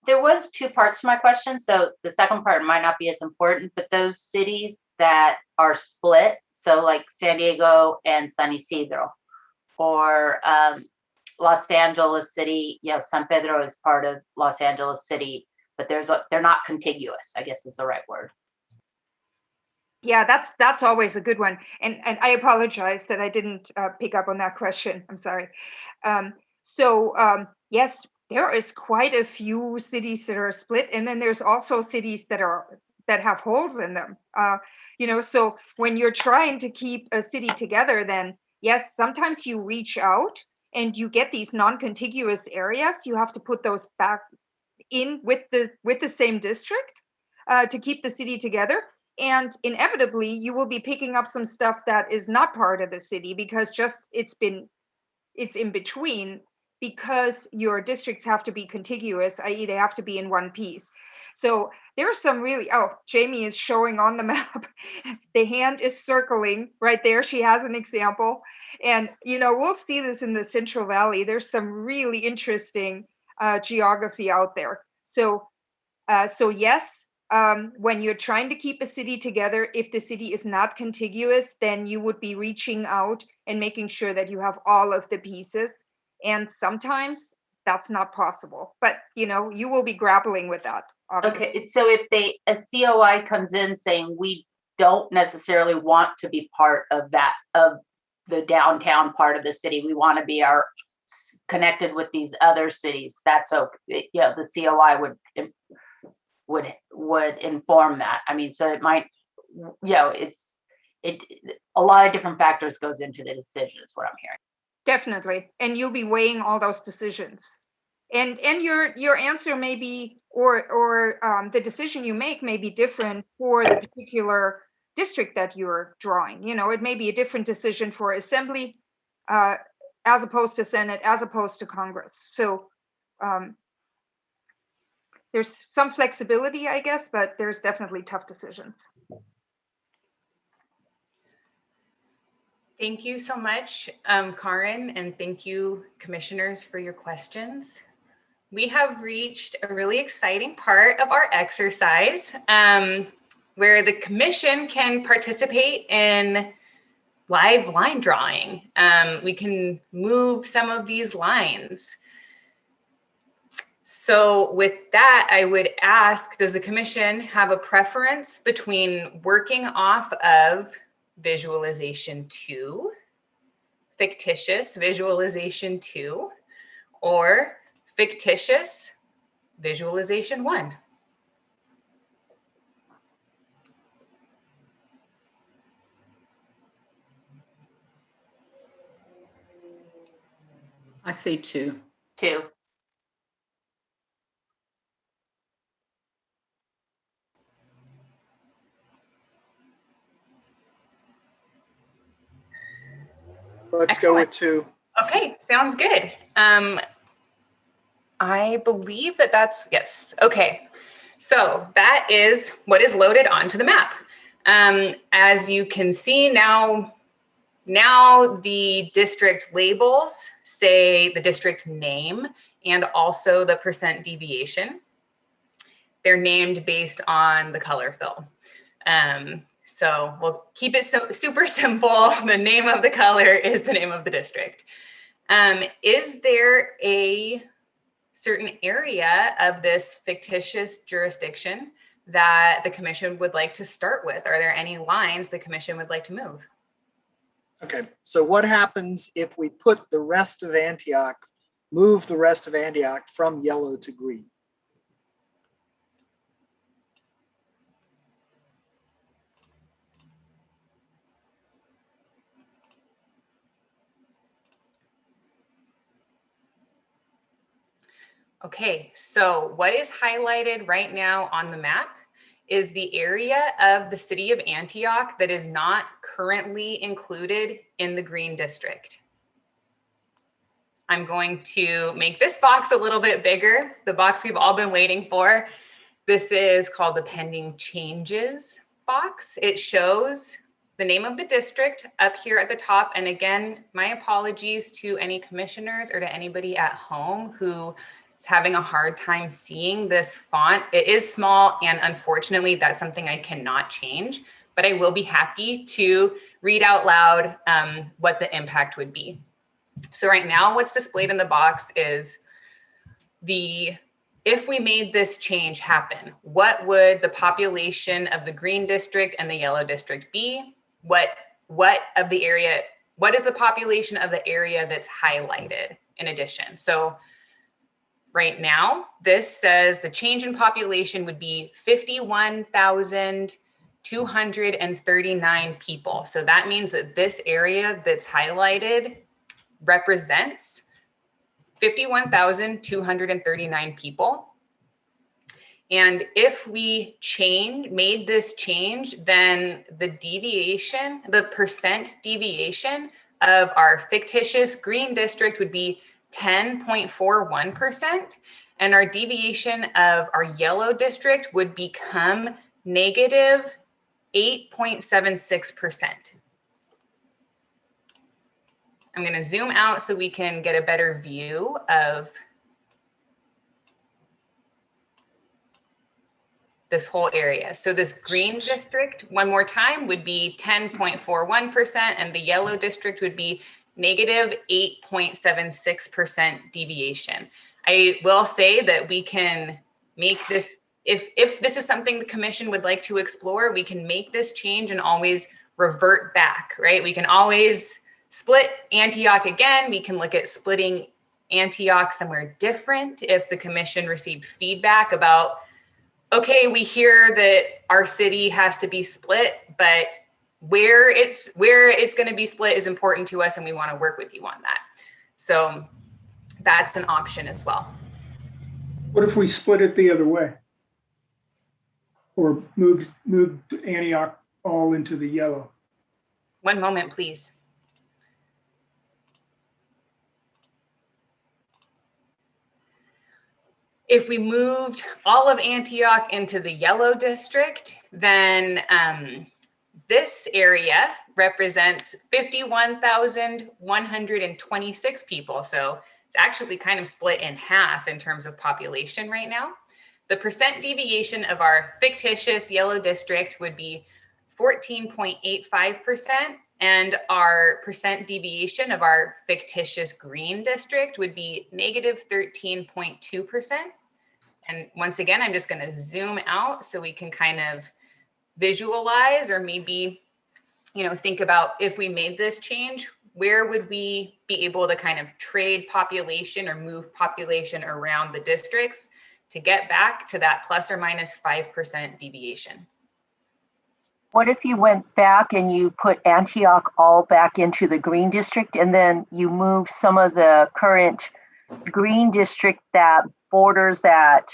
There was two parts to my question. So the second part might not be as important, but those cities that are split, so like San Diego and San Isidro, or Los Angeles City, San Pedro is part of Los Angeles City, but they're not contiguous, I guess is the right word.
Yeah, that's always a good one. And I apologize that I didn't pick up on that question. I'm sorry. Yes, there is quite a few cities that are split, and then there's also cities that have holes in them. So when you're trying to keep a city together, then yes, sometimes you reach out and you get these non-contiguous areas. You have to put those back in with the same district to keep the city together. And inevitably, you will be picking up some stuff that is not part of the city because it's in between, because your districts have to be contiguous, i.e. they have to be in one piece. So there's some really, Jamie is showing on the map. The hand is circling right there. She has an example. And, we'll see this in the Central Valley. There's some really interesting geography out there. So yes, when you're trying to keep a city together, if the city is not contiguous, then you would be reaching out and making sure that you have all of the pieces. And sometimes that's not possible, but you will be grappling with that, obviously.
Okay, so if a COI comes in saying we don't necessarily want to be part of the downtown part of the city, we want to be connected with these other cities, that's okay. The COI would inform that. I mean, so it might, a lot of different factors goes into the decision is what I'm hearing.
Definitely. And you'll be weighing all those decisions. And your answer may be, or the decision you make may be different for the particular district that you're drawing. It may be a different decision for assembly as opposed to Senate, as opposed to Congress. So there's some flexibility, I guess, but there's definitely tough decisions.
Thank you so much, Karin, and thank you, commissioners, for your questions. We have reached a really exciting part of our exercise where the commission can participate in live line drawing. We can move some of these lines. So with that, I would ask, does the commission have a preference between working off of visualization 2, fictitious visualization 2, or fictitious visualization 1?
I say 2.
2.
Let's go with 2.
Okay, sounds good. I believe that's yes. Okay, so that is what is loaded onto the map. As you can see now the district labels say the district name and also the % deviation. They're named based on the color fill. So we'll keep it super simple. The name of the color is the name of the district. Is there a certain area of this fictitious jurisdiction that the commission would like to start with? Are there any lines the commission would like to move?
Okay, so what happens if we put the rest of Antioch, move the rest of Antioch from yellow to green?
Okay, so what is highlighted right now on the map is the area of the city of Antioch that is not currently included in the green district. I'm going to make this box a little bit bigger, the box we've all been waiting for. This is called the pending changes box. It shows the name of the district up here at the top. And again, my apologies to any commissioners or to anybody at home who is having a hard time seeing this font. It is small, and unfortunately, that's something I cannot change, but I will be happy to read out loud what the impact would be. So right now, what's displayed in the box is if we made this change happen, what would the population of the green district and the yellow district be? What is the population of the area that's highlighted in addition? So right now, this says the change in population would be 51,239 people. So that means that this area that's highlighted represents 51,239 people. And if we made this change, then the percent deviation of our fictitious green district would be 10.41%, and our deviation of our yellow district would become negative 8.76%. I'm going to zoom out so we can get a better view of this whole area. So this green district, one more time, would be 10.41%, and the yellow district would be negative 8.76% deviation. I will say that we can make this, if this is something the commission would like to explore, we can make this change and always revert back, right? We can always split Antioch again. We can look at splitting Antioch somewhere different if the commission received feedback about, okay, we hear that our city has to be split, but where it's going to be split is important to us, and we want to work with you on that. So that's an option as well.
What if we split it the other way? Or moved Antioch all into the yellow?
One moment, please. If we moved all of Antioch into the yellow district, then this area represents 51,126 people. So it's actually kind of split in half in terms of population right now. The percent deviation of our fictitious yellow district would be 14.85%, and our percent deviation of our fictitious green district would be negative 13.2%. And once again, I'm just going to zoom out so we can kind of visualize, or maybe, think about if we made this change, where would we be able to kind of trade population or move population around the districts to get back to that plus or minus 5% deviation?
What if you went back and you put Antioch all back into the green district, and then you move some of the current green district that borders that,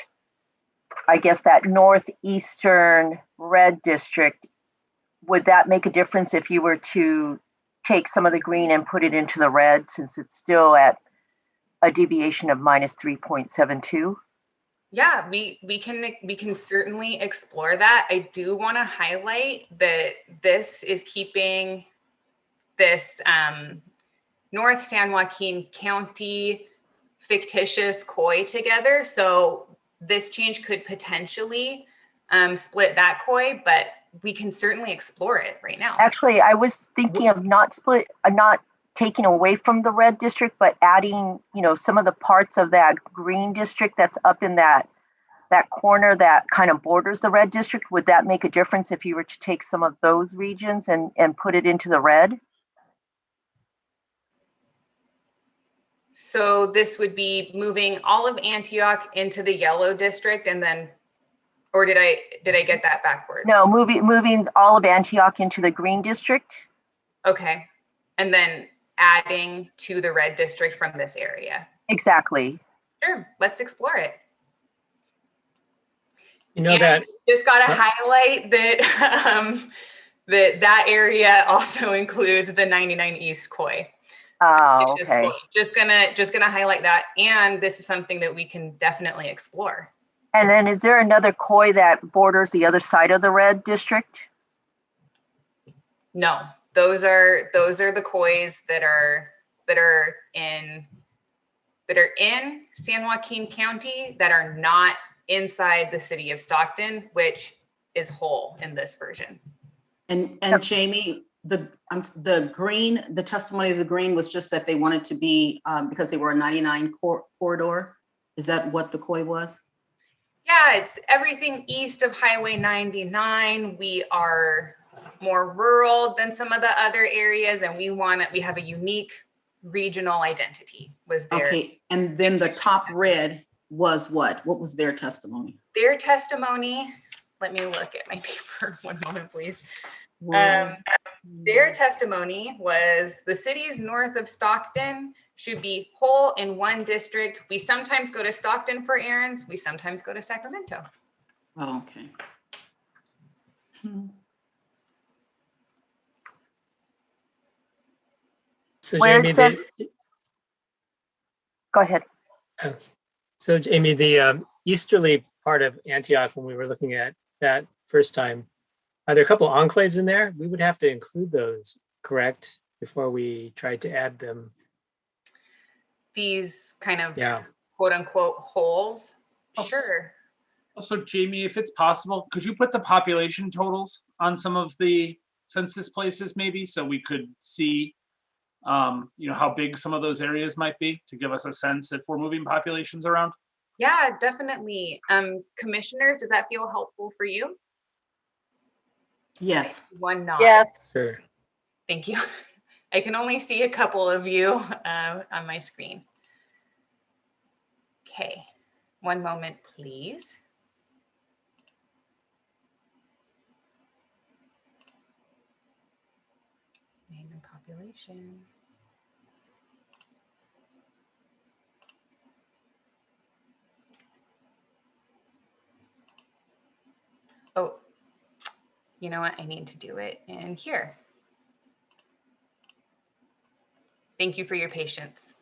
I guess, that northeastern red district? Would that make a difference if you were to take some of the green and put it into the red, since it's still at a deviation of minus 3.72?
Yeah, we can certainly explore that. I do want to highlight that this is keeping this North San Joaquin County fictitious COI together. So this change could potentially split that COI, but we can certainly explore it right now.
Actually, I was thinking of not taking away from the red district, but adding, some of the parts of that green district that's up in that corner that kind of borders the red district. Would that make a difference if you were to take some of those regions and put it into the red?
So this would be moving all of Antioch into the yellow district, and then, or did I get that backwards?
No, moving all of Antioch into the green district.
Okay, and then adding to the red district from this area.
Exactly.
Sure, let's explore it.
That
just got to highlight that that area also includes the 99 East COI.
Oh, okay.
Just gonna highlight that, and this is something that we can definitely explore.
And then, is there another COI that borders the other side of the red district?
No, those are the COIs that are that are in San Joaquin County that are not inside the city of Stockton, which is whole in this version.
And Jamie, the green, the testimony of the green was just that they wanted to be, because they were a 99 corridor. Is that what the COI was?
Yeah, it's everything east of Highway 99. We are more rural than some of the other areas, and we have a unique regional identity was there.
Okay, and then the top red was what? What was their testimony?
Their testimony, let me look at my paper, one moment, please. Their testimony was the cities north of Stockton should be whole in one district. We sometimes go to Stockton for errands. We sometimes go to Sacramento.
Oh, okay.
So
Where
Jamie,
it says, go ahead.
so Jamie, the easterly part of Antioch, when we were looking at that first time, are there a couple of enclaves in there? We would have to include those, correct, before we tried to add them.
These kind of
Yeah.
quote unquote holes. Sure.
Also, Jamie, if it's possible, could you put the population totals on some of the census places maybe, so we could see how big some of those areas might be, to give us a sense if we're moving populations around?
Yeah, definitely. Commissioners, does that feel helpful for you?
Yes.
One nod.
Yes.
Sure.
Thank you. I can only see a couple of you on my screen. Okay, one moment, please. Name and population. Oh, you know what? I need to do it in here. Thank you for your patience.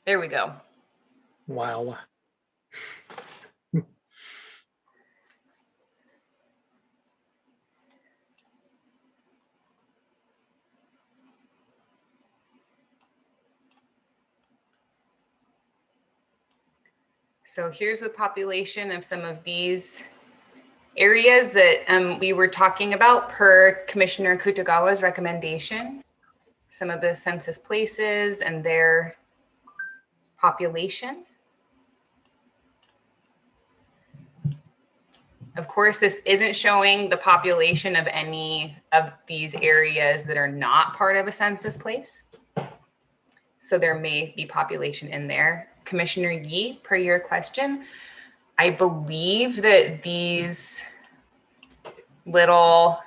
There we go.
Wow.
So here's the population of some of these areas that we were talking about per Commissioner Kutagawa's recommendation. Some of the census places and their population. Of course, this isn't showing the population of any of these areas that are not part of a census place. So there may be population in there. Commissioner Yee, per your question, I believe that these little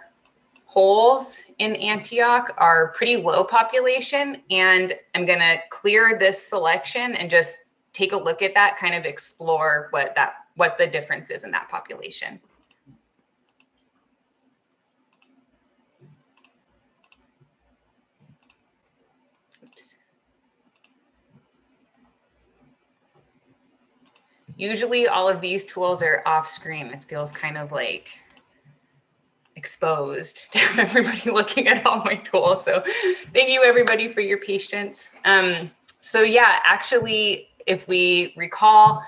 holes in Antioch are pretty low population, and I'm gonna clear this selection and just take a look at that, kind of explore what the difference is in that population. Oops. Usually all of these tools are off screen. It feels kind of like exposed to have everybody looking at all my tools. So thank you everybody for your patience. So yeah, actually, if we recall,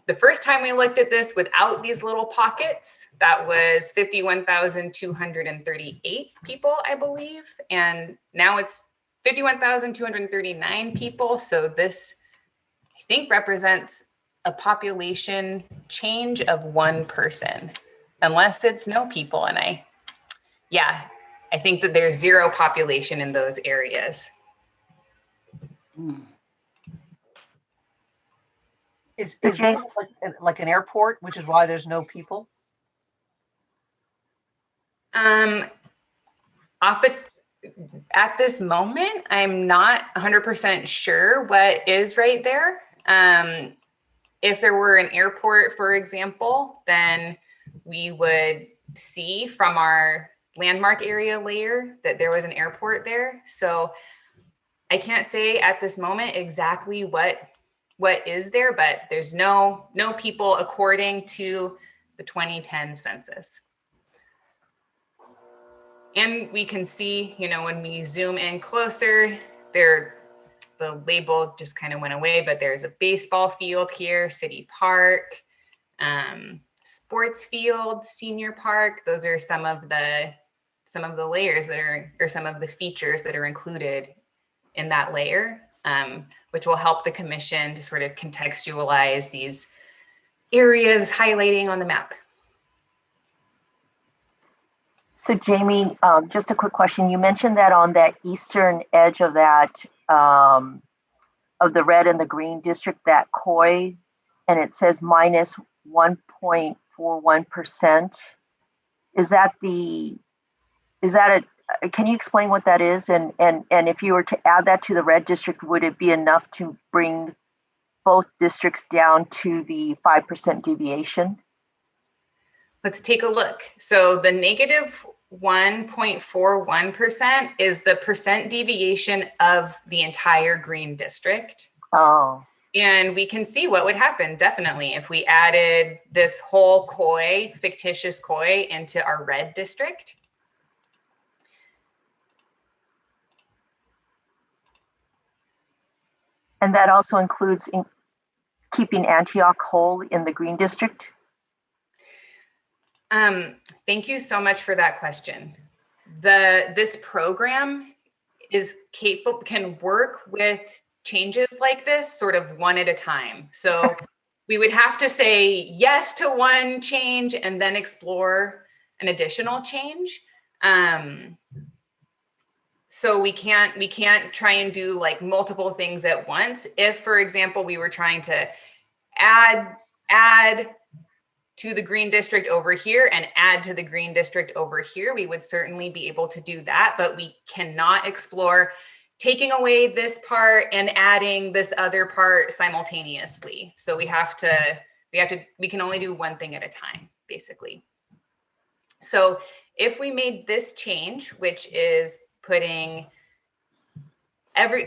the first time we looked at this without these little pockets, that was 51,238 people, I believe. And now it's 51,239 people. So this, I think, represents a population change of one person, unless it's no people. And I think that there's zero population in those areas.
Is like an airport, which is why there's no people?
At this moment, I'm not 100% sure what is right there. If there were an airport, for example, then we would see from our landmark area layer that there was an airport there. So I can't say at this moment exactly what is there, but there's no people according to the 2010 census. And we can see, you know, when we zoom in closer, the label just kind of went away, but there's a baseball field here, city park, sports field, senior park. Those are some of the layers that are, or some of the features that are included in that layer, which will help the commission to sort of contextualize these areas highlighting on the map.
So Jamie, just a quick question. You mentioned that on that eastern edge of that, of the red and the green district, that coil, and it says minus 1.41%. Can you explain what that is? And if you were to add that to the red district, would it be enough to bring both districts down to the 5% deviation?
Let's take a look. So the negative 1.41% is the percent deviation of the entire green district.
Oh.
And we can see what would happen, definitely, if we added this whole coil, fictitious coil, into our red district.
And that also includes keeping Antioch whole in the green district?
Thank you so much for that question. This program is capable, can work with changes like this sort of one at a time. So we would have to say yes to one change and then explore an additional change. So we can't try and do like multiple things at once. If, for example, we were trying to add to the green district over here and add to the green district over here, we would certainly be able to do that, but we cannot explore taking away this part and adding this other part simultaneously. So we can only do one thing at a time, basically. So if we made this change, which is putting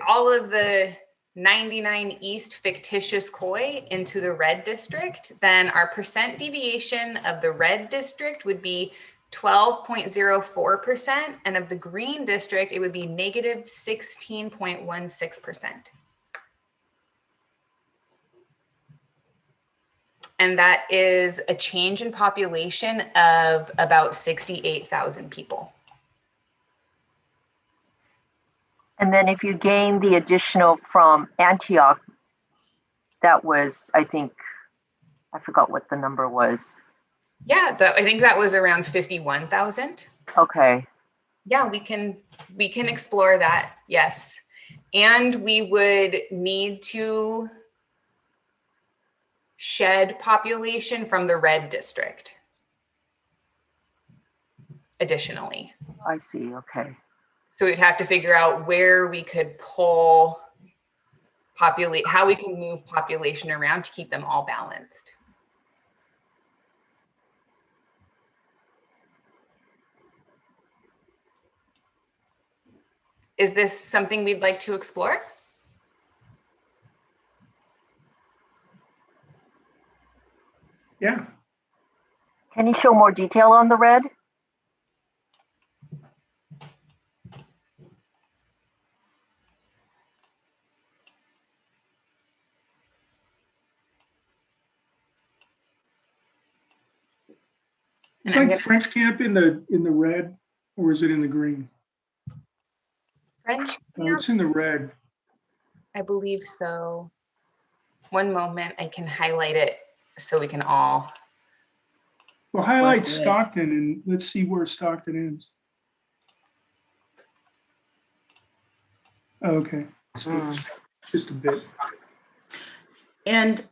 all of the 99 East fictitious coil into the red district, then our percent deviation of the red district would be 12.04%, and of the green district, it would be negative 16.16%. And that is a change in population of about 68,000 people.
And then if you gain the additional from Antioch, that was, I think, I forgot what the number was.
Yeah, I think that was around 51,000.
Okay.
Yeah, we can explore that, yes. And we would need to shed population from the red district additionally.
I see, okay.
So we'd have to figure out where we could pull how we can move population around to keep them all balanced. Is this something we'd like to explore?
Yeah.
Can you show more detail on the red?
It's like French camp in the red, or is it in the green?
French
Oh, it's in the red.
I believe so. One moment, I can highlight it so we can all.
Well, highlight Stockton and let's see where Stockton is. Okay, so it's just a bit.
And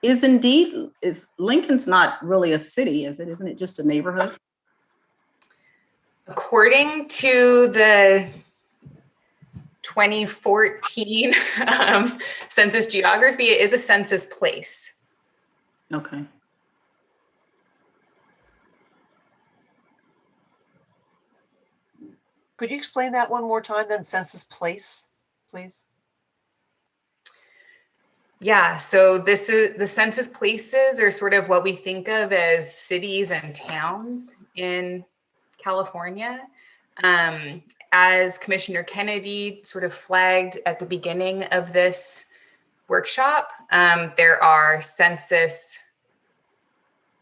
is Lincoln's not really a city, is it? Isn't it just a neighborhood?
According to the 2014 census geography, it is a census place.
Okay.
Could you explain that one more time then, census place, please?
Yeah, so this is the census places are sort of what we think of as cities and towns in California. As Commissioner Kennedy sort of flagged at the beginning of this workshop, there are census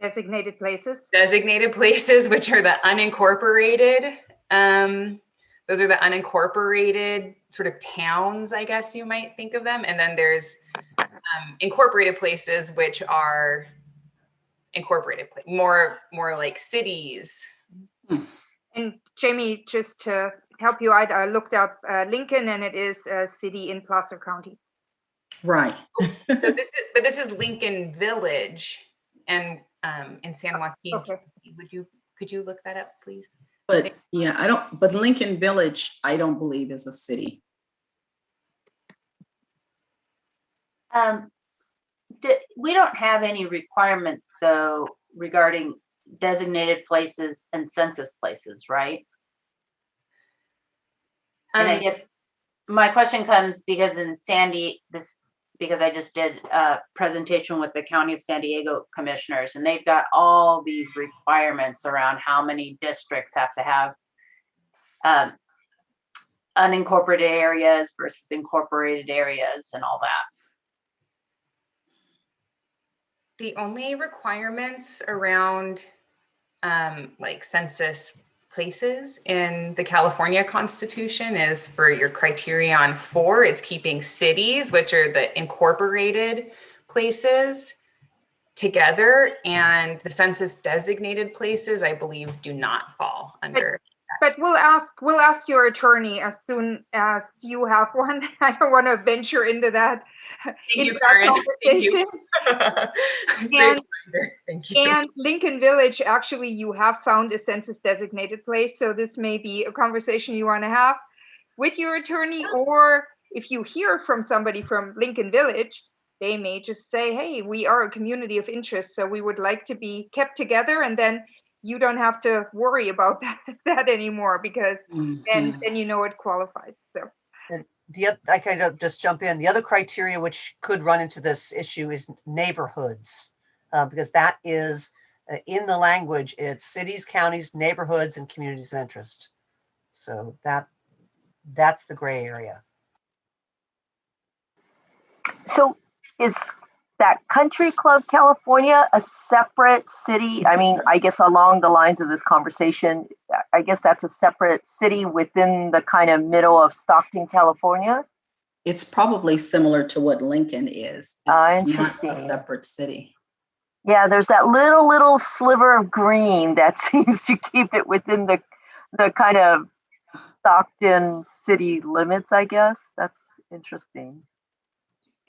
Designated places.
Designated places, which are the unincorporated. Those are the unincorporated sort of towns, I guess you might think of them. And then there's incorporated places, which are incorporated, more like cities.
And Jamie, just to help you out, I looked up Lincoln, and it is a city in Placer County.
Right.
So this is Lincoln Village, and in San Joaquin.
Okay.
Could you look that up, please?
But yeah, but Lincoln Village, I don't believe is a city.
We don't have any requirements though regarding designated places and census places, right? And I guess my question comes because in because I just did a presentation with the County of San Diego commissioners, and they've got all these requirements around how many districts have to have unincorporated areas versus incorporated areas and all that.
The only requirements around like census places in the California Constitution is for your criterion 4, it's keeping cities, which are the incorporated places, together, and the census designated places, I believe, do not fall under.
But we'll ask your attorney as soon as you have one. I don't want to venture into that.
Thank you, Karen. Thank you. Thank you.
And Lincoln Village, actually, you have found a census designated place. So this may be a conversation you want to have with your attorney, or if you hear from somebody from Lincoln Village, they may just say, hey, we are a community of interest, so we would like to be kept together, and then you don't have to worry about that anymore, because then you know it qualifies. So
and I kind of just jump in. The other criteria which could run into this issue is neighborhoods, because that is in the language, it's cities, counties, neighborhoods, and communities of interest. So that's the gray area.
So is that Country Club California a separate city? I mean, I guess along the lines of this conversation, I guess that's a separate city within the kind of middle of Stockton, California?
It's probably similar to what Lincoln is. It's not a separate city.
Yeah, there's that little sliver of green that seems to keep it within the kind of Stockton city limits, I guess. That's interesting.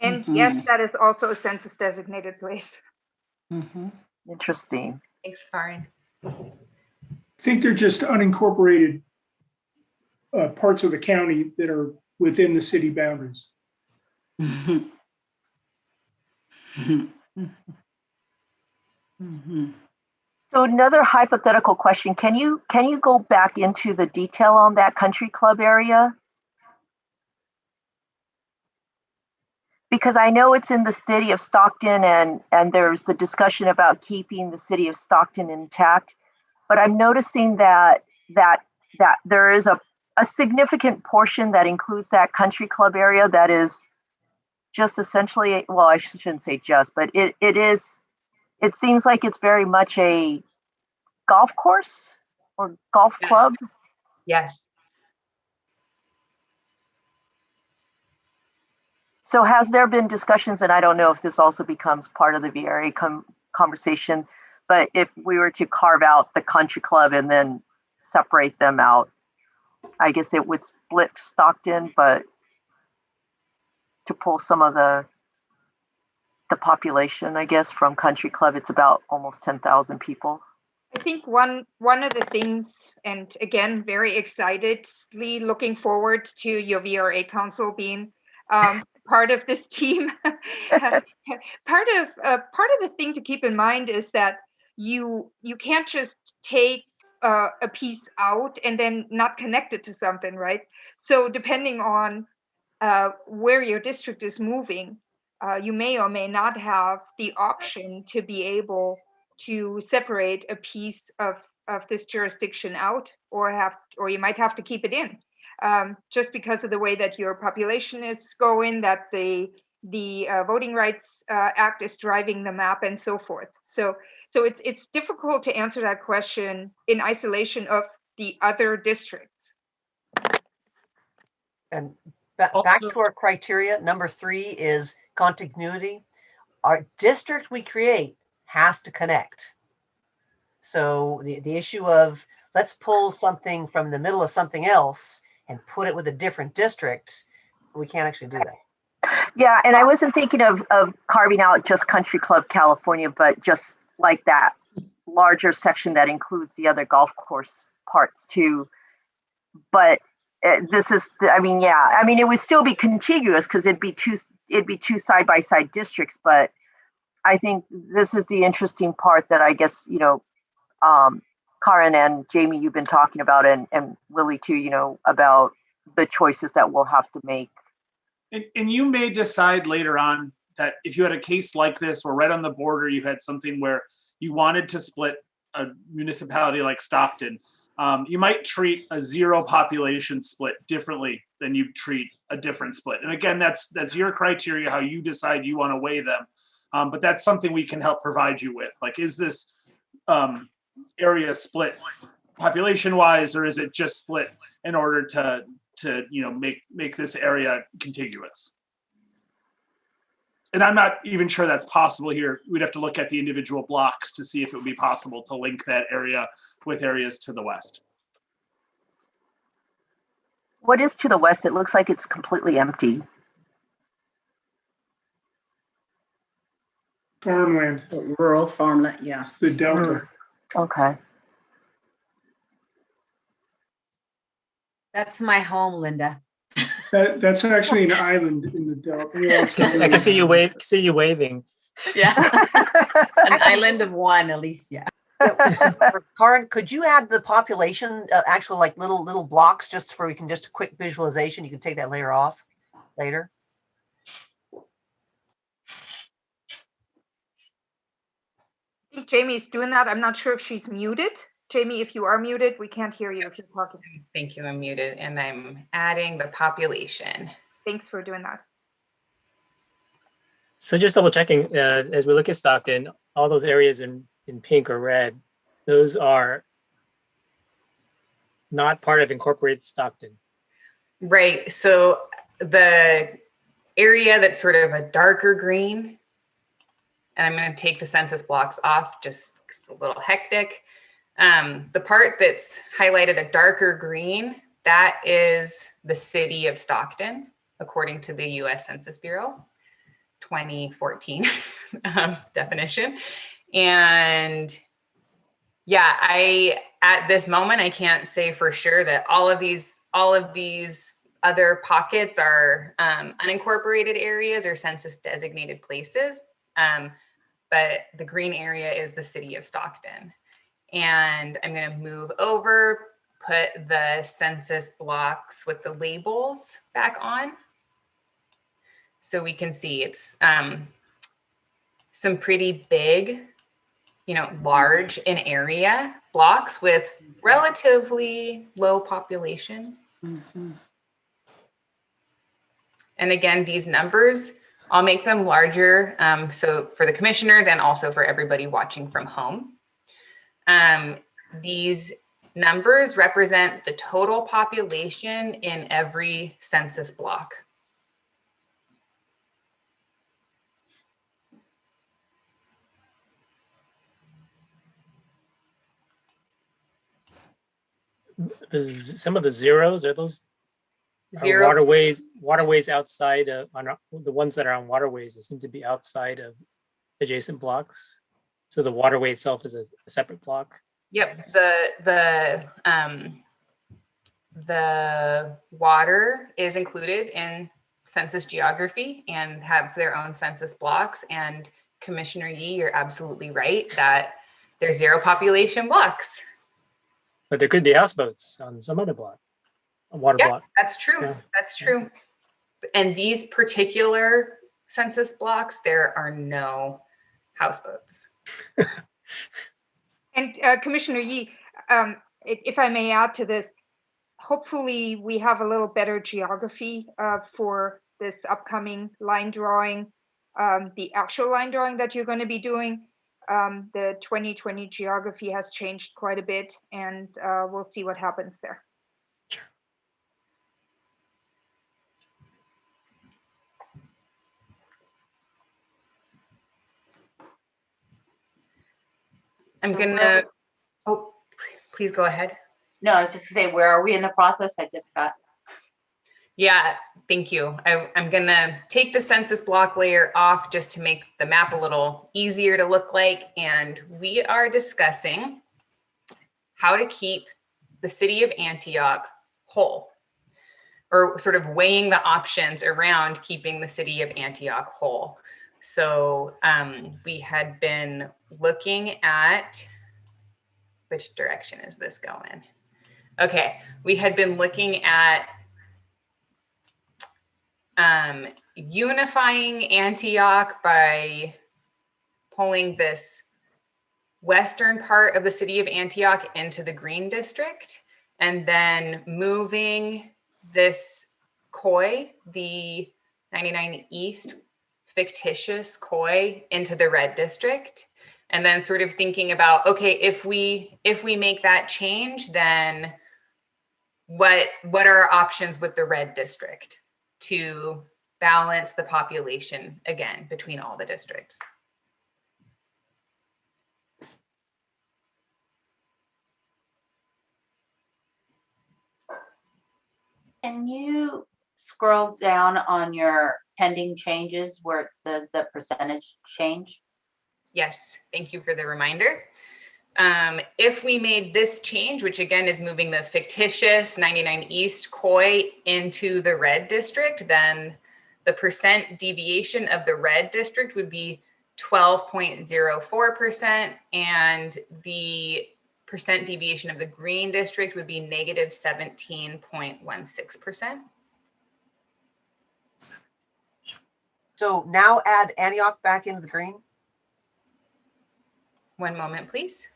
And yes, that is also a census designated place.
Interesting.
Thanks, Karen.
I think they're just unincorporated parts of the county that are within the city boundaries.
So another hypothetical question, can you go back into the detail on that country club area? Because I know it's in the city of Stockton, and there's the discussion about keeping the city of Stockton intact, but I'm noticing that there is a significant portion that includes that country club area that is just essentially, well, I shouldn't say just, but it seems like it's very much a golf course or golf club.
Yes.
So has there been discussions, and I don't know if this also becomes part of the VRA conversation, but if we were to carve out the country club and then separate them out, I guess it would split Stockton, but to pull some of the population, I guess, from country club, it's about almost 10,000 people.
I think one of the things, and again, very excitedly looking forward to your VRA council being part of this team. Part of the thing to keep in mind is that you can't just take a piece out and then not connect it to something, right? So depending on where your district is moving, you may or may not have the option to be able to separate a piece of this jurisdiction out, or you might have to keep it in, just because of the way that your population is going, that the Voting Rights Act is driving the map, and so forth. So it's difficult to answer that question in isolation of the other districts.
And back to our criteria, number 3 is continuity. Our district we create has to connect. So the issue of let's pull something from the middle of something else and put it with a different district, we can't actually do that.
Yeah, and I wasn't thinking of carving out just Country Club California, but just like that larger section that includes the other golf course parts too. But this is, I mean, yeah, I mean, it would still be contiguous because it'd be two side-by-side districts. But I think this is the interesting part that I guess, Karen and Jamie, you've been talking about, and Willie too, about the choices that we'll have to make.
And you may decide later on that if you had a case like this, or right on the border, you had something where you wanted to split a municipality like Stockton, you might treat a 0 population split differently than you treat a different split. And again, that's your criteria, how you decide you want to weigh them. But that's something we can help provide you with. Like, is this area split population wise, or is it just split in order to make this area contiguous? And I'm not even sure that's possible here. We'd have to look at the individual blocks to see if it would be possible to link that area with areas to the west.
What is to the west? It looks like it's completely empty.
Farmland.
Rural farmland, yeah.
It's the delta.
Okay.
That's my home, Linda.
That's actually an island in the delta.
I can see you waving.
Yeah. An island of one, Alicia.
Karen, could you add the population, actual like little blocks, just for we can just a quick visualization? You can take that layer off later.
I think Jamie's doing that. I'm not sure if she's muted. Jamie, if you are muted, we can't hear you if you're talking.
Thank you, I'm muted, and I'm adding the population.
Thanks for doing that.
So just double checking, as we look at Stockton, all those areas in pink or red, those are not part of incorporated Stockton.
Right, so the area that's sort of a darker green, and I'm going to take the census blocks off just because it's a little hectic. The part that's highlighted a darker green, that is the city of Stockton, according to the US Census Bureau 2014 definition. And yeah, at this moment, I can't say for sure that all of these other pockets are unincorporated areas or census designated places. But the green area is the city of Stockton. And I'm going to move over, put the census blocks with the labels back on. So we can see it's some pretty big, large in area blocks with relatively low population.
Mm-hmm.
And again, these numbers, I'll make them larger. So for the commissioners and also for everybody watching from home. These numbers represent the total population in every census block.
Some of the zeros, are those
Zero.
waterways outside of, the ones that are on waterways, they seem to be outside of adjacent blocks. So the waterway itself is a separate block.
Yep, the water is included in census geography and have their own census blocks. And Commissioner Yee, you're absolutely right that there's 0 population blocks.
But there could be houseboats on some other block, a water block.
That's true.
Yeah.
That's true. And these particular census blocks, there are no houseboats.
And Commissioner Yee, if I may add to this, hopefully we have a little better geography for this upcoming line drawing, the actual line drawing that you're going to be doing. The 2020 geography has changed quite a bit, and we'll see what happens there.
I'm gonna, oh, please go ahead.
No, I was just gonna say, where are we in the process? I just got.
Yeah, thank you. I'm gonna take the census block layer off just to make the map a little easier to look like. And we are discussing how to keep the city of Antioch whole, or sort of weighing the options around keeping the city of Antioch whole. So we had been looking at, which direction is this going? Okay, we had been looking at unifying Antioch by pulling this western part of the city of Antioch into the green district, and then moving this COI, the 99 East fictitious COI, into the red district. And then sort of thinking about, okay, if we make that change, then what are our options with the red district to balance the population again between all the districts?
Can you scroll down on your pending changes where it says the percentage change?
Yes, thank you for the reminder. If we made this change, which again is moving the fictitious 99 East COI into the red district, then the percent deviation of the red district would be 12.04%, and the percent deviation of the green district would be negative 17.16%.
So now add Antioch back into the green.
One moment, please.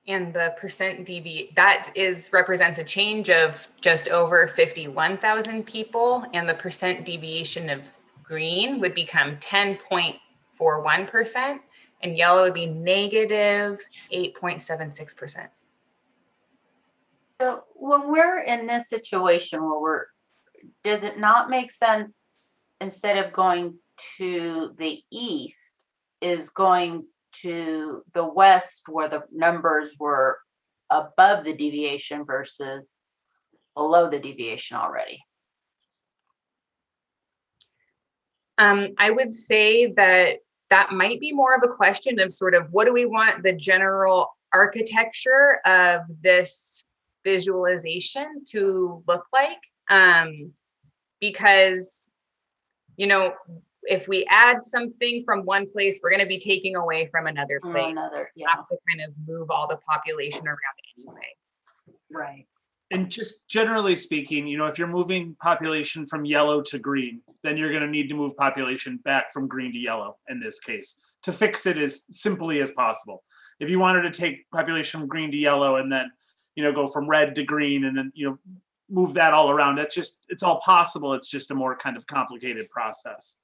And the percent that represents a change of just over 51,000 people, and the percent deviation of green would become 10.41%, and yellow would be negative 8.76%.
So when we're in this situation where does it not make sense, instead of going to the east, is going to the west where the numbers were above the deviation versus below the deviation already?
I would say that might be more of a question of sort of what do we want the general architecture of this visualization to look like? Because, you know, if we add something from one place, we're going to be taking away from another place.
Yeah.
Have to kind of move all the population around anyway.
Right.
And just generally speaking, you know, if you're moving population from yellow to green, then you're going to need to move population back from green to yellow in this case to fix it as simply as possible. If you wanted to take population from green to yellow and then, you know, go from red to green and then, you know, move that all around, it's all possible. It's just a more kind of complicated process.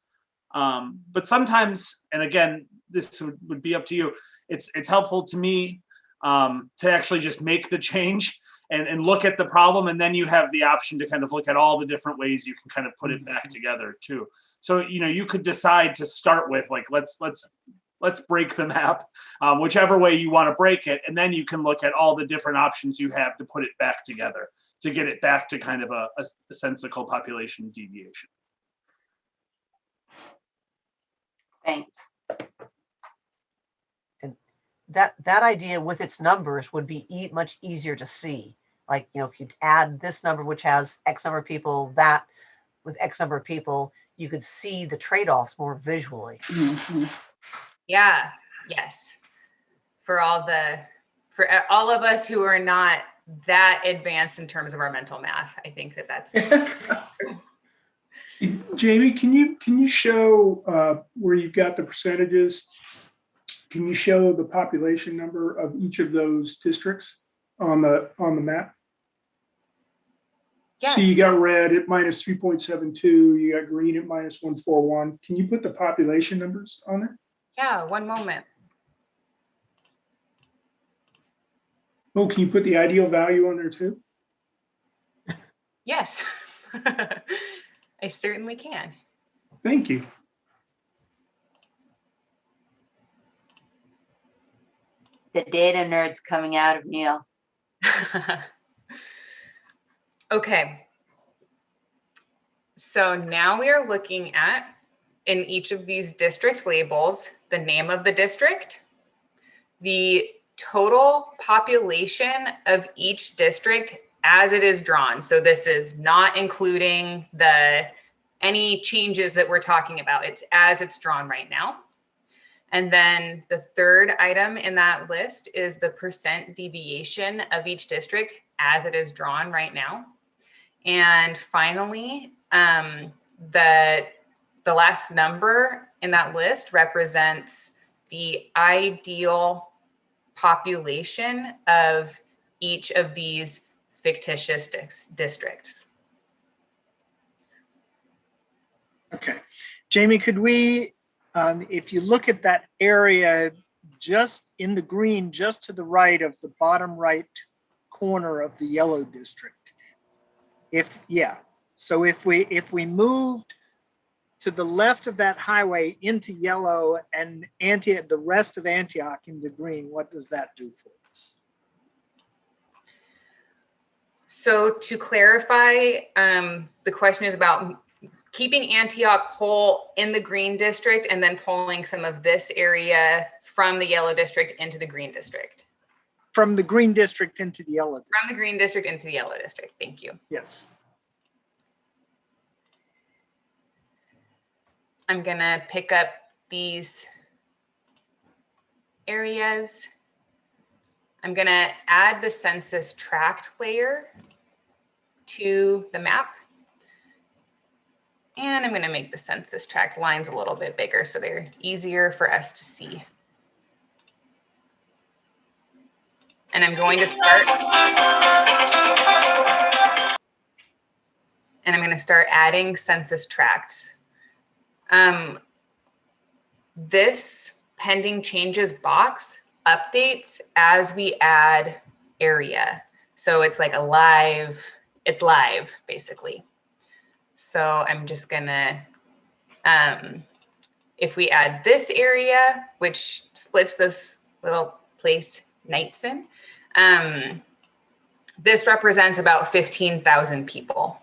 But sometimes, and again, this would be up to you, it's helpful to me to actually just make the change and look at the problem, and then you have the option to kind of look at all the different ways you can kind of put it back together too. So, you know, you could decide to start with like, let's break the map, whichever way you want to break it, and then you can look at all the different options you have to put it back together to get it back to kind of a sensical population deviation.
Thanks.
And that idea with its numbers would be much easier to see. Like, you know, if you add this number, which has X number of people, that with X number of people, you could see the trade-offs more visually.
Yeah, yes. For all the for all of us who are not that advanced in terms of our mental math, I think that's.
Jamie, can you show where you've got the percentages? Can you show the population number of each of those districts on the map?
Yes.
So you got red at minus 3.72, you got green at minus 141. Can you put the population numbers on there?
Yeah, one moment.
Oh, can you put the ideal value on there too?
Yes, I certainly can.
Thank you.
The data nerds coming out of Neil.
Okay. So now we are looking at, in each of these district labels, the name of the district, the total population of each district as it is drawn. So this is not including any changes that we're talking about. It's as it's drawn right now. And then the third item in that list is the percent deviation of each district as it is drawn right now. And finally, the last number in that list represents the ideal population of each of these fictitious districts.
Okay. Jamie, could we, if you look at that area just in the green, just to the right of the bottom right corner of the yellow district, so if we moved to the left of that highway into yellow and the rest of Antioch into green, what does that do for us?
So to clarify, the question is about keeping Antioch whole in the green district and then pulling some of this area from the yellow district into the green district.
From the green district into the yellow district.
From the green district into the yellow district. Thank you.
Yes.
I'm gonna pick up these areas. I'm gonna add the census tract layer to the map. And I'm gonna make the census tract lines a little bit bigger so they're easier for us to see. And I'm going to start, and I'm gonna start adding census tracts. This pending changes box updates as we add area. So it's like it's live basically. So I'm just gonna, if we add this area, which splits this little place Knightson, this represents about 15,000 people.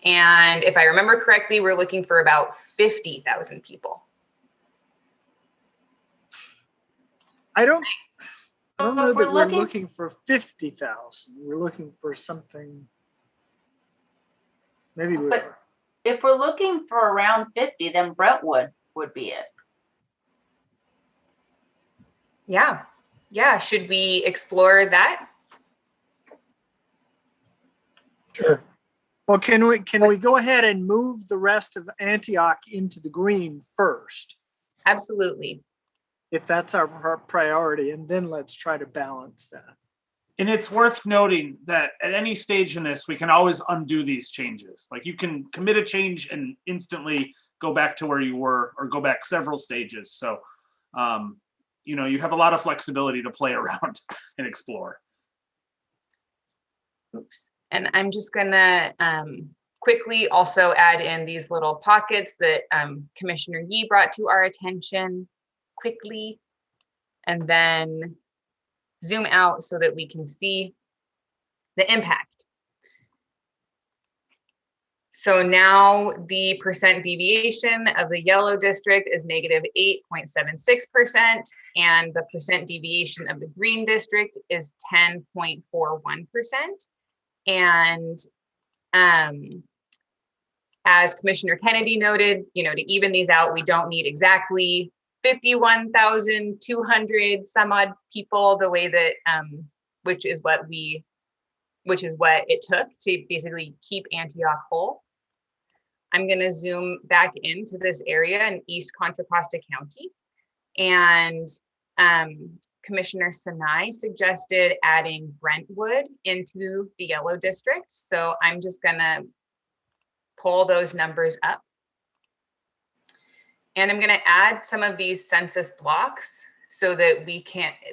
And if I remember correctly, we're looking for about 50,000 people.
I don't know that we're looking for 50,000. We're looking for something. Maybe we are.
If we're looking for around 50, then Brentwood would be it.
Yeah. Yeah. Should we explore that?
Sure.
Well, can we go ahead and move the rest of Antioch into the green first?
Absolutely.
If that's our priority, and then let's try to balance that.
And it's worth noting that at any stage in this, we can always undo these changes. Like you can commit a change and instantly go back to where you were or go back several stages. So, you have a lot of flexibility to play around and explore.
Oops. And I'm just gonna quickly also add in these little pockets that Commissioner Yee brought to our attention quickly, and then zoom out so that we can see the impact. So now the percent deviation of the yellow district is negative 8.76%, and the percent deviation of the green district is 10.41%. And as Commissioner Kennedy noted, to even these out, we don't need exactly 51,200 some odd people, the way that, which is what it took to basically keep Antioch whole. I'm going to zoom back into this area in East Contra Costa County. And Commissioner Sinai suggested adding Brentwood into the yellow district. So I'm just going to pull those numbers up. And I'm going to add some of these census blocks so that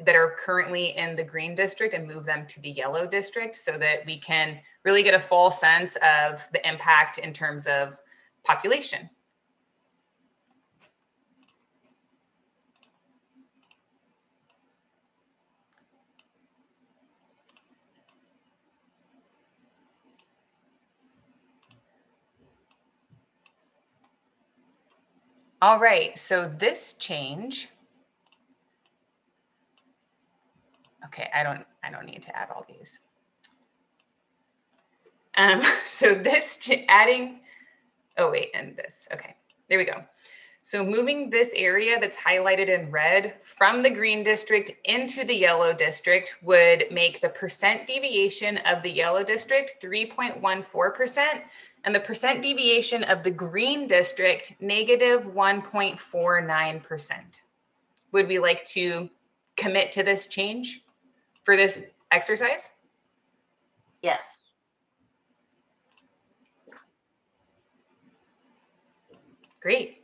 that are currently in the green district, and move them to the yellow district so that we can really get a full sense of the impact in terms of population. All right, so this change, okay, I don't need to add all these. So this adding, oh wait, and this, okay, there we go. So moving this area that's highlighted in red from the green district into the yellow district would make the percent deviation of the yellow district 3.14%, and the percent deviation of the green district negative 1.49%. Would we like to commit to this change for this exercise?
Yes.
Great.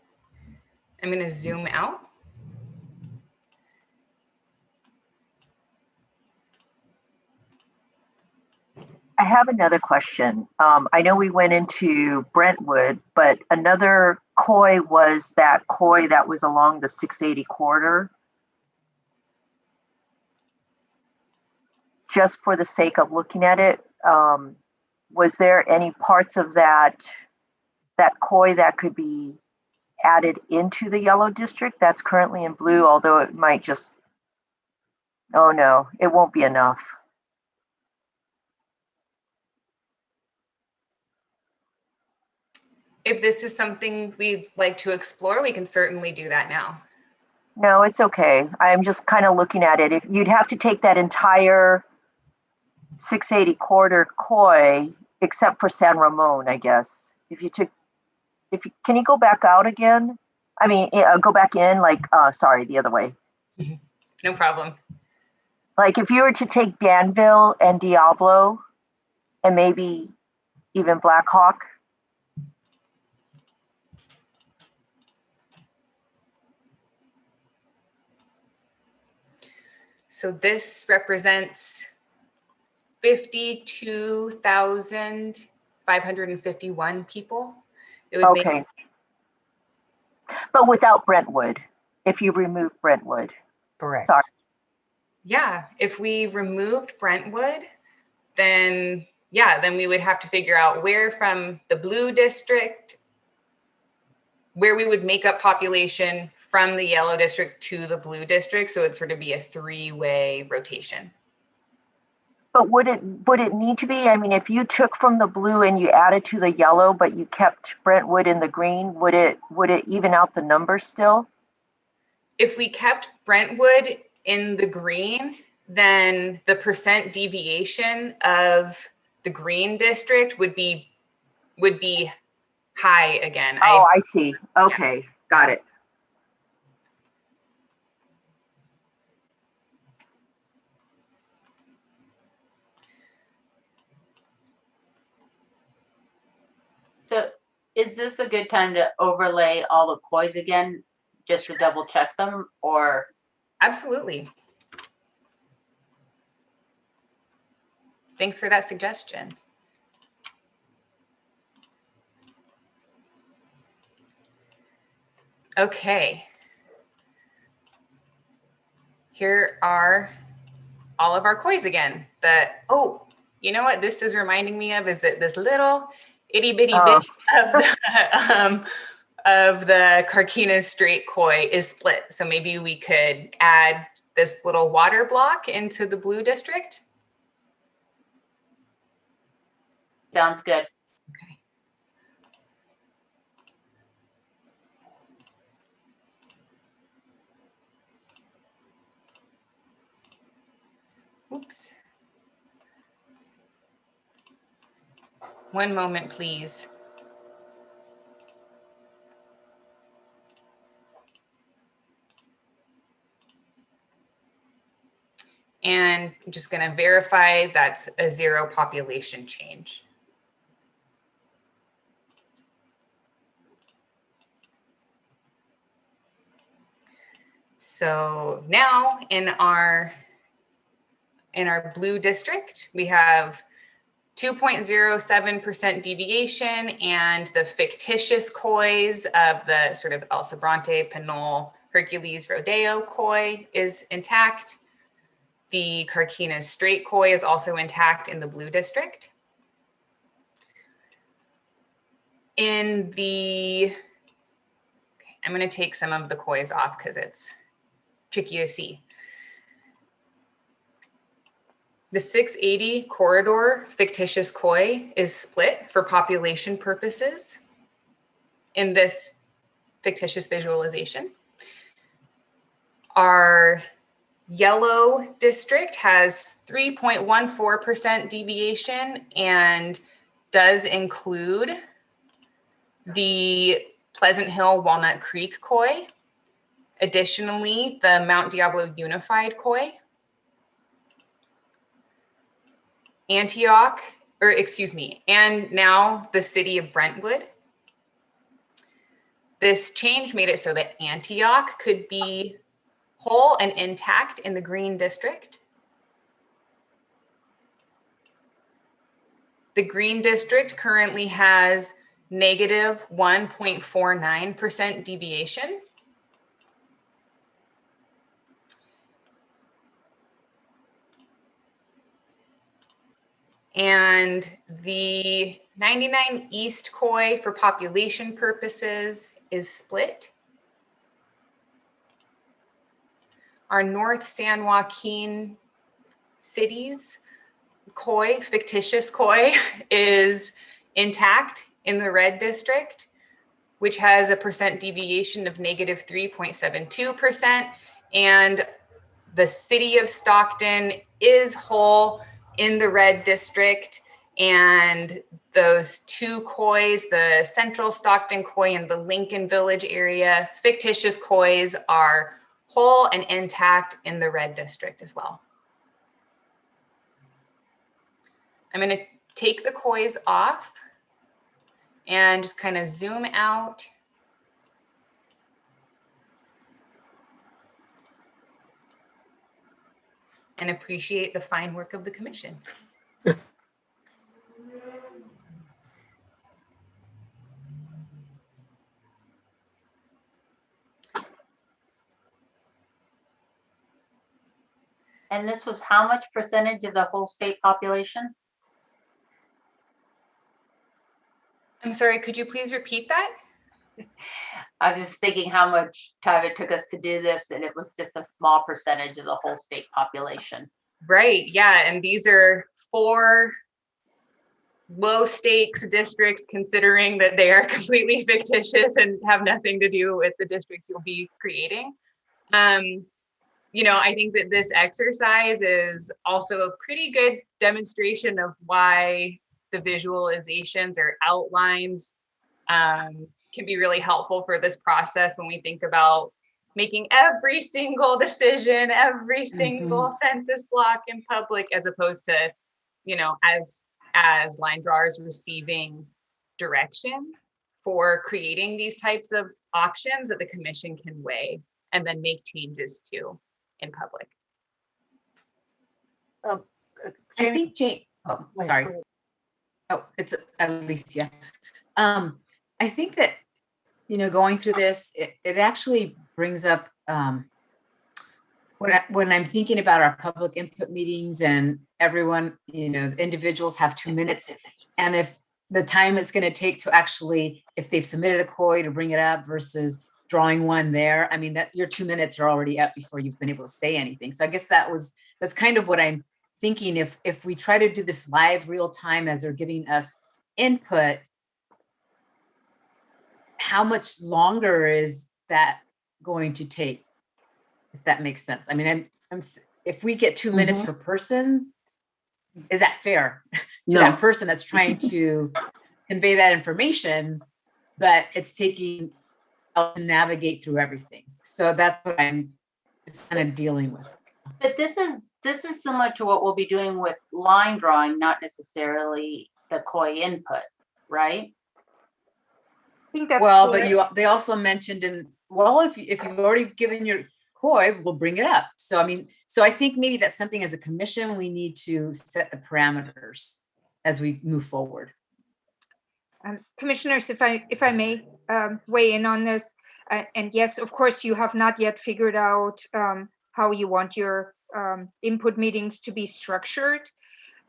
I'm going to zoom out.
I have another question. I know we went into Brentwood, but another COI was that COI that was along the 680 corridor. Just for the sake of looking at it, was there any parts of that COI that could be added into the yellow district that's currently in blue, although it might just, oh no, it won't be enough.
If this is something we'd like to explore, we can certainly do that now.
No, it's okay. I'm just kind of looking at it. If you'd have to take that entire 680 corridor COI, except for San Ramon, I guess. Can you go back out again? I mean, go back in, sorry, the other way.
No problem.
Like if you were to take Danville and Diablo and maybe even Black Hawk.
So this represents 52,551 people. It would
okay. But without Brentwood, if you remove Brentwood.
Correct.
Sorry.
Yeah, if we removed Brentwood, then we would have to figure out where from the blue district, where we would make up population from the yellow district to the blue district. So it'd sort of be a three-way rotation.
But would it need to be? I mean, if you took from the blue and you added to the yellow, but you kept Brentwood in the green, would it even out the numbers still?
If we kept Brentwood in the green, then the percent deviation of the green district would be high again.
Oh, I see. Okay, yeah. Got it.
So is this a good time to overlay all the COIs again, just to double check them, or?
Absolutely. Thanks for that suggestion. Okay. Here are all of our COIs again. Oh, you know what this is reminding me of is that this little itty bitty bit of the Carquinez Strait COI is split. So maybe we could add this little water block into the blue district.
Sounds good.
Okay. Oops. One moment, please. And I'm just going to verify that's a 0 population change. So now in our blue district, we have 2.07% deviation, and the fictitious coys of the sort of El Sobrante, Pinole, Hercules, Rodeo coy is intact. The Carquinez straight coy is also intact in the blue district. In the, I'm going to take some of the coys off because it's tricky to see. The 680 corridor fictitious coy is split for population purposes in this fictitious visualization. Our yellow district has 3.14% deviation and does include the Pleasant Hill Walnut Creek coy. Additionally, the Mount Diablo Unified coy. Antioch, or excuse me, and now the city of Brentwood. This change made it so that Antioch could be whole and intact in the green district. The green district currently has negative 1.49% deviation. And the 99 East coy for population purposes is split. Our North San Joaquin cities coy, fictitious coy, is intact in the red district, which has a percent deviation of negative 3.72%. And the city of Stockton is whole in the red district, and those two coys, the Central Stockton coy and the Lincoln Village area, fictitious coys, are whole and intact in the red district as well. I'm going to take the coys off and just kind of zoom out. And appreciate the fine work of the commission.
And this was how much percentage of the whole state population?
I'm sorry, could you please repeat that?
I was just thinking how much time it took us to do this, and it was just a small percentage of the whole state population.
Right, yeah, and these are 4 low stakes districts, considering that they are completely fictitious and have nothing to do with the districts you'll be creating. You know, I think that this exercise is also a pretty good demonstration of why the visualizations or outlines can be really helpful for this process when we think about making every single decision, every single census block in public, as opposed to, you know, as line drawers receiving direction for creating these types of options that the commission can weigh and then make changes to in public.
I think Jane, oh, sorry. Oh, it's Alicia. I think that, you know, going through this, it actually brings up, when I'm thinking about our public input meetings and everyone, you know, individuals have 2 minutes. And if the time it's going to take to actually, if they've submitted a COI, to bring it up versus drawing one there, I mean, that your 2 minutes are already up before you've been able to say anything. So I guess that's kind of what I'm thinking. If we try to do this live real time as they're giving us input, how much longer is that going to take? If that makes sense. I mean, if we get 2 minutes per person, is that fair to
No.
that person that's trying to convey that information, but it's taking to navigate through everything. So that's what I'm just kind of dealing with.
But this is similar to what we'll be doing with line drawing, not necessarily the COI input, right?
I think that's
well,
correct.
but they also mentioned if you've already given your COI, we'll bring it up. So I think maybe that's something as a commission we need to set the parameters as we move forward.
Commissioners, if I may weigh in on this, and yes, of course, you have not yet figured out how you want your input meetings to be structured.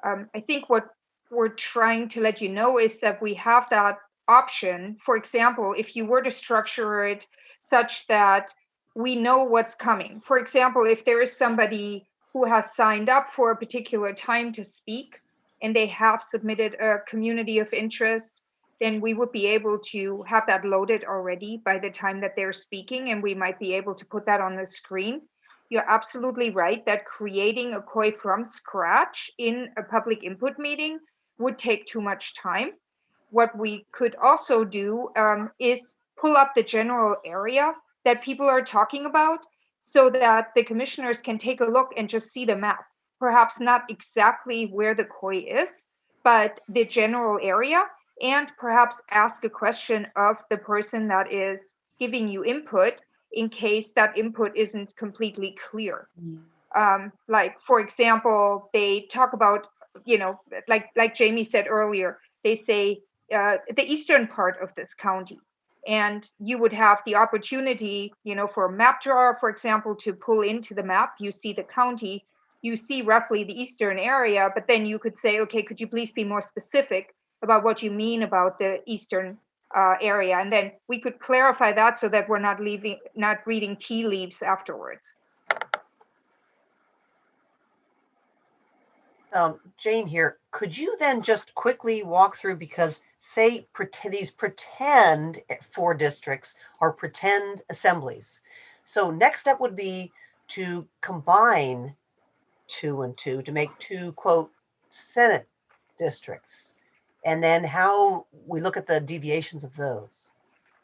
I think what we're trying to let you know is that we have that option. For example, if you were to structure it such that we know what's coming. For example, if there is somebody who has signed up for a particular time to speak and they have submitted a community of interest, then we would be able to have that loaded already by the time that they're speaking, and we might be able to put that on the screen. You're absolutely right that creating a COI from scratch in a public input meeting would take too much time. What we could also do is pull up the general area that people are talking about so that the commissioners can take a look and just see the map. Perhaps not exactly where the COI is, but the general area, and perhaps ask a question of the person that is giving you input in case that input isn't completely clear. Like, for example, they talk about, like Jamie said earlier, they say the eastern part of this county. And you would have the opportunity, for a map drawer, for example, to pull into the map. You see the county, you see roughly the eastern area, but then you could say, okay, could you please be more specific about what you mean about the eastern area? And then we could clarify that so that we're not reading tea leaves afterwards.
Jane here, could you then just quickly walk through, because say these pretend 4 districts are pretend assemblies. So next step would be to combine 2 and 2 to make 2, quote, Senate districts. And then how we look at the deviations of those.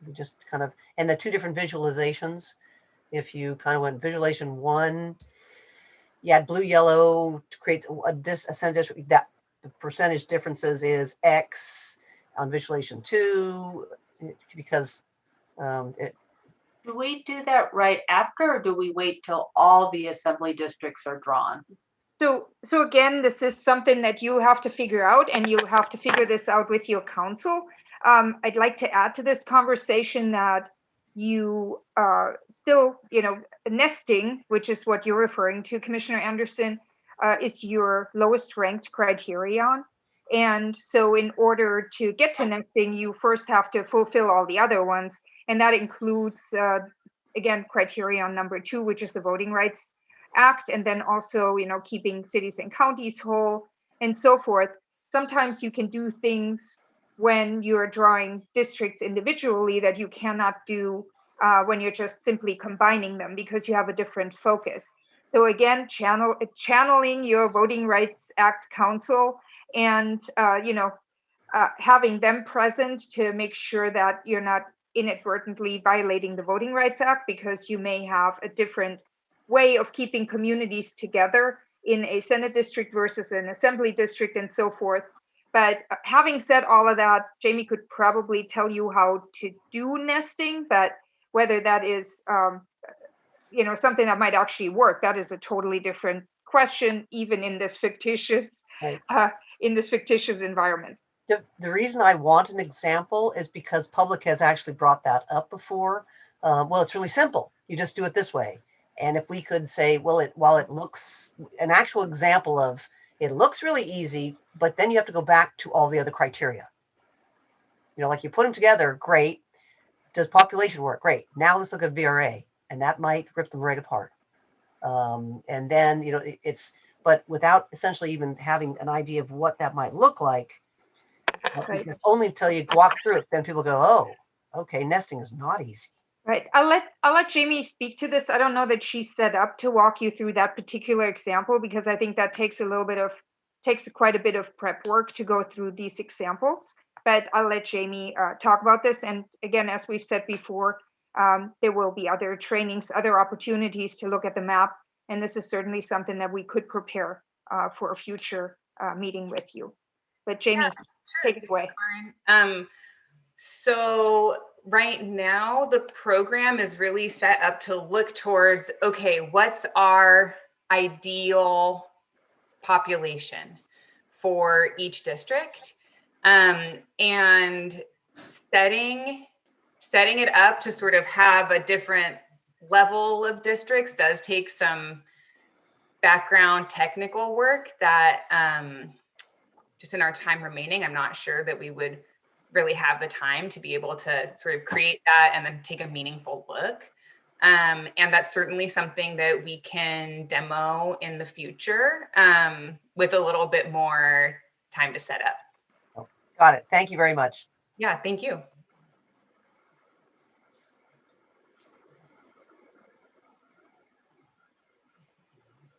We just kind of, and the 2 different visualizations. If you kind of went visualization 1, you add blue, yellow to create a Senate district, that the percentage differences is X on visualization 2, because
do we do that right after, or do we wait till all the assembly districts are drawn?
So again, this is something that you'll have to figure out, and you'll have to figure this out with your council. I'd like to add to this conversation that you still, nesting, which is what you're referring to, Commissioner Anderson, is your lowest ranked criterion. And so in order to get to nesting, you first have to fulfill all the other ones. And that includes, again, criterion number 2, which is the Voting Rights Act, and then also, keeping cities and counties whole and so forth. Sometimes you can do things when you're drawing districts individually that you cannot do when you're just simply combining them, because you have a different focus. So again, channeling your Voting Rights Act council and having them present to make sure that you're not inadvertently violating the Voting Rights Act, because you may have a different way of keeping communities together in a Senate district versus an assembly district and so forth. But having said all of that, Jamie could probably tell you how to do nesting, but whether that is something that might actually work, that is a totally different question, even in this fictitious environment.
The reason I want an example is because public has actually brought that up before. Well, it's really simple. You just do it this way. And if we could say, well, while it looks an actual example of, it looks really easy, but then you have to go back to all the other criteria. Like you put them together, great. Does population work? Great. Now let's look at VRA, and that might rip them right apart. And then, but without essentially even having an idea of what that might look like, because only until you walk through it, then people go, oh, okay, nesting is not easy.
Right. I'll let Jamie speak to this. I don't know that she's set up to walk you through that particular example because I think that takes quite a bit of prep work to go through these examples. But I'll let Jamie talk about this. And again, as we've said before, there will be other trainings, other opportunities to look at the map. And this is certainly something that we could prepare for a future meeting with you. But Jamie,
Yeah, sure.
take it away.
So right now the program is really set up to look towards, okay, what's our ideal population for each district, and setting it up to sort of have a different level of districts does take some background technical work that just in our time remaining, I'm not sure that we would really have the time to be able to sort of create that and then take a meaningful look. And that's certainly something that we can demo in the future with a little bit more time to set up.
Got it. Thank you very much.
Yeah, thank you.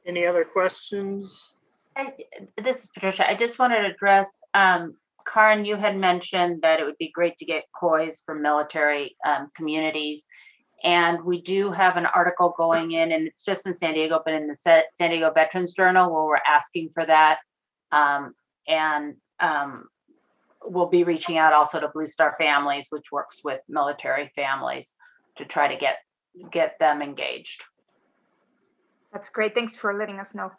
Any other questions?
This is Patricia. I just wanted to address, Karen, you had mentioned that it would be great to get COIs for military communities. And we do have an article going in, and it's just in San Diego, but in the San Diego Veterans Journal, where we're asking for that. We'll be reaching out also to Blue Star Families, which works with military families, to try to get them engaged.
That's great. Thanks for letting us know.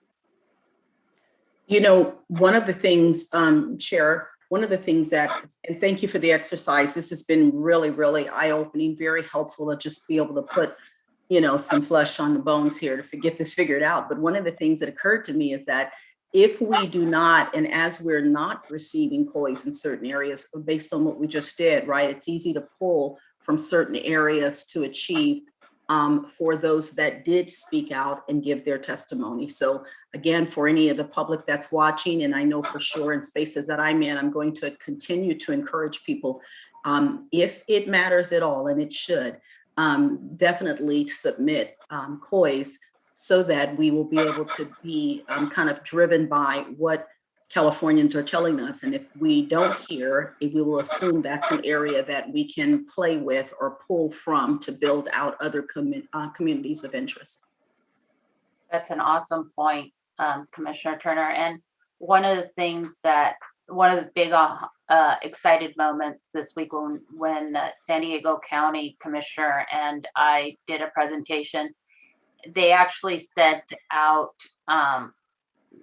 You know, one of the things, Chair, one of the things that, and thank you for the exercise, this has been really, really eye-opening, very helpful to just be able to put, you know, some flesh on the bones here to get this figured out. But one of the things that occurred to me is that if we do not, and as we're not receiving COIs in certain areas, based on what we just did, right, it's easy to pull from certain areas to achieve for those that did speak out and give their testimony. So again, for any of the public that's watching, and I know for sure in spaces that I'm in, I'm going to continue to encourage people, if it matters at all, and it should, definitely submit COIs so that we will be able to be kind of driven by what Californians are telling us. And if we don't hear, we will assume that's an area that we can play with or pull from to build out other communities of interest.
That's an awesome point, Commissioner Turner. And one of the big excited moments this week when San Diego County Commissioner and I did a presentation, they actually sent out,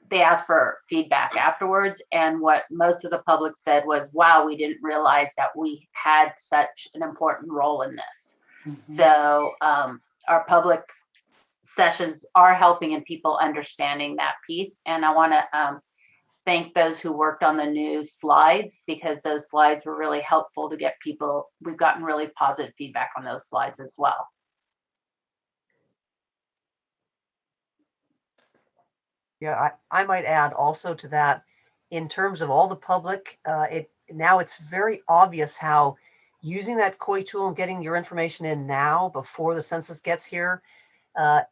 they asked for feedback afterwards, and what most of the public said was, wow, we didn't realize that we had such an important role in this. Mm-hmm. So our public sessions are helping in people understanding that piece. And I want to thank those who worked on the new slides, because those slides were really helpful to get people, we've gotten really positive feedback on those slides as well.
Yeah, I might add also to that, in terms of all the public, now it's very obvious how using that COI tool and getting your information in now before the census gets here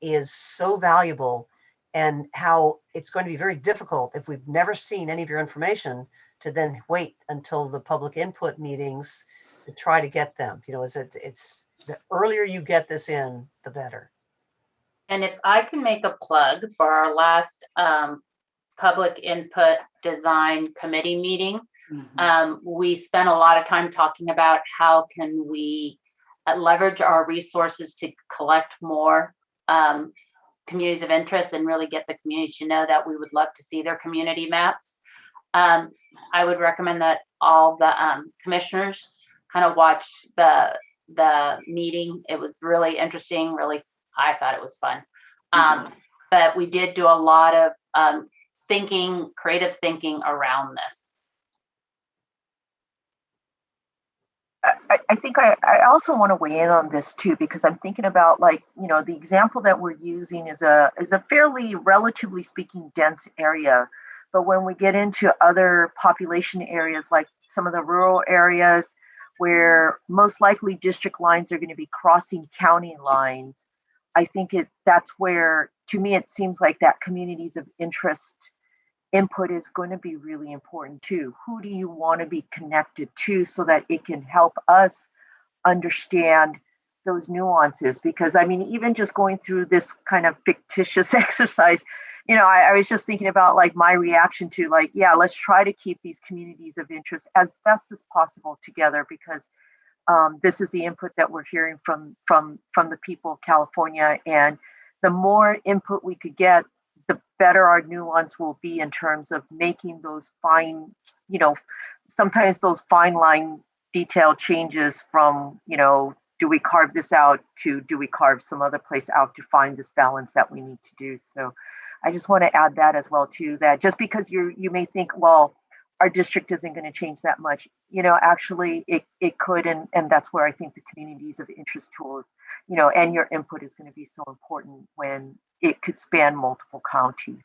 is so valuable, and how it's going to be very difficult if we've never seen any of your information to then wait until the public input meetings to try to get them. You know, it's the earlier you get this in, the better.
And if I can make a plug for our last public input design committee meeting, we spent a lot of time talking about how can we leverage our resources to collect more communities of interest and really get the community to know that we would love to see their community maps. I would recommend that all the commissioners kind of watch the meeting. It was really interesting, I thought it was fun. But we did do a lot of creative thinking around this.
I think I also want to weigh in on this too, because I'm thinking about, like, you know, the example that we're using is a fairly, relatively speaking, dense area. But when we get into other population areas, like some of the rural areas where most likely district lines are going to be crossing county lines. I think that's where, to me, it seems like that communities of interest input is going to be really important too. Who do you want to be connected to so that it can help us understand those nuances? Because I mean, even just going through this kind of fictitious exercise, I was just thinking about like my reaction to like, yeah, let's try to keep these communities of interest as best as possible together, because this is the input that we're hearing from the people of California, and the more input we could get, the better our nuance will be in terms of making those fine, sometimes those fine line detail changes from, do we carve this out to do we carve some other place out to find this balance that we need to do. So I just want to add that as well too, that just because you may think, well, our district isn't going to change that much, actually it could, and that's where I think the communities of interest tools, and your input is going to be so important when it could span multiple counties.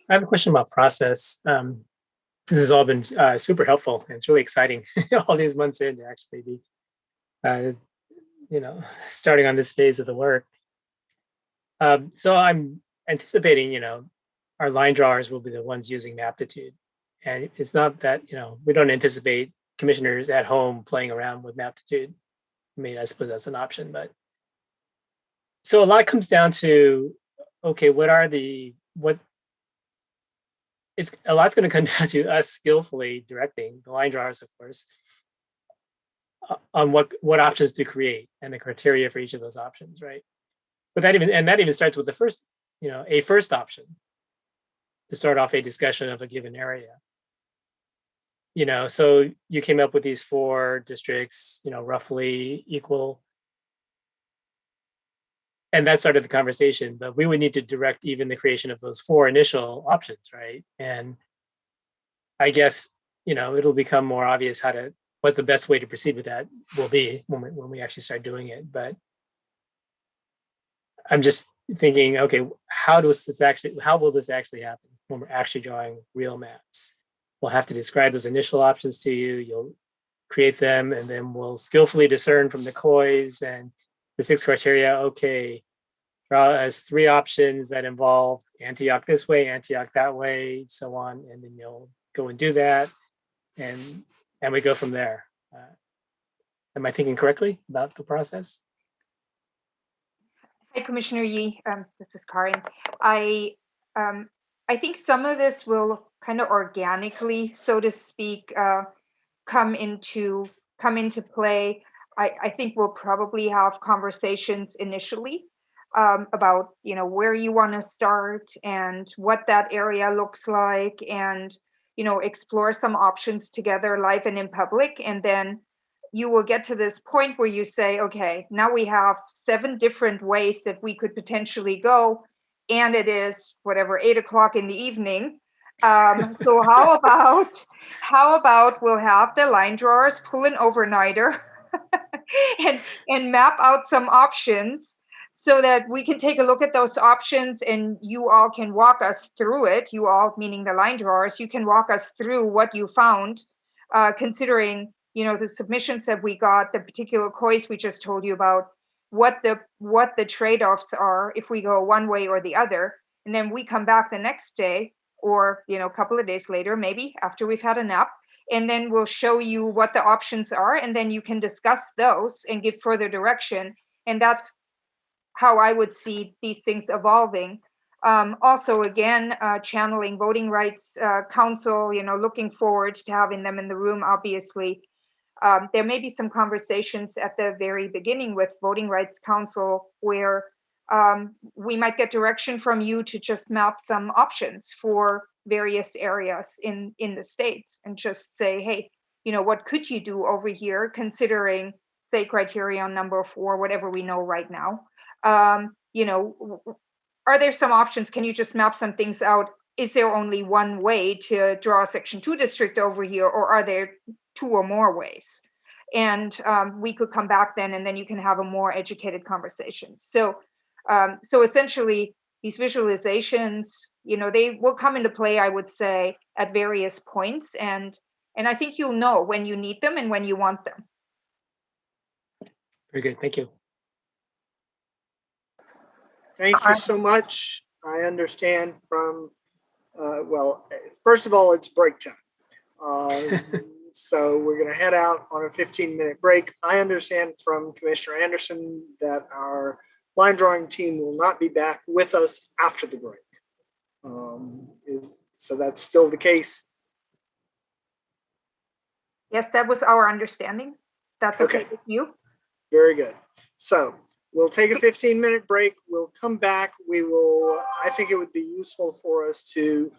I have a question about process. This has all been super helpful, and it's really exciting all these months in to actually be, starting on this phase of the work. So I'm anticipating, our line drawers will be the ones using Maptitude. And it's not that, we don't anticipate commissioners at home playing around with Maptitude. I mean, I suppose that's an option, but. So a lot comes down to, okay, a lot's going to come down to us skillfully directing the line drawers, of course, on what options to create and the criteria for each of those options, right? But that even starts with the first, a first option to start off a discussion of a given area. So you came up with these 4 districts, roughly equal. And that started the conversation, but we would need to direct even the creation of those 4 initial options, right? And I guess, it'll become more obvious what the best way to proceed with that will be when we actually start doing it. But I'm just thinking, okay, how will this actually happen when we're actually drawing real maps? We'll have to describe those initial options to you. You'll create them, and then we'll skillfully discern from the COIs and the 6 criteria. Okay, draw us 3 options that involve Antioch this way, Antioch that way, so on, and then you'll go and do that, and we go from there. Am I thinking correctly about the process?
Hi, Commissioner Yee. This is Karin. I think some of this will kind of organically, so to speak, come into play. I think we'll probably have conversations initially about where you want to start and what that area looks like, and explore some options together live and in public, and then you will get to this point where you say, okay, now we have 7 different ways that we could potentially go, and it is whatever 8 o'clock in the evening. So how about we'll have the line drawers pull an overnighter and map out some options so that we can take a look at those options, and you all can walk us through it. You all, meaning the line drawers, you can walk us through what you found, considering the submissions that we got, the particular COIs we just told you about, what the trade-offs are if we go one way or the other. And then we come back the next day, or a couple of days later, maybe after we've had a nap, and then we'll show you what the options are, and then you can discuss those and give further direction. And that's how I would see these things evolving. Also, again, channeling Voting Rights Council, looking forward to having them in the room, obviously. There may be some conversations at the very beginning with Voting Rights Council where we might get direction from you to just map some options for various areas in the states, and just say, hey, what could you do over here, considering, say, criterion number 4, whatever we know right now. Are there some options? Can you just map some things out? Is there only one way to draw a Section 2 district over here, or are there 2 or more ways? And we could come back then, and then you can have a more educated conversation. So essentially, these visualizations, they will come into play, I would say, at various points, and And I think you'll know when you need them and when you want them.
Very good. Thank you.
Thank you so much. I understand from, well, first of all, it's break time. So we're going to head out on a 15-minute break. I understand from Commissioner Anderson that our line drawing team will not be back with us after the break. So that's still the case?
Yes, that was our understanding. That's okay with you?
Very good. So we'll take a 15-minute break. We'll come back. I think it would be useful for us to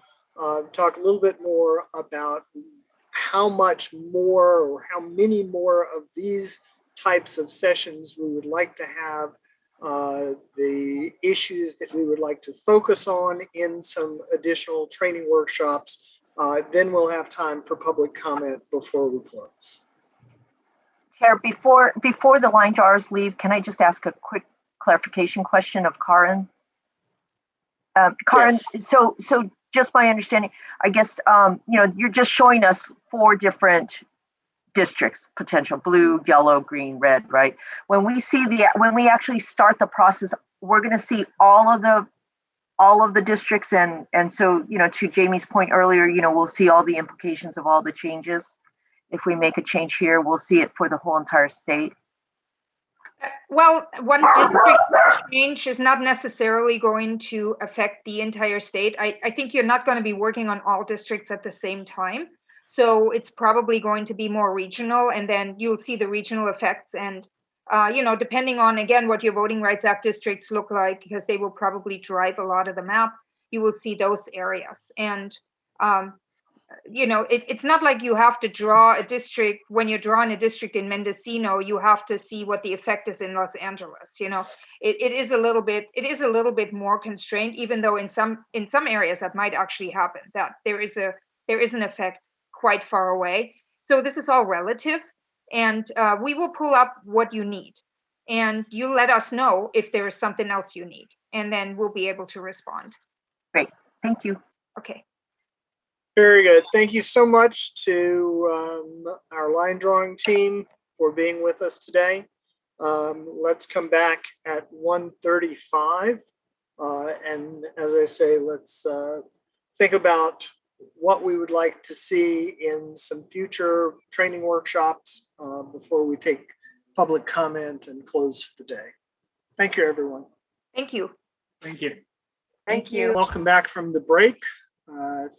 talk a little bit more about how much more or how many more of these types of sessions we would like to have, the issues that we would like to focus on in some additional training workshops. Then we'll have time for public comment before we close.
Chair, before the line drawers leave, can I just ask a quick clarification question of Karin? Karin, yes. So just my understanding, I guess, you're just showing us 4 different districts, potential blue, yellow, green, red, right? When we actually start the process, we're going to see all of the districts, and so, to Jamie's point earlier, we'll see all the implications of all the changes. If we make a change here, we'll see it for the whole entire state.
Well, one district change is not necessarily going to affect the entire state. I think you're not going to be working on all districts at the same time. So it's probably going to be more regional, and then you'll see the regional effects. And, depending on, again, what your Voting Rights Act districts look like, because they will probably drive a lot of the map, you will see those areas. And, it's not like you have to draw a district. When you're drawing a district in Mendocino, you have to see what the effect is in Los Angeles. It is a little bit more constrained, even though in some areas that might actually happen, that there is an effect quite far away. So this is all relative, and we will pull up what you need, and you let us know if there is something else you need, and then we'll be able to respond.
Great, thank you.
Okay.
Very good. Thank you so much to our line drawing team for being with us today. Let's come back at 1:35. And as I say, let's think about what we would like to see in some future training workshops before we take public comment and close for the day. Thank you, everyone.
Thank you.
Thank you.
Thank you.
Welcome back from the break.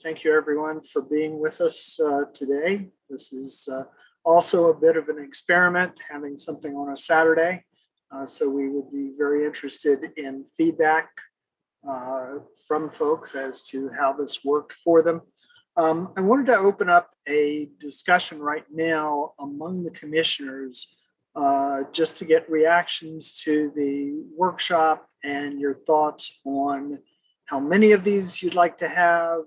Thank you, everyone, for being with us today. This is also a bit of an experiment, having something on a Saturday. So we would be very interested in feedback from folks as to how this worked for them. I wanted to open up a discussion right now among the commissioners just to get reactions to the workshop and your thoughts on how many of these you'd like to have,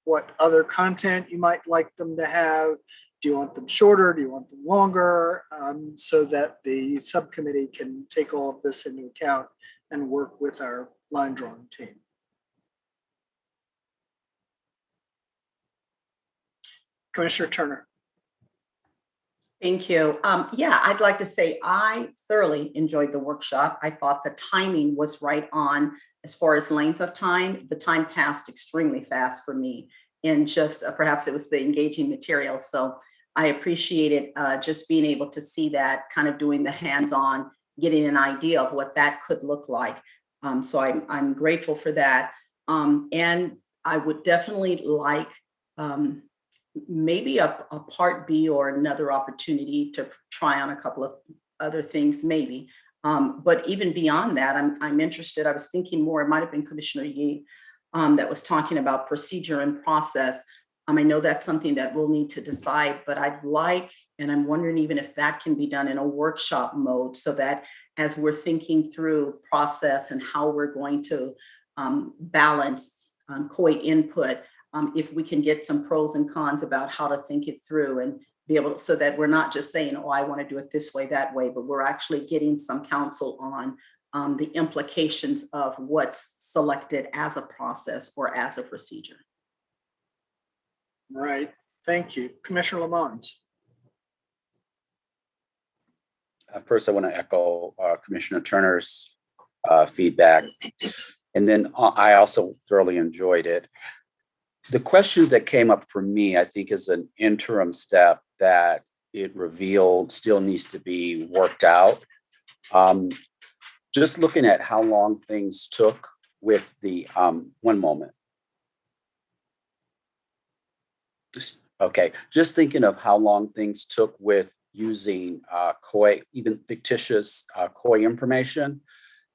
what other content you might like them to have. Do you want them shorter? Do you want them longer? So that the subcommittee can take all of this into account and work with our line drawing team. Commissioner Turner.
Thank you. Yeah, I'd like to say I thoroughly enjoyed the workshop. I thought the timing was right on as far as length of time. The time passed extremely fast for me, and just perhaps it was the engaging material. So I appreciated just being able to see that, kind of doing the hands-on, getting an idea of what that could look like. So I'm grateful for that. And I would definitely like maybe a part B or another opportunity to try on a couple of other things, maybe. But even beyond that, I'm interested. I was thinking more, it might've been Commissioner Yee that was talking about procedure and process. I know that's something that we'll need to decide, but I'd like, and I'm wondering even if that can be done in a workshop mode, so that as we're thinking through process and how we're going to balance COI input, if we can get some pros and cons about how to think it through and be able to, so that we're not just saying, oh, I want to do it this way, that way, but we're actually getting some counsel on the implications of what's selected as a process or as a procedure.
Right. Thank you. Commissioner Lamont.
First, I want to echo Commissioner Turner's feedback. And then I also thoroughly enjoyed it. The questions that came up for me, I think, is an interim step that it revealed still needs to be worked out. Just looking at how long things took with the, one moment. Just thinking of how long things took with using COI, even fictitious COI information,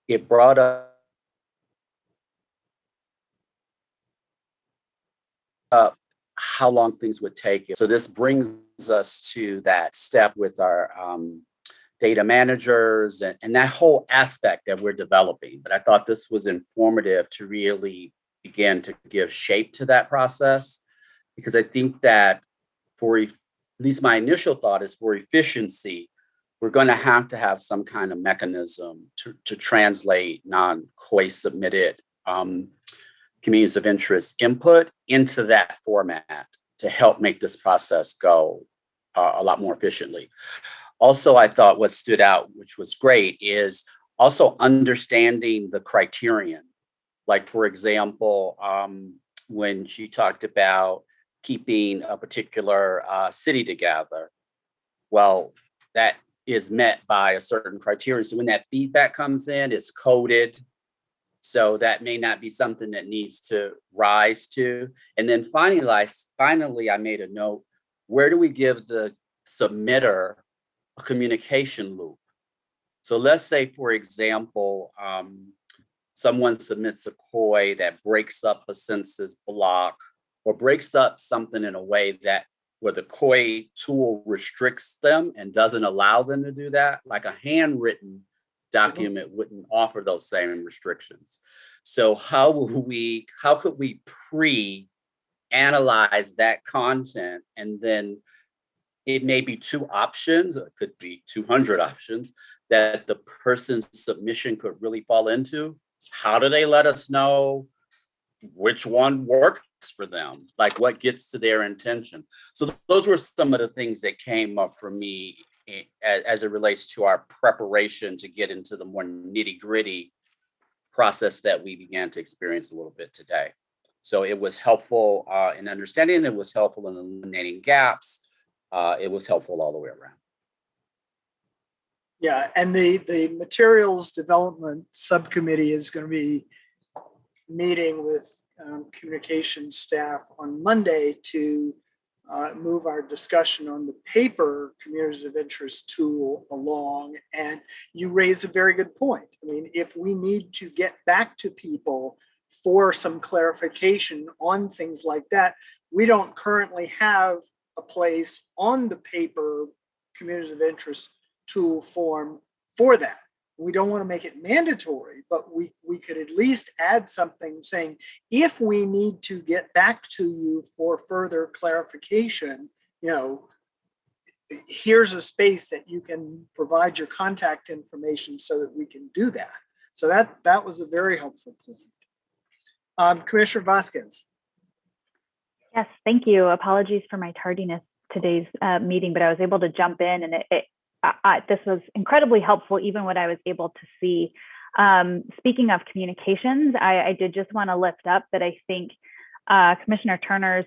it brought up how long things would take. So this brings us to that step with our data managers and that whole aspect that we're developing. But I thought this was informative to really begin to give shape to that process, because I think that for at least my initial thought is for efficiency, we're going to have some kind of mechanism to translate non-COI submitted communities of interest input into that format to help make this process go a lot more efficiently. Also, I thought what stood out, which was great, is also understanding the criterion. Like, for example, when she talked about keeping a particular city together, well, that is met by a certain criteria. So when that feedback comes in, it's coded. So that may not be something that needs to rise to. And then finally, I made a note, where do we give the submitter a communication loop? So let's say, for example, someone submits a COI that breaks up a census block or breaks up something in a way that where the COI tool restricts them and doesn't allow them to do that, like a handwritten document wouldn't offer those same restrictions. So how could we pre-analyze that content, and then it may be two options, or it could be 200 options that the person's submission could really fall into? How do they let us know which one works for them? Like, what gets to their intention? So those were some of the things that came up for me as it relates to our preparation to get into the more nitty-gritty process that we began to experience a little bit today. So it was helpful in understanding, it was helpful in eliminating gaps, it was helpful all the way around.
Yeah, and the materials development subcommittee is going to be meeting with communication staff on Monday to move our discussion on the paper communities of interest tool along. And you raise a very good point. I mean, if we need to get back to people for some clarification on things like that, we don't currently have a place on the paper communities of interest tool form for that. We don't want to make it mandatory, but we could at least add something saying, if we need to get back to you for further clarification, here's a space that you can provide your contact information so that we can do that. So that was a very helpful point. Commissioner Vasquez.
Yes, thank you. Apologies for my tardiness today's meeting, but I was able to jump in, and this was incredibly helpful, even what I was able to see. Speaking of communications, I did just want to lift up that I think Commissioner Turner's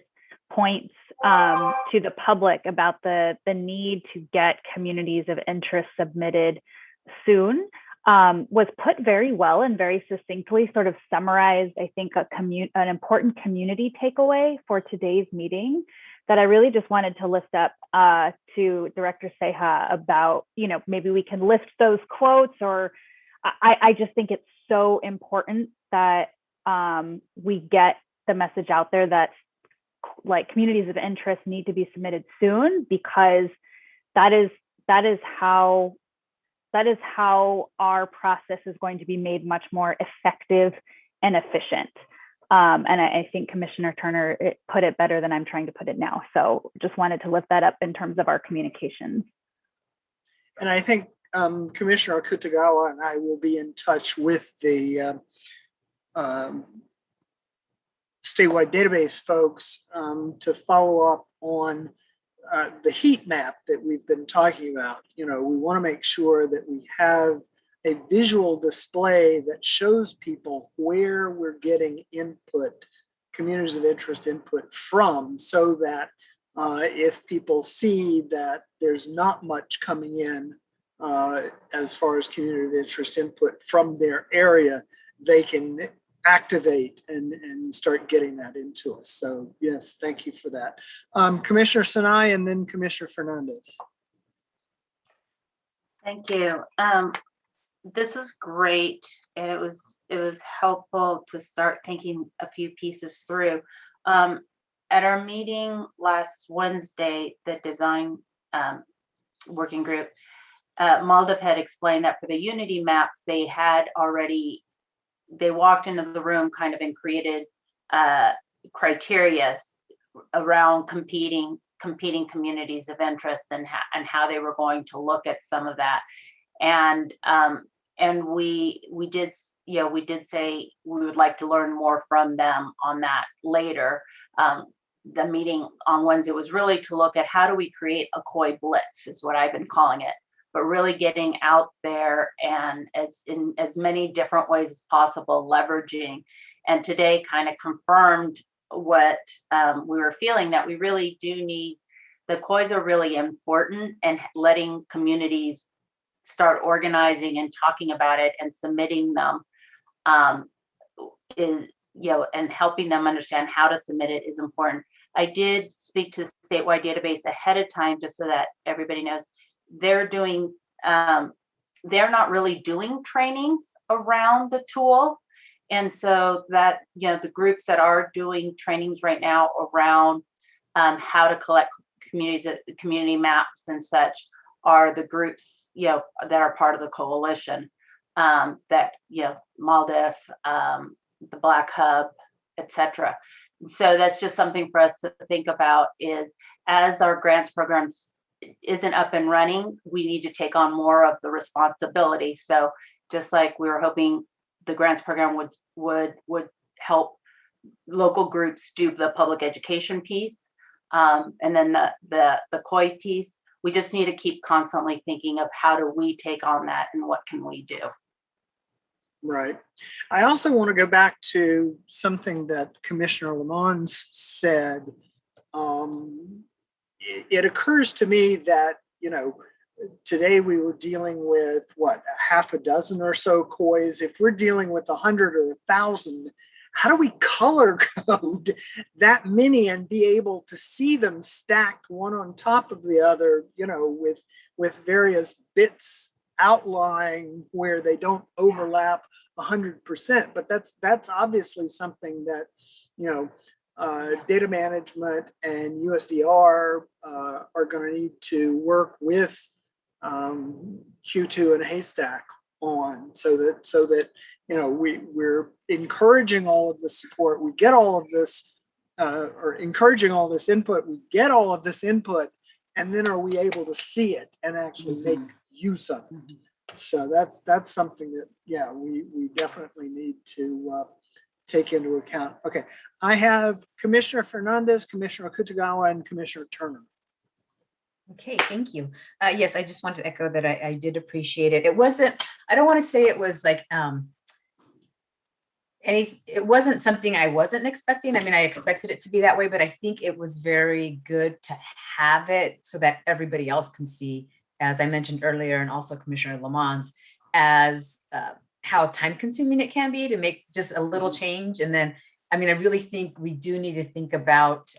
points to the public about the need to get communities of interest submitted soon was put very well and very succinctly, sort of summarized, I think, an important community takeaway for today's meeting that I really just wanted to lift up to Director Ceja about, maybe we can lift those quotes, or I just think it's so important that we get the message out there that like communities of interest need to be submitted soon, because that is how our process is going to be made much more effective and efficient. And I think Commissioner Turner put it better than I'm trying to put it now. So just wanted to lift that up in terms of our communications.
And I think Commissioner Akutagawa and I will be in touch with the statewide database folks to follow up on the heat map that we've been talking about. We want to make sure that we have a visual display that shows people where we're getting input, communities of interest input from, so that if people see that there's not much coming in as far as community of interest input from their area, they can activate and start getting that into us. So yes, thank you for that. Commissioner Sinai and then Commissioner Fernandez.
Thank you. This was great, and it was helpful to start thinking a few pieces through. At our meeting last Wednesday, the design working group, Maldiv had explained that for the Unity maps, they walked into the room kind of and created criteria around competing communities of interest and how they were going to look at some of that. And we did say we would like to learn more from them on that later. The meeting on Wednesday was really to look at how do we create a COI blitz, is what I've been calling it, but really getting out there and in as many different ways as possible, leveraging. And today kind of confirmed what we were feeling, that we really do need, the COIs are really important, and letting communities start organizing and talking about it and submitting them is, and helping them understand how to submit it is important. I did speak to the statewide database ahead of time, just so that everybody knows they're not really doing trainings around the tool. And so that, the groups that are doing trainings right now around how to collect community maps and such are the groups, that are part of the coalition, that, Maldiv, the Black Hub, etc. So that's just something for us to think about, is as our grants programs isn't up and running, we need to take on more of the responsibility. So just like we were hoping the grants program would help local groups do the public education piece, and then the COI piece, we just need to keep constantly thinking of how do we take on that and what can we do.
Right. I also want to go back to something that Commissioner Lamons said. It occurs to me that, today we were dealing with a half a dozen or so COIs. If we're dealing with 100 or 1,000, how do we color code that many and be able to see them stacked one on top of the other, with various bits outlying where they don't overlap 100%? But that's obviously something that, data management and USDR are going to need to work with Q2 and Haystack on, so that we're encouraging all of this support. We get all of this, or encouraging all this input. We get all of this input, and then are we able to see it and actually make use of it? So that's something that we definitely need to take into account. Okay, I have Commissioner Fernandez, Commissioner Okutagawa, and Commissioner Turner.
Okay, thank you. Yes, I just wanted to echo that I did appreciate it. It wasn't, I don't want to say it was like, it wasn't something I wasn't expecting. I mean, I expected it to be that way, but I think it was very good to have it so that everybody else can see, as I mentioned earlier, and also Commissioner Lamons, as how time consuming it can be to make just a little change. And then, I mean, I really think we do need to think about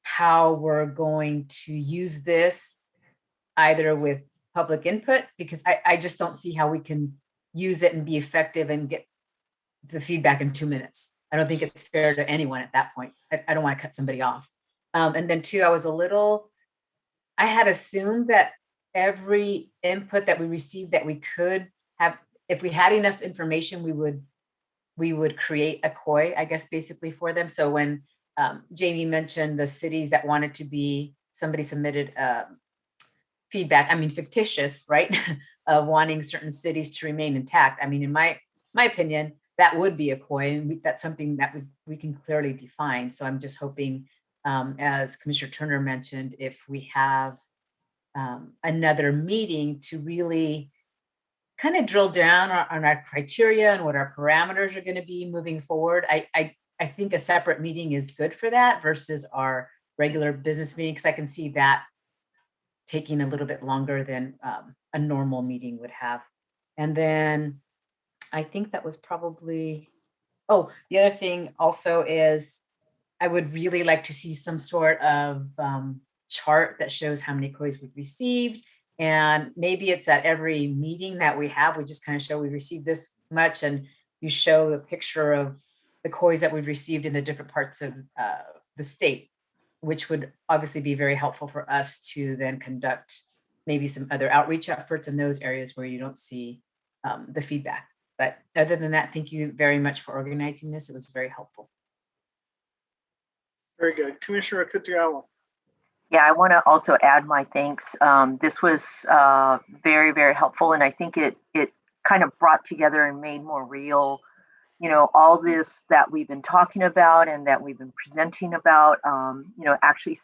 how we're going to use this, either with public input, because I just don't see how we can use it and be effective and get the feedback in 2 minutes. I don't think it's fair to anyone at that point. I don't want to cut somebody off. And then two, I had assumed that every input that we received that we could have, if we had enough information, we would create a COI, I guess, basically for them. So when Jamie mentioned the cities that wanted to be, somebody submitted feedback, I mean, fictitious, right? Wanting certain cities to remain intact. I mean, in my opinion, that would be a COI, and that's something that we can clearly define. So I'm just hoping as Commissioner Turner mentioned, if we have another meeting to really kind of drill down on our criteria and what our parameters are going to be moving forward. I think a separate meeting is good for that versus our regular business meeting, because I can see that taking a little bit longer than a normal meeting would have. And then I think that was probably, oh, the other thing also is I would really like to see some sort of chart that shows how many COIs we've received. And maybe it's at every meeting that we have, we just kind of show we received this much, and you show the picture of the COIs that we've received in the different parts of the state, which would obviously be very helpful for us to then conduct maybe some other outreach efforts in those areas where you don't see the feedback. But other than that, thank you very much for organizing this. It was very helpful.
Very good. Commissioner Kutiala.
Yeah, I want to also add my thanks. This was very, very helpful, and I think it kind of brought together and made more real, all this that we've been talking about and that we've been presenting about. Actually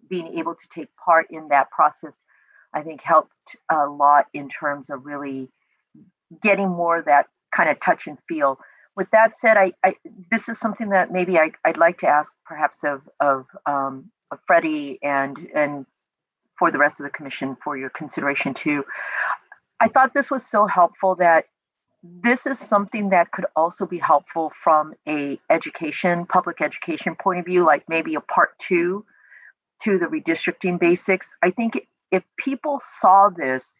being able to take part in that process, I think helped a lot in terms of really getting more of that kind of touch and feel. With that said, this is something that maybe I'd like to ask perhaps of Freddie and for the rest of the commission for your consideration too. I thought this was so helpful that this is something that could also be helpful from a public education point of view, like maybe a part 2 to the redistricting basics. I think if people saw this,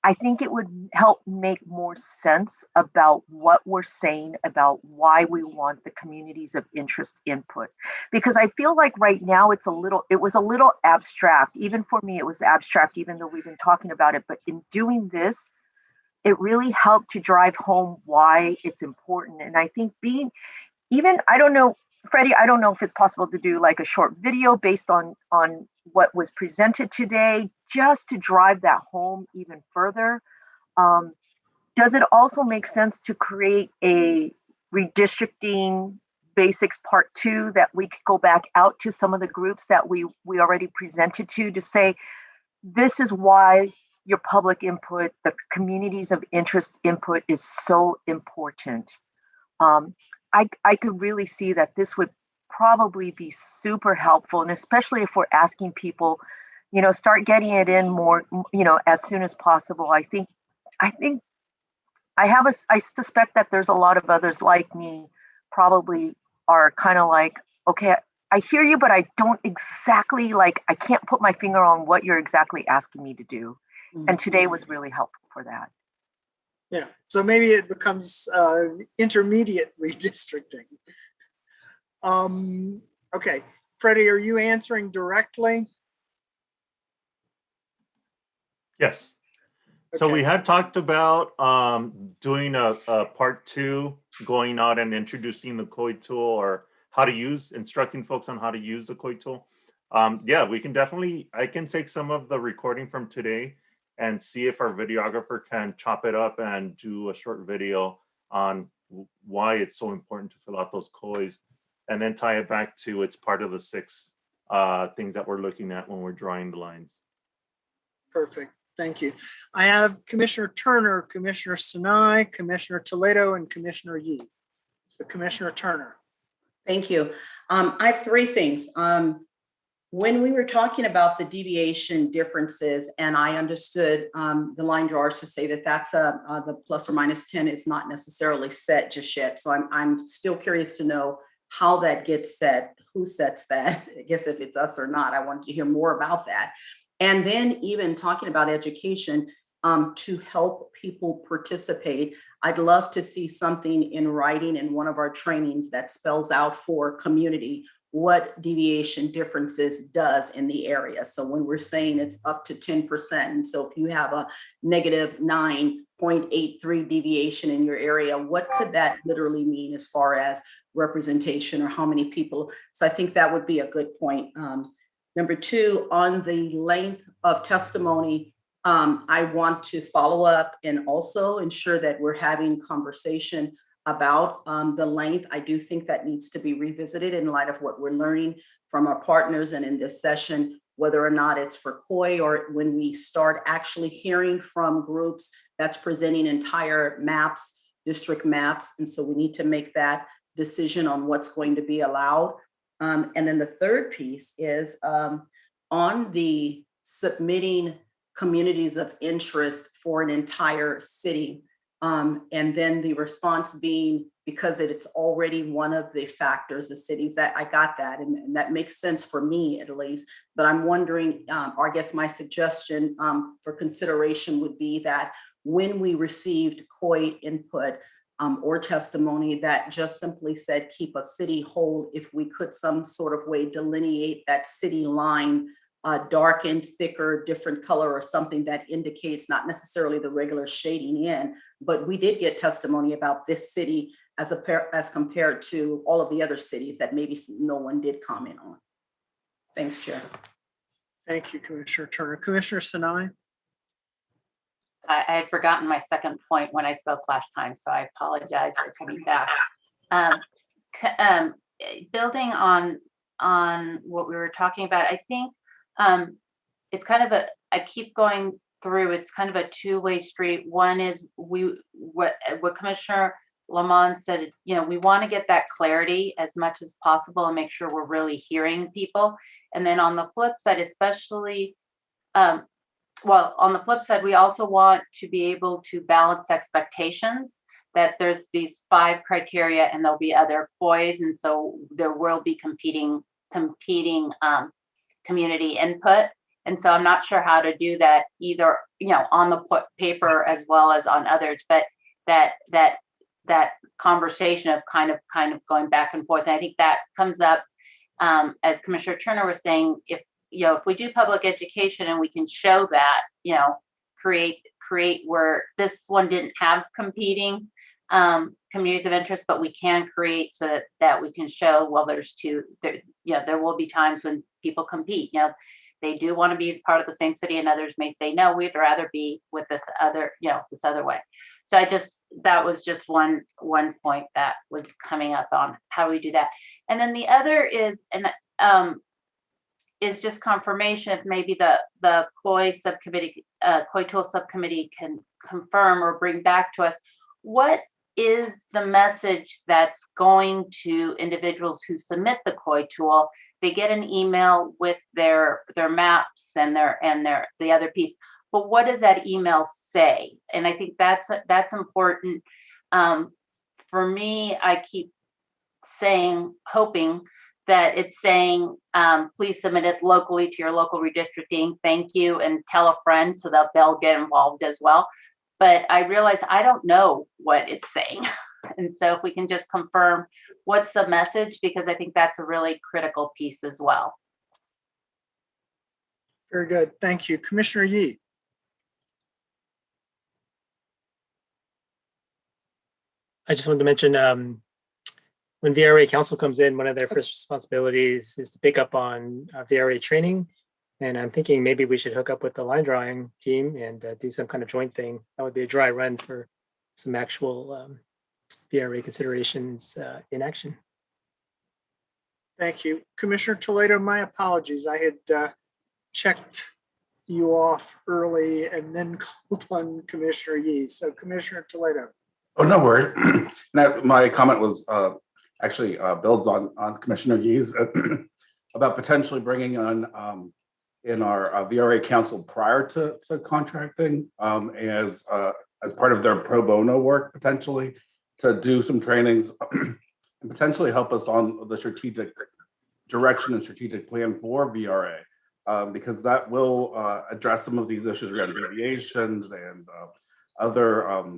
I think it would help make more sense about what we're saying about why we want the communities of interest input. Because I feel like right now it was a little abstract. Even for me, it was abstract, even though we've been talking about it. But in doing this, it really helped to drive home why it's important. And I think I don't know, Freddie, I don't know if it's possible to do like a short video based on what was presented today, just to drive that home even further. Does it also make sense to create a redistricting basics part 2 that we could go back out to some of the groups that we already presented to say, this is why your public input, the communities of interest input is so important. I could really see that this would probably be super helpful, and especially if we're asking people, start getting it in more, as soon as possible. I suspect that there's a lot of others like me probably are kind of like, okay, I hear you, but I don't exactly I can't put my finger on what you're exactly asking me to do. Mm-hmm. And today was really helpful for that.
Yeah, so maybe it becomes intermediate redistricting. Okay, Freddie, are you answering directly?
Yes. Okay. So we had talked about doing a part 2, going out and introducing the COI tool, or instructing folks on how to use the COI tool. Yeah, we can I can take some of the recording from today and see if our videographer can chop it up and do a short video on why it's so important to fill out those COIs, and then tie it back to it's part of the 6 things that we're looking at when we're drawing the lines.
Perfect. Thank you. I have Commissioner Turner, Commissioner Sinai, Commissioner Toledo, and Commissioner Yee. So Commissioner Turner.
Thank you. I have 3 things. When we were talking about the deviation differences, and I understood the line drawers to say that that's the plus or minus 10 is not necessarily set just yet. So I'm still curious to know how that gets set, who sets that. I guess if it's us or not, I wanted to hear more about that. And then even talking about education to help people participate, I'd love to see something in writing in one of our trainings that spells out for community what deviation differences does in the area. So when we're saying it's up to 10%, and so if you have a negative 9.83 deviation in your area, what could that literally mean as far as representation or how many people? So I think that would be a good point. Number 2, on the length of testimony, I want to follow up and also ensure that we're having conversation about the length. I do think that needs to be revisited in light of what we're learning from our partners and in this session, whether or not it's for COI or when we start actually hearing from groups that's presenting entire maps, district maps. And so we need to make that decision on what's going to be allowed. And then the third piece is on the submitting communities of interest for an entire city. And then the response being, because it's already one of the factors, the cities, that I got that, and that makes sense for me at least. But I'm wondering, or I guess my suggestion for consideration would be that when we received COI input or testimony that just simply said, keep a city whole, if we could some sort of way delineate that city line, darkened, thicker, different color, or something that indicates not necessarily the regular shading in, but we did get testimony about this city as compared to all of the other cities that maybe no one did comment on. Thanks, Chair.
Thank you, Commissioner Turner. Commissioner Sinai?
I had forgotten my second point when I spoke last time, so I apologize for coming back. Building on what we were talking about, I think it's kind of I keep going through, it's kind of a two-way street. One is what Commissioner Lamont said, we want to get that clarity as much as possible and make sure we're really hearing people. And then on the flip side, especially, on the flip side, we also want to be able to balance expectations, that there's these 5 criteria and there'll be other COIs. And so there will be competing community input. And so I'm not sure how to do that either, on the paper as well as on others, but that conversation of kind of going back and forth. And I think that comes up, as Commissioner Turner was saying, if we do public education and we can show that, create where this one didn't have competing communities of interest, but we can create so that we can show, well, there's two, there will be times when people compete. They do want to be part of the same city, and others may say, no, we'd rather be with this other, this other way. So that was just one point that was coming up on how we do that. And then the other is, is just confirmation if maybe the COI subcommittee, COI tool subcommittee can confirm or bring back to us, what is the message that's going to individuals who submit the COI tool? They get an email with their maps and the other piece. But what does that email say? And I think that's important. For me, I keep hoping that it's saying, please submit it locally to your local redistricting. Thank you, and tell a friend so that they'll get involved as well. But I realize I don't know what it's saying. And so if we can just confirm what's the message, because I think that's a really critical piece as well.
Very good. Thank you. Commissioner Yee.
I just wanted to mention when VRA Council comes in, one of their first responsibilities is to pick up on VRA training. And I'm thinking maybe we should hook up with the line drawing team and do some kind of joint thing. That would be a dry run for some actual VRA considerations in action.
Thank you. Commissioner Toledo, my apologies. I had checked you off early and then called on Commissioner Yee. So Commissioner Toledo.
Oh, no worries. My comment was actually builds on Commissioner Yee's about potentially bringing on in our VRA council prior to contracting as part of their pro bono work, potentially to do some trainings and potentially help us on the strategic direction and strategic plan for VRA, because that will address some of these issues around deviations and other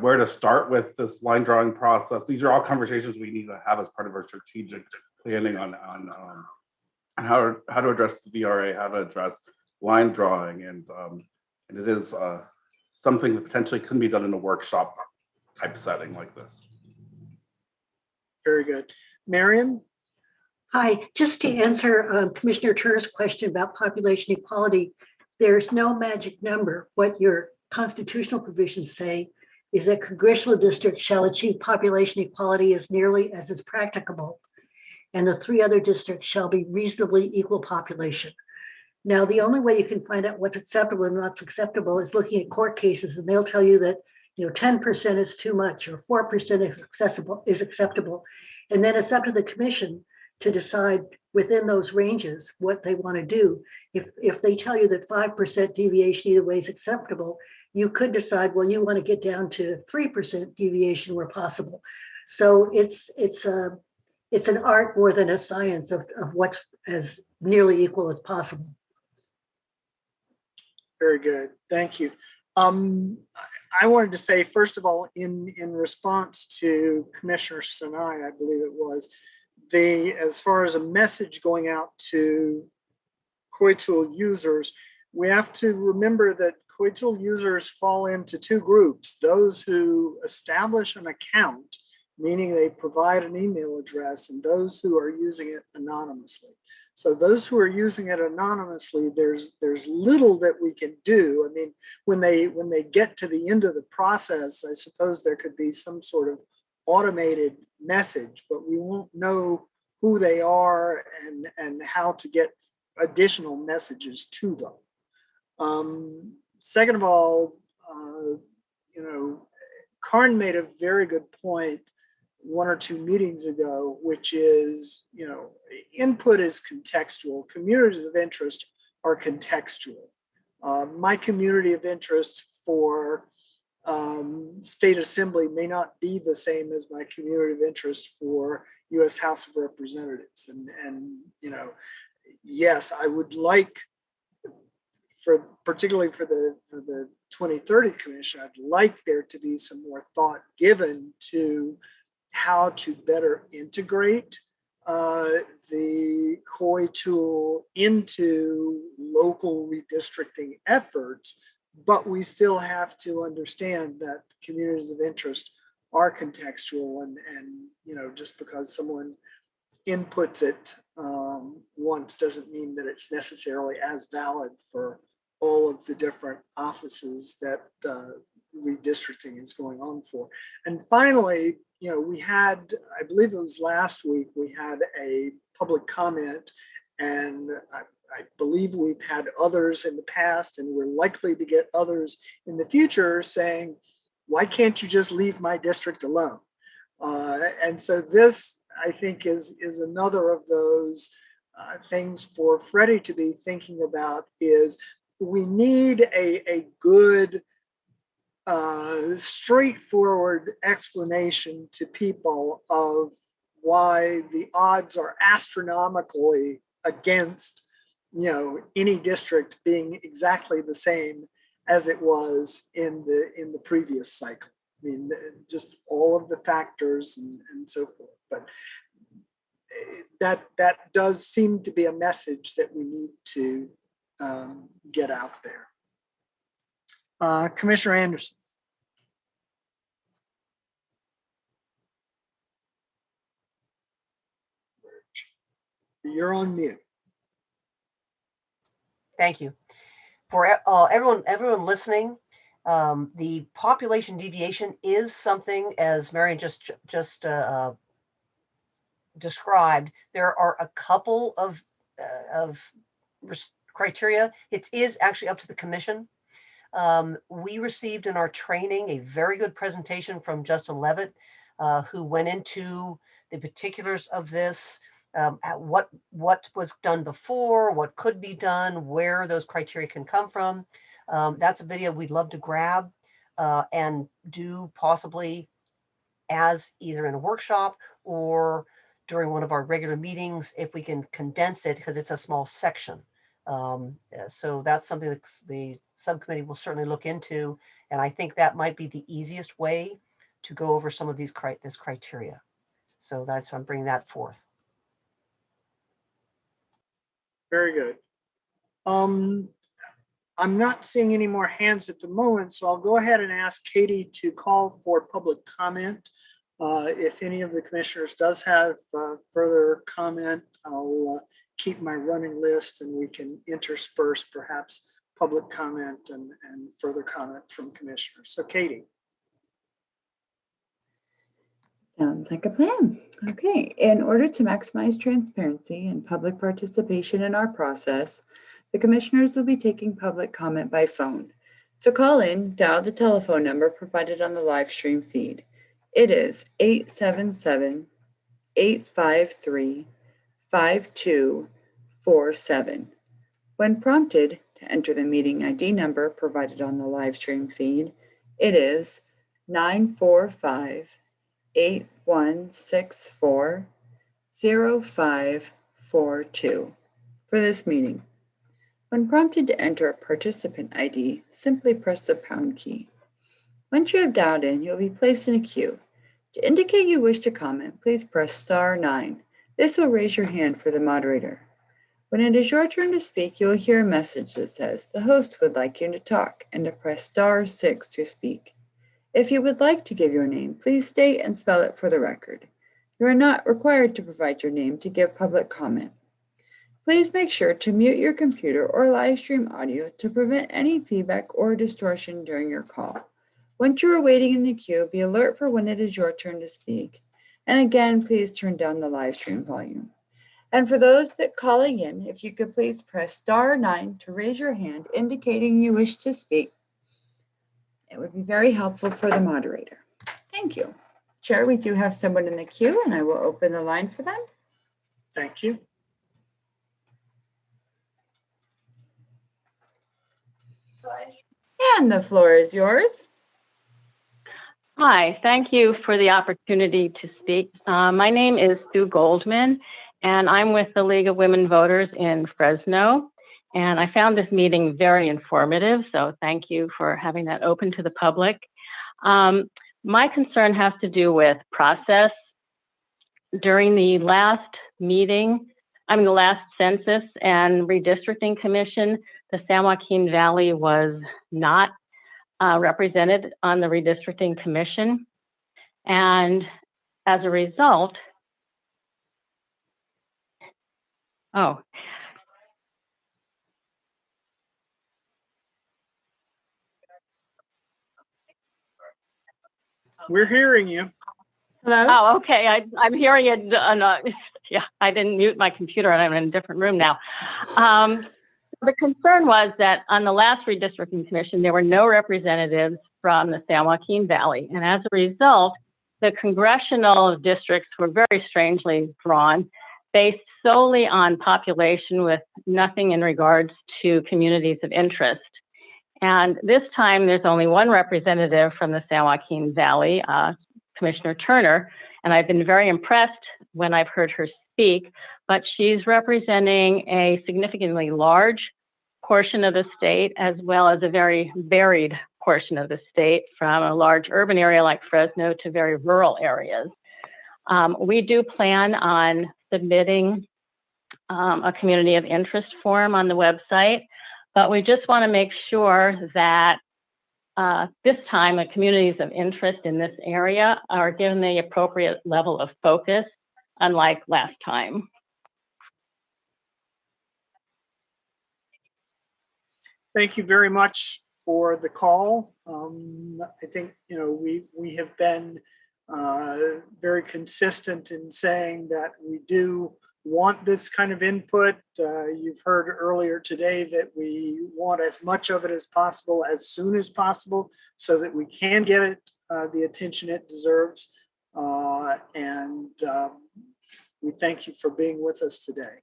where to start with this line drawing process. These are all conversations we need to have as part of our strategic planning on how to address the VRA, how to address line drawing, and it is something that potentially can be done in a workshop type setting like this.
Very good. Marion?
Hi, just to answer Commissioner Turner's question about population equality, there's no magic number. What your constitutional provisions say is that congressional districts shall achieve population equality as nearly as is practicable.
and the 3 other districts shall be reasonably equal population. Now, the only way you can find out what's acceptable and not acceptable is looking at court cases, and they'll tell you that 10% is too much or 4% is acceptable. And then it's up to the commission to decide within those ranges what they want to do. If they tell you that 5% deviation either way is acceptable, you could decide, well, you want to get down to 3% deviation where possible. So it's an art more than a science of what's as nearly equal as possible.
Very good. Thank you. I wanted to say, first of all, in response to Commissioner Sinai, I believe it was, as far as a message going out to COI tool users, we have to remember that COI tool users fall into 2 groups: those who establish an account, meaning they provide an email address, and those who are using it anonymously. So those who are using it anonymously, there's little that we can do. I mean, when they get to the end of the process, I suppose there could be some sort of automated message, but we won't know who they are and how to get additional messages to them. Second of all, Karn made a very good point 1 or 2 meetings ago, which is, input is contextual. Communities of interest are contextual. My community of interest for state assembly may not be the same as my community of interest for U.S. House of Representatives. And yes, I would like, particularly for the 2030 Commission, I'd like there to be some more thought given to how to better integrate the COI tool into local redistricting efforts, but we still have to understand that communities of interest are contextual, and just because someone inputs it once doesn't mean that it's necessarily as valid for all of the different offices that redistricting is going on for. And finally, we had, I believe it was last week, we had a public comment, and I believe we've had others in the past, and we're likely to get others in the future saying, why can't you just leave my district alone? And so this, I think, is another of those things for Freddie to be thinking about. Is we need a good, straightforward explanation to people of why the odds are astronomically against any district being exactly the same as it was in the previous cycle. I mean, just all of the factors and so forth. But that does seem to be a message that we need to get out there. Commissioner Anderson. You're on mute.
Thank you. For everyone listening, the population deviation is something, as Marion just described. There are a couple of criteria. It is actually up to the commission. We received in our training a very good presentation from Justin Levitt, who went into the particulars of this, what was done before, what could be done, where those criteria can come from. That's a video we'd love to grab and do possibly as either in a workshop or during one of our regular meetings, if we can condense it, because it's a small section. So that's something that the subcommittee will certainly look into. And I think that might be the easiest way to go over some of this criteria. So that's why I'm bringing that forth.
Very good. I'm not seeing any more hands at the moment, so I'll go ahead and ask Katie to call for public comment. If any of the commissioners does have further comment, I'll keep my running list and we can intersperse perhaps public comment and further comment from commissioners. So Katie.
Sounds like a plan. Okay, in order to maximize transparency and public participation in our process, the commissioners will be taking public comment by phone. To call in, dial the telephone number provided on the live stream feed. It is 877-853-5247. When prompted to enter the meeting ID number provided on the live stream feed, it is 945-8164-0542 for this meeting. When prompted to enter a participant ID, simply press the pound key. Once you have dialed in, you'll be placed in a queue. To indicate you wish to comment, please press *9. This will raise your hand for the moderator. When it is your turn to speak, you will hear a message that says the host would like you to talk and to press *6 to speak. If you would like to give your name, please state and spell it for the record. You are not required to provide your name to give public comment. Please make sure to mute your computer or live stream audio to prevent any feedback or distortion during your call. Once you are waiting in the queue, be alert for when it is your turn to speak. And again, please turn down the live stream volume. And for those that calling in, if you could please press *9 to raise your hand, indicating you wish to speak. It would be very helpful for the moderator. Thank you. Chair, we do have someone in the queue, and I will open the line for them.
Thank you.
And the floor is yours.
Hi, thank you for the opportunity to speak. My name is Sue Goldman, and I'm with the League of Women Voters in Fresno. And I found this meeting very informative, so thank you for having that open to the public. My concern has to do with process. During the last meeting, the last census and redistricting commission, the San Joaquin Valley was not represented on the redistricting commission. And as a result,
We're hearing you.
Hello?
Oh, okay. I'm hearing it. Yeah, I didn't mute my computer and I'm in a different room now. The concern was that on the last redistricting commission, there were no representatives from the San Joaquin Valley. And as a result, the congressional districts were very strangely drawn, based solely on population with nothing in regards to communities of interest. And this time, there's only one representative from the San Joaquin Valley, Commissioner Turner, and I've been very impressed when I've heard her speak, but she's representing a significantly large portion of the state, as well as a very varied portion of the state, from a large urban area like Fresno to very rural areas. We do plan on submitting a community of interest form on the website, but we just want to make sure that this time the communities of interest in this area are given the appropriate level of focus, unlike last time.
Thank you very much for the call. I think we have been very consistent in saying that we do want this kind of input. You've heard earlier today that we want as much of it as possible, as soon as possible, so that we can get it the attention it deserves. And we thank you for being with us today.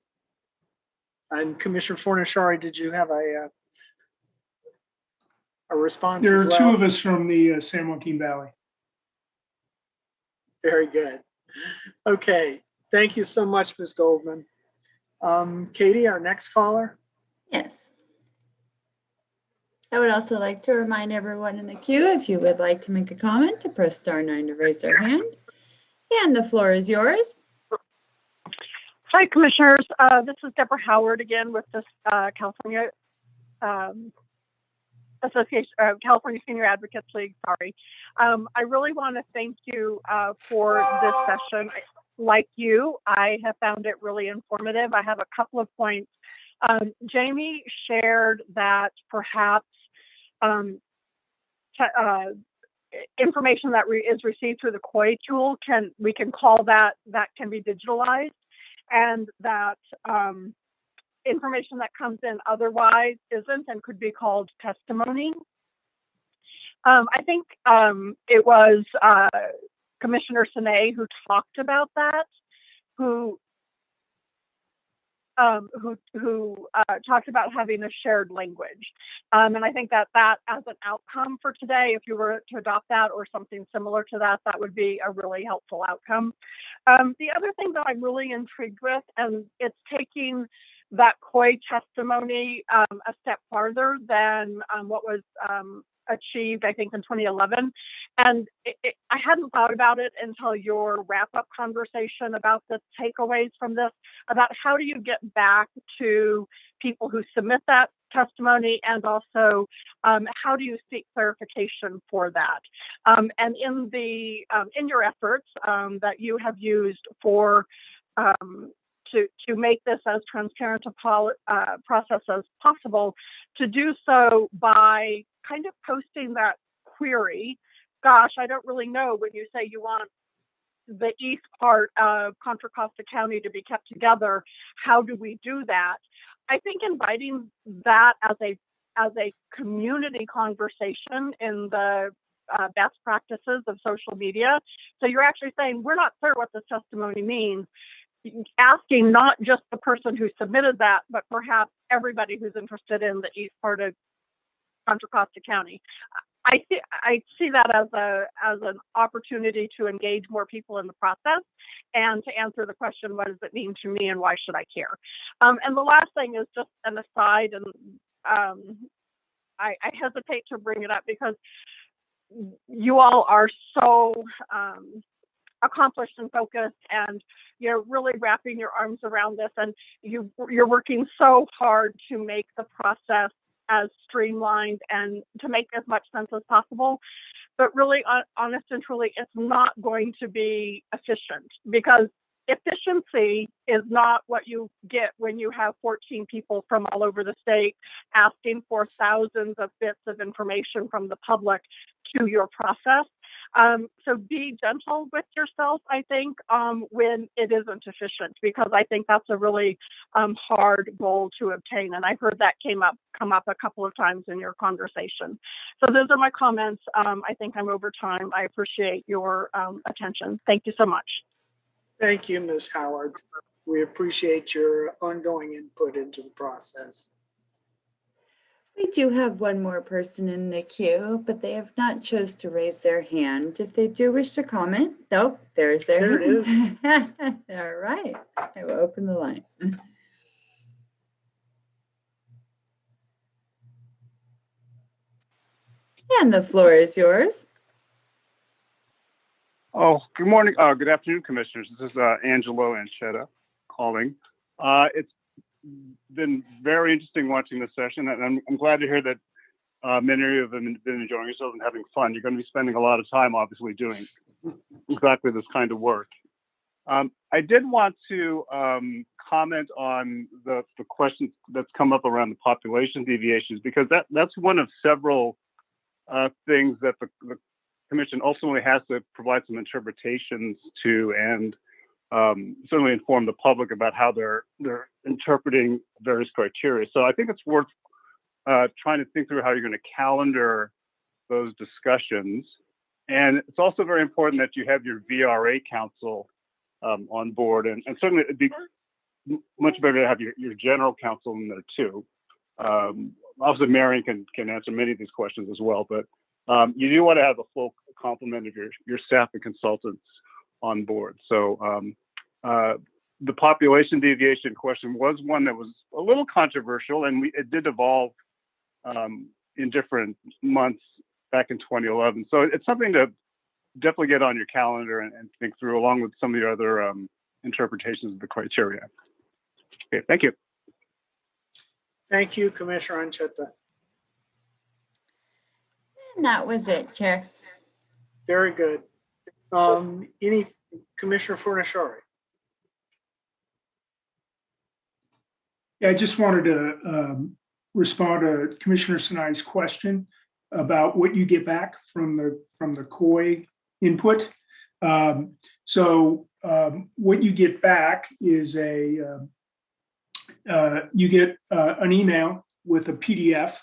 And Commissioner Fornashari, did you have a response
There
as
are
well?
two of us from the San Joaquin Valley.
Very good. Okay. Thank you so much, Ms. Goldman. Katie, our next caller.
Yes. I would also like to remind everyone in the queue, if you would like to make a comment, to press *9 to raise their hand. And the floor is yours.
Hi, Commissioners. This is Deborah Howard again with this California Association, California Senior Advocates League. Sorry. I really want to thank you for this session. Like you, I have found it really informative. I have a couple of points. Jamie shared that perhaps information that is received through the COI tool we can call that can be digitalized, and that information that comes in otherwise isn't and could be called testimony. I think it was Commissioner Sinay who talked about that, who talked about having a shared language. And I think that as an outcome for today, if you were to adopt that or something similar to that, that would be a really helpful outcome. The other thing that I'm really intrigued with, and it's taking that COI testimony a step farther than what was achieved, I think, in 2011. And I hadn't thought about it until your wrap-up conversation about the takeaways from this, about how do you get back to people who submit that testimony, and also how do you seek clarification for that? And in your efforts that you have used for to make this as transparent a process as possible, to do so by kind of posting that query. Gosh, I don't really know, when you say you want the east part of Contra Costa County to be kept together, how do we do that? I think inviting that as a community conversation in the best practices of social media. So you're actually saying, we're not clear what this testimony means. Asking not just the person who submitted that, but perhaps everybody who's interested in the east part of Contra Costa County. I see that as an opportunity to engage more people in the process and to answer the question, what does it mean to me and why should I care? And the last thing is just an aside, and I hesitate to bring it up because you all are so accomplished and focused, and you're really wrapping your arms around this, and you're working so hard to make the process as streamlined and to make as much sense as possible. But really, honest and truly, it's not going to be efficient, because efficiency is not what you get when you have 14 people from all over the state asking for thousands of bits of information from the public to your process. So be gentle with yourself, I think, when it isn't efficient, because I think that's a really hard goal to obtain. And I heard that come up a couple of times in your conversation. So those are my comments. I think I'm over time. I appreciate your attention. Thank you so much.
Thank you, Ms. Howard. We appreciate your ongoing input into the process.
We do have one more person in the queue, but they have not chose to raise their hand. If they do wish to comment, oh, there's their hand.
There it is.
All right, I will open the line. And the floor is yours.
Oh, good morning. Good afternoon, commissioners. This is Angelo Anchetta calling. It's been very interesting watching this session, and I'm glad to hear that many of you have been enjoying yourselves and having fun. You're going to be spending a lot of time, obviously, doing exactly this kind of work. I did want to comment on the questions that's come up around the population deviations, because that's one of several things that the Commission ultimately has to provide some interpretations to, and certainly inform the public about how they're interpreting various criteria. So I think it's worth trying to think through how you're going to calendar those discussions. And it's also very important that you have your VRA council on board, and certainly it'd be much better to have your general counsel in there too. Obviously, Marion can answer many of these questions as well, but you do want to have a full complement of your staff and consultants on board. So the population deviation question was one that was a little controversial, and it did evolve in different months back in 2011. So it's something to definitely get on your calendar and think through, along with some of the other interpretations of the criteria. Okay, thank you.
Thank you, Commissioner Anchetta.
And that was it, Chair.
Very good. Any Commissioner Fornashari?
Yeah, I just wanted to respond to Commissioner Sinai's question. about what you get back from the COI input. What you get back is you get an email with a PDF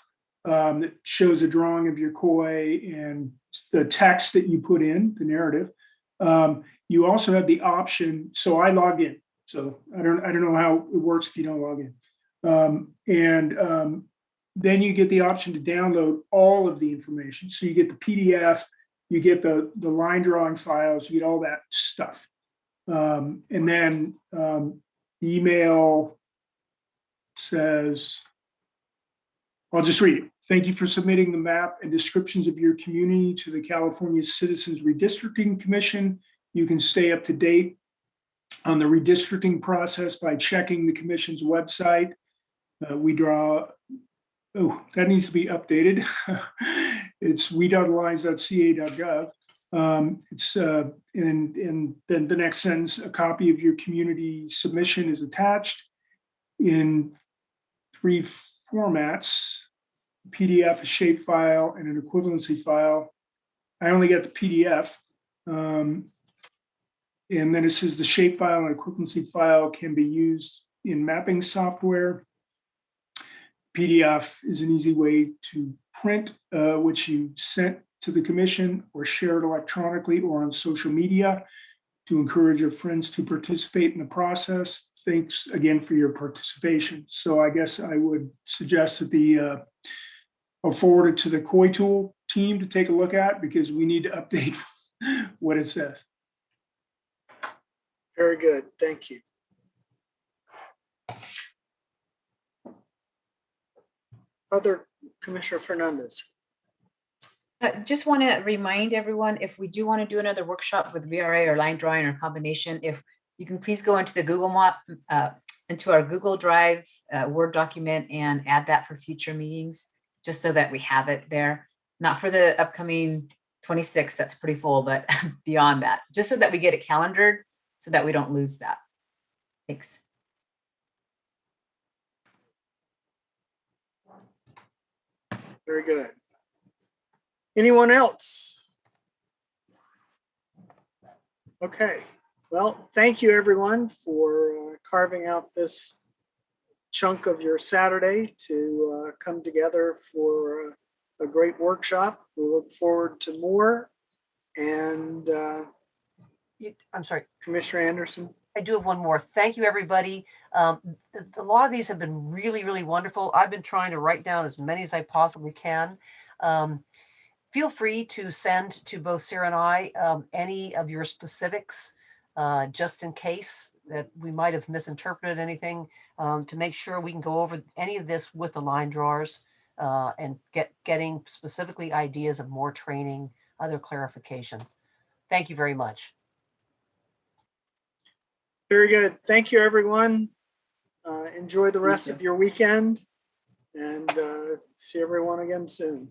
that shows a drawing of your COI and the text that you put in, the narrative. You also have the option. So I log in. So I don't know how it works if you don't log in. Then you get the option to download all of the information. So you get the PDF, you get the line drawing files, you get all that stuff. And then the email says, I'll just read it. Thank you for submitting the map and descriptions of your community to the California Citizens Redistricting Commission. You can stay up to date on the redistricting process by checking the commission's website. That needs to be updated. It's we.alliance.ca.gov. And then the next sentence, a copy of your community submission is attached in 3 formats: PDF, a shapefile, and an equivalency file. I only got the PDF. And then it says the shapefile and equivalency file can be used in mapping software. PDF is an easy way to print, which you sent to the commission or share it electronically or on social media to encourage your friends to participate in the process. Thanks again for your participation. So I guess I would suggest that I'll forward it to the COI tool team to take a look at, because we need to update what it says.
Very good. Thank you. Other Commissioner Fernandez.
Just want to remind everyone, if we do want to do another workshop with VRA or line drawing or combination, if you can please go into the Google Map, into our Google Drive Word document and add that for future meetings, just so that we have it there. Not for the upcoming 26, that's pretty full, but beyond that, just so that we get it calendared so that we don't lose that. Thanks.
Very good. Anyone else? Okay. Well, thank you everyone for carving out this chunk of your Saturday to come together for a great workshop. We look forward to more. And
I'm sorry,
Commissioner Anderson.
I do have one more. Thank you, everybody. A lot of these have been really, really wonderful. I've been trying to write down as many as I possibly can. Feel free to send to both Sarah and I any of your specifics, just in case that we might have misinterpreted anything, to make sure we can go over any of this with the line drawers and getting specifically ideas of more training, other clarification. Thank you very much.
Very good. Thank you, everyone. Enjoy the rest of your weekend, and see everyone again soon.